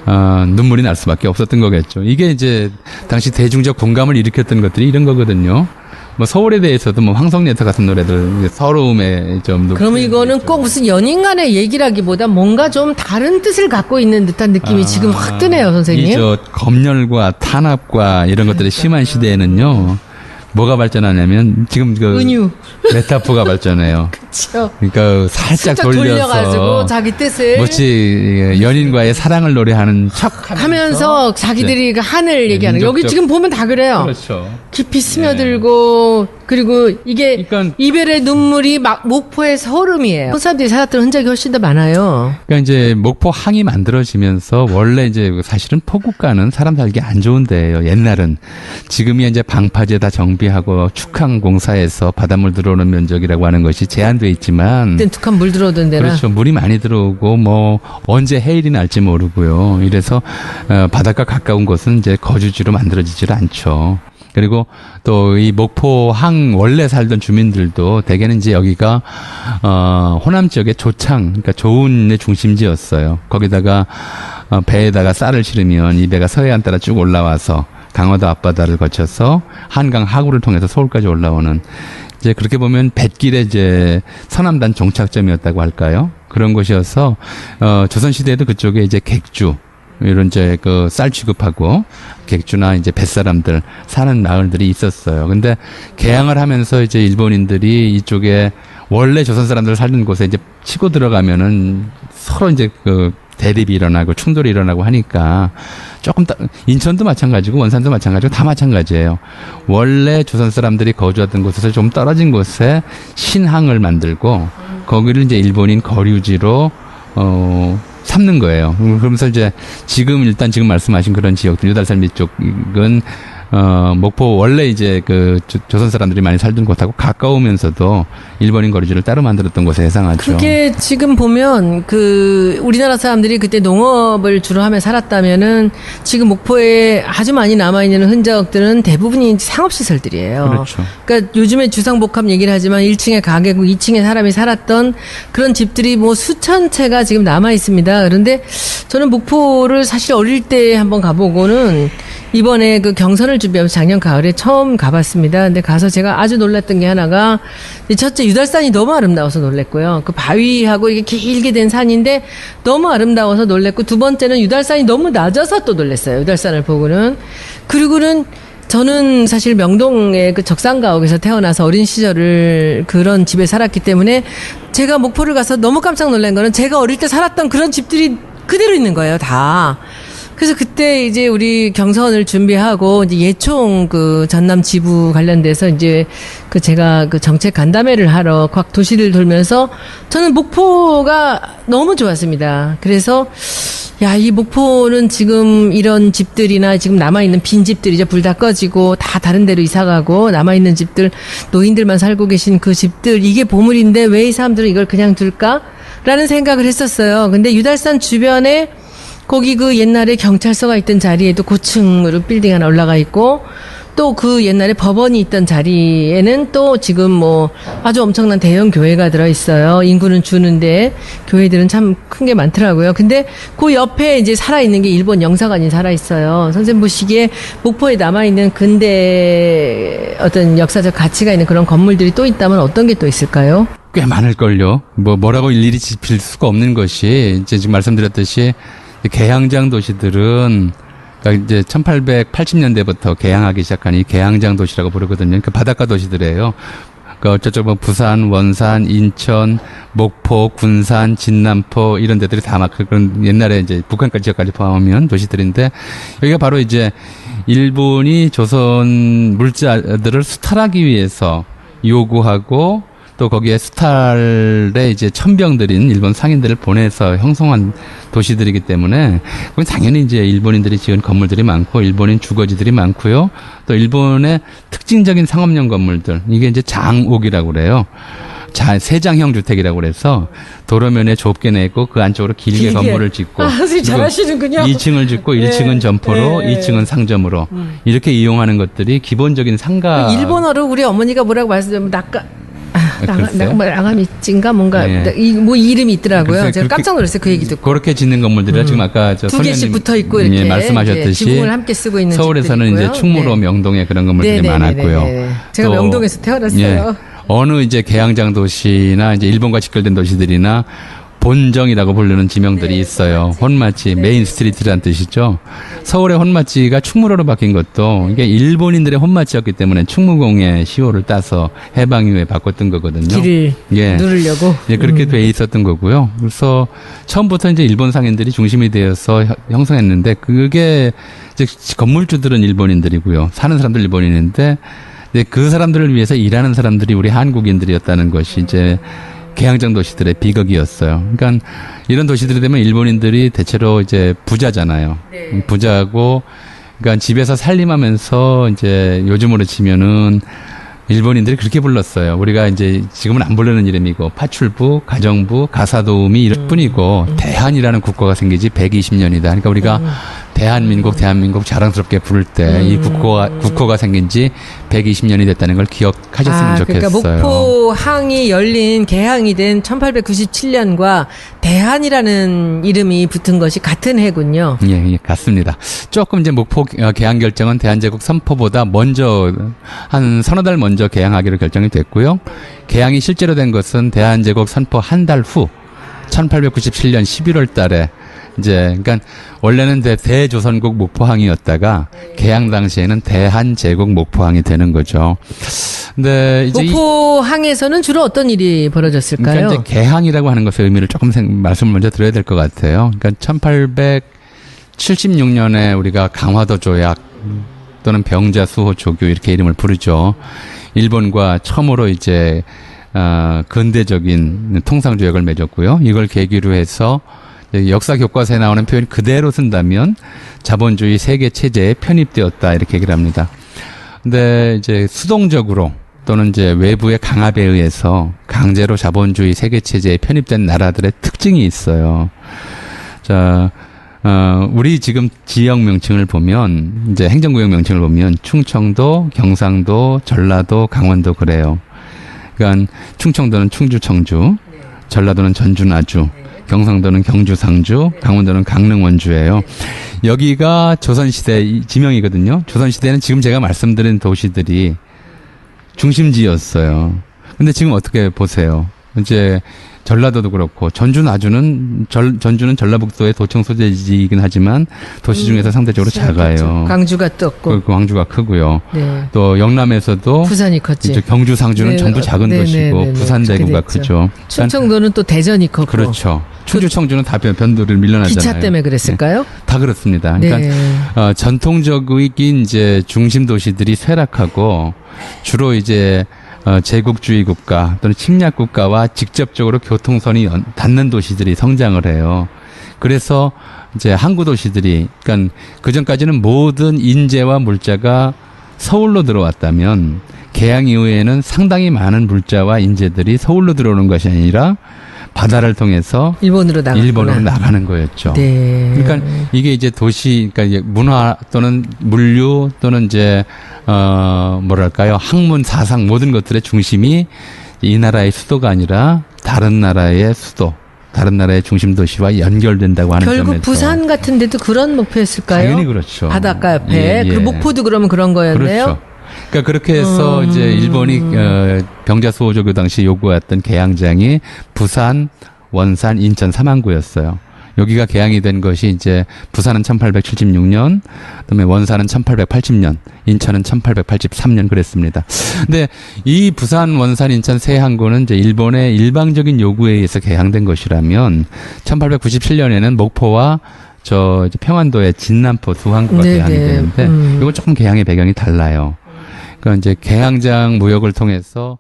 눈물이 날 수밖에 없었던 거겠죠. 이게 이제 당시 대중적 공감을 일으켰던 것들이 이런 거거든요. 뭐 서울에 대해서도 뭐 황성레터 같은 노래들 서러움에 좀 그러면 이거는 꼭 무슨 연인 간의 얘기라기보다 뭔가 좀 다른 뜻을 갖고 있는 듯한 느낌이 지금 확 드네요, 선생님. 이 검열과 탄압과 이런 것들이 심한 시대에는요. 뭐가 발전하냐면 지금 그 은유. 메타포가 발전해요. 그렇죠. 그러니까 살짝 돌려가지고 돌려서 자기 뜻을 마치 연인과의 사랑을 노래하는 척 하면서 자기들이 그 한을 얘기하는. 여기 지금 보면 다 그래요. 그렇죠. 깊이 스며들고 그리고 이게 그러니까 이별의 눈물이 막 목포의 서름이에요. 그 사람들이 살았던 흔적이 훨씬 더 많아요. 그러니까 이제 목포 항이 만들어지면서 원래 이제 사실은 포구가는 사람 살기 안 좋은 데예요. 옛날은 지금이 이제 방파제 다 정비하고 축항 공사에서 바닷물 들어오는 면적이라고 하는 것이 제한돼 있지만 그때 툭한 물 들어오던 데라. 그렇죠. 물이 많이 들어오고 뭐 언제 해일이 날지 모르고요. 이래서 바닷가 가까운 곳은 이제 거주지로 만들어지질 않죠. 그리고 또 이 목포항 원래 살던 주민들도 대개는 이제 여기가 호남 지역의 조창, 그러니까 조운의 중심지였어요. 거기다가 배에다가 쌀을 실으면 이 배가 서해안 따라 쭉 올라와서 강화도 앞바다를 거쳐서 한강 하구를 통해서 서울까지 올라오는, 이제 그렇게 보면 뱃길의 이제 서남단 종착점이었다고 할까요? 그런 곳이어서 조선 시대에도 그쪽에 이제 객주 이런 이제 그 쌀 취급하고 객주나 이제 뱃사람들 사는 마을들이 있었어요. 근데 개항을 하면서 이제 일본인들이 이쪽에 원래 조선 사람들 살던 곳에 이제 치고 들어가면은 서로 이제 그 대립이 일어나고 충돌이 일어나고 하니까 조금 인천도 마찬가지고 원산도 마찬가지고 다 마찬가지예요. 원래 조선 사람들이 거주하던 곳에서 좀 떨어진 곳에 신항을 만들고 거기를 이제 일본인 거류지로 삼는 거예요. 그러면서 이제 지금 일단 지금 말씀하신 그런 지역들 유달산 쪽은 목포 원래 이제 그 조선 사람들이 많이 살던 곳하고 가까우면서도 일본인 거주지를 따로 만들었던 곳에 해당하죠. 그게 지금 보면 그 우리나라 사람들이 그때 농업을 주로 하며 살았다면은 지금 목포에 아주 많이 남아 있는 흔적들은 대부분이 상업 시설들이에요. 그렇죠. 그러니까 요즘에 주상복합 얘기를 하지만 1층에 가게고 2층에 사람이 살았던 그런 집들이 뭐 수천 채가 지금 남아 있습니다. 그런데 저는 목포를 사실 어릴 때 한번 가보고는 이번에 그 경선을 준비하면서 작년 가을에 처음 가봤습니다. 근데 가서 제가 아주 놀랐던 게 하나가, 첫째 유달산이 너무 아름다워서 놀랬고요. 그 바위하고 이게 길게 된 산인데 너무 아름다워서 놀랬고, 두 번째는 유달산이 너무 낮아서 또 놀랬어요. 유달산을 보고는. 그리고는 저는 사실 명동의 그 적산가옥에서 태어나서 어린 시절을 그런 집에 살았기 때문에 제가 목포를 가서 너무 깜짝 놀란 거는 제가 어릴 때 살았던 그런 집들이 그대로 있는 거예요, 다. 그래서 그때 이제 우리 경선을 준비하고 이제 예총 그 전남 지부 관련돼서 이제 그 제가 그 정책 간담회를 하러 각 도시를 돌면서 저는 목포가 너무 좋았습니다. 그래서 야, 이 목포는 지금 이런 집들이나 지금 남아있는 빈집들 이제 불 다 꺼지고 다 다른 데로 이사가고 남아있는 집들, 노인들만 살고 계신 그 집들, 이게 보물인데 왜 이 사람들은 이걸 그냥 둘까? 라는 생각을 했었어요. 근데 유달산 주변에 거기 그 옛날에 경찰서가 있던 자리에도 고층으로 빌딩 하나 올라가 있고, 또 그 옛날에 법원이 있던 자리에는 또 지금 뭐 아주 엄청난 대형 교회가 들어있어요. 인구는 주는데 교회들은 참 큰 게 많더라고요. 근데 그 옆에 이제 살아있는 게 일본 영사관이 살아있어요. 선생님 보시기에 목포에 남아있는 근대 어떤 역사적 가치가 있는 그런 건물들이 또 있다면 어떤 게 또 있을까요? 꽤 많을걸요. 뭐라고 일일이 짚일 수가 없는 것이, 이제 지금 말씀드렸듯이 개항장 도시들은 그러니까 이제 1880년대부터 개항하기 시작한 이 개항장 도시라고 부르거든요. 그 바닷가 도시들이에요. 그러니까 어쩌죠, 뭐 부산, 원산, 인천, 목포, 군산, 진남포 이런 데들이 다 막 그런 옛날에 이제 북한까지 지역까지 포함하면 도시들인데, 여기가 바로 이제 일본이 조선 물자들을 수탈하기 위해서 요구하고 또 거기에 수탈에 이제 천병들인 일본 상인들을 보내서 형성한 도시들이기 때문에 그건 당연히 이제 일본인들이 지은 건물들이 많고 일본인 주거지들이 많고요. 또 일본의 특징적인 상업용 건물들, 이게 이제 장옥이라고 그래요. 세장형 주택이라고 그래서 도로면에 좁게 내고 그 안쪽으로 길게 건물을 짓고, 선생님 잘하시는군요. 2층을 짓고 1층은 점포로, 2층은 상점으로 이렇게 이용하는 것들이 기본적인 상가. 일본어로 우리 어머니가 뭐라고 말씀드리면 나가미찌인가 뭔가 뭐 이름이 있더라고요. 제가 깜짝 놀랐어요, 그 얘기 듣고. 그렇게 짓는 건물들이라 지금 아까 두 개씩 붙어 있고 이렇게 말씀하셨듯이 지붕을 함께 쓰고 있는 서울에서는 집들이고요. 이제 충무로, 명동에 그런 건물들이 많았고요. 제가 명동에서 태어났어요. 어느 이제 개항장 도시나 이제 일본과 직결된 도시들이나 본정이라고 부르는 지명들이 있어요. 혼마치, 메인 스트리트라는 뜻이죠. 서울의 혼마치가 충무로로 바뀐 것도 이게 일본인들의 혼마치였기 때문에 충무공의 시호를 따서 해방 이후에 바꿨던 거거든요. 길을 누르려고. 예, 그렇게 돼 있었던 거고요. 그래서 처음부터 이제 일본 상인들이 중심이 되어서 형성했는데 그게 이제 건물주들은 일본인들이고요. 사는 사람들 일본인인데 그 사람들을 위해서 일하는 사람들이 우리 한국인들이었다는 것이 이제 개항장 도시들의 비극이었어요. 그러니까 이런 도시들이 되면 일본인들이 대체로 이제 부자잖아요. 네. 부자고, 그러니까 집에서 살림하면서 이제 요즘으로 치면은 일본인들이 그렇게 불렀어요. 우리가 이제 지금은 안 부르는 이름이고 파출부, 가정부, 가사도우미 이럴 뿐이고 대한이라는 국가가 생긴 지 120년이다. 그러니까 우리가 대한민국 자랑스럽게 부를 때 이 국호가 생긴 지 120년이 됐다는 걸 기억하셨으면 좋겠어요. 그러니까 목포항이 열린 개항이 된 1897년과 대한이라는 이름이 붙은 것이 같은 해군요. 예, 같습니다. 조금 이제 목포 개항 결정은 대한제국 선포보다 먼저 한 서너 달 먼저 개항하기로 결정이 됐고요. 개항이 실제로 된 것은 대한제국 선포 한 달 후 1897년 11월 달에 이제 그러니까 원래는 대조선국 목포항이었다가 개항 당시에는 대한제국 목포항이 되는 거죠. 근데 이제 목포항에서는 주로 어떤 일이 벌어졌을까요? 그러니까 이제 개항이라고 하는 것의 의미를 조금 말씀을 먼저 드려야 될 것 같아요. 그러니까 1876년에 우리가 강화도 조약 또는 병자 수호 조교 이렇게 이름을 부르죠. 일본과 처음으로 이제 근대적인 통상 조약을 맺었고요. 이걸 계기로 해서 역사 교과서에 나오는 표현 그대로 쓴다면 자본주의 세계 체제에 편입되었다 이렇게 얘기를 합니다. 근데 이제 수동적으로 또는 이제 외부의 강압에 의해서 강제로 자본주의 세계 체제에 편입된 나라들의 특징이 있어요. 자, 우리 지금 지역 명칭을 보면 이제 행정구역 명칭을 보면 충청도, 경상도, 전라도, 강원도 그래요. 그러니까 충청도는 충주, 청주, 전라도는 전주, 나주. 경상도는 경주, 상주, 강원도는 강릉, 원주예요. 여기가 조선시대 지명이거든요. 조선시대는 지금 제가 말씀드린 도시들이 중심지였어요. 근데 지금 어떻게 보세요? 이제 전라도도 그렇고 전주, 나주는 전주는 전라북도의 도청 소재지이긴 하지만 도시 중에서 상대적으로 작아요. 광주가 떴고. 광주가 크고요. 네. 또 영남에서도 부산이 컸지. 경주, 상주는 전부 작은 도시고 부산, 대구가 크죠. 충청도는 또 대전이 컸고. 그렇죠. 충주, 청주는 다 변두를 밀려나잖아요. 기차 때문에 그랬을까요? 네, 다 그렇습니다. 그러니까 전통적인 이제 중심 도시들이 쇠락하고 주로 이제 제국주의 국가 또는 침략 국가와 직접적으로 교통선이 닿는 도시들이 성장을 해요. 그래서 이제 항구 도시들이 그러니까 그 전까지는 모든 인재와 물자가 서울로 들어왔다면 개항 이후에는 상당히 많은 물자와 인재들이 서울로 들어오는 것이 아니라 바다를 통해서 일본으로 나가는 거였죠. 네. 그러니까 이게 이제 도시, 그러니까 문화 또는 물류 또는 이제 뭐랄까요, 학문, 사상 모든 것들의 중심이 이 나라의 수도가 아니라 다른 나라의 수도, 다른 나라의 중심 도시와 연결된다고 하는 점에서 결국 부산 같은 데도 그런 목표였을까요? 당연히 그렇죠. 바닷가 옆에. 그 목포도 그러면 그런 거였네요. 그렇죠. 그러니까 그렇게 해서 이제 일본이 병자 수호조교 당시 요구했던 개항장이 부산, 원산, 인천 3항구였어요. 여기가 개항이 된 것이 이제 부산은 1876년, 그다음에 원산은 1880년, 인천은 1883년 그랬습니다. 근데 이 부산, 원산, 인천 세 항구는 이제 일본의 일방적인 요구에 의해서 개항된 것이라면 1897년에는 목포와 이제 평안도의 진남포 두 항구가 개항이 되는데 이건 조금 개항의 배경이 달라요. 그러니까 이제 개항장 무역을 통해서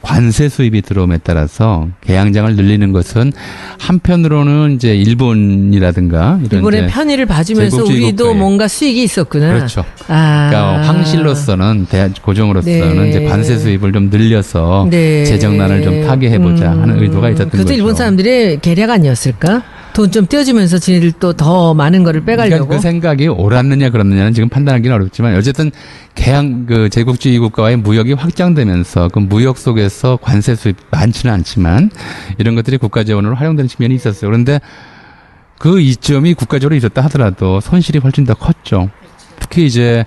관세 수입이 들어옴에 따라서 개항장을 늘리는 것은 한편으로는 이제 일본이라든가 이런 일본의 편의를 봐주면서 우리도 국가에. 뭔가 수익이 있었구나. 그렇죠. 그러니까 황실로서는 고종으로서는 이제 관세 수입을 좀 늘려서 재정난을 좀 타개해보자 하는 의도가 있었던 거죠. 그것도 일본 사람들의 계략 아니었을까? 돈 좀 떼어주면서 지네들 또 더 많은 거를 빼가려고. 그러니까 그 생각이 옳았느냐 그렇느냐는 지금 판단하기는 어렵지만 어쨌든 개항 제국주의 국가와의 무역이 확장되면서 그 무역 속에서 관세 수입 많지는 않지만 이런 것들이 국가 재원으로 활용되는 측면이 있었어요. 그런데 그 이점이 국가적으로 있었다 하더라도 손실이 훨씬 더 컸죠. 특히 이제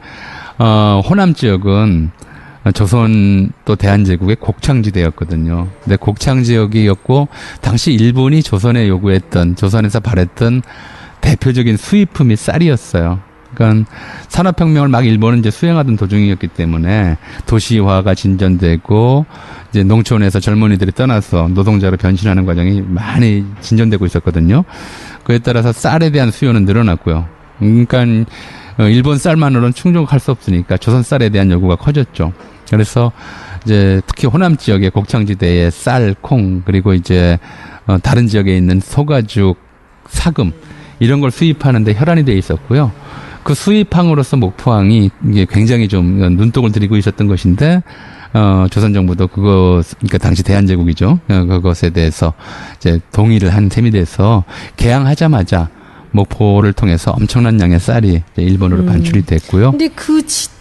호남 지역은 조선 또 대한제국의 곡창지대였거든요. 근데 곡창지역이었고 당시 일본이 조선에 요구했던 조선에서 바랬던 대표적인 수입품이 쌀이었어요. 그러니까 산업혁명을 막 일본은 이제 수행하던 도중이었기 때문에 도시화가 진전되고 이제 농촌에서 젊은이들이 떠나서 노동자로 변신하는 과정이 많이 진전되고 있었거든요. 그에 따라서 쌀에 대한 수요는 늘어났고요. 그러니까 일본 쌀만으로는 충족할 수 없으니까 조선 쌀에 대한 요구가 커졌죠. 그래서 이제 특히 호남 지역의 곡창지대의 쌀, 콩 그리고 이제 다른 지역에 있는 소가죽, 사금 이런 걸 수입하는데 혈안이 돼 있었고요. 그 수입항으로서 목포항이 이게 굉장히 좀 눈독을 들이고 있었던 것인데, 조선 정부도 그러니까 당시 대한제국이죠. 그것에 대해서 이제 동의를 한 셈이 돼서 개항하자마자 목포를 통해서 엄청난 양의 쌀이 일본으로 반출이 됐고요. 근데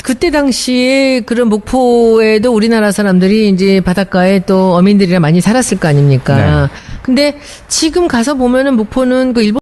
그때 당시에 그런 목포에도 우리나라 사람들이 이제 바닷가에 또 어민들이랑 많이 살았을 거 아닙니까? 네. 근데 지금 가서 보면은 목포는 그 일본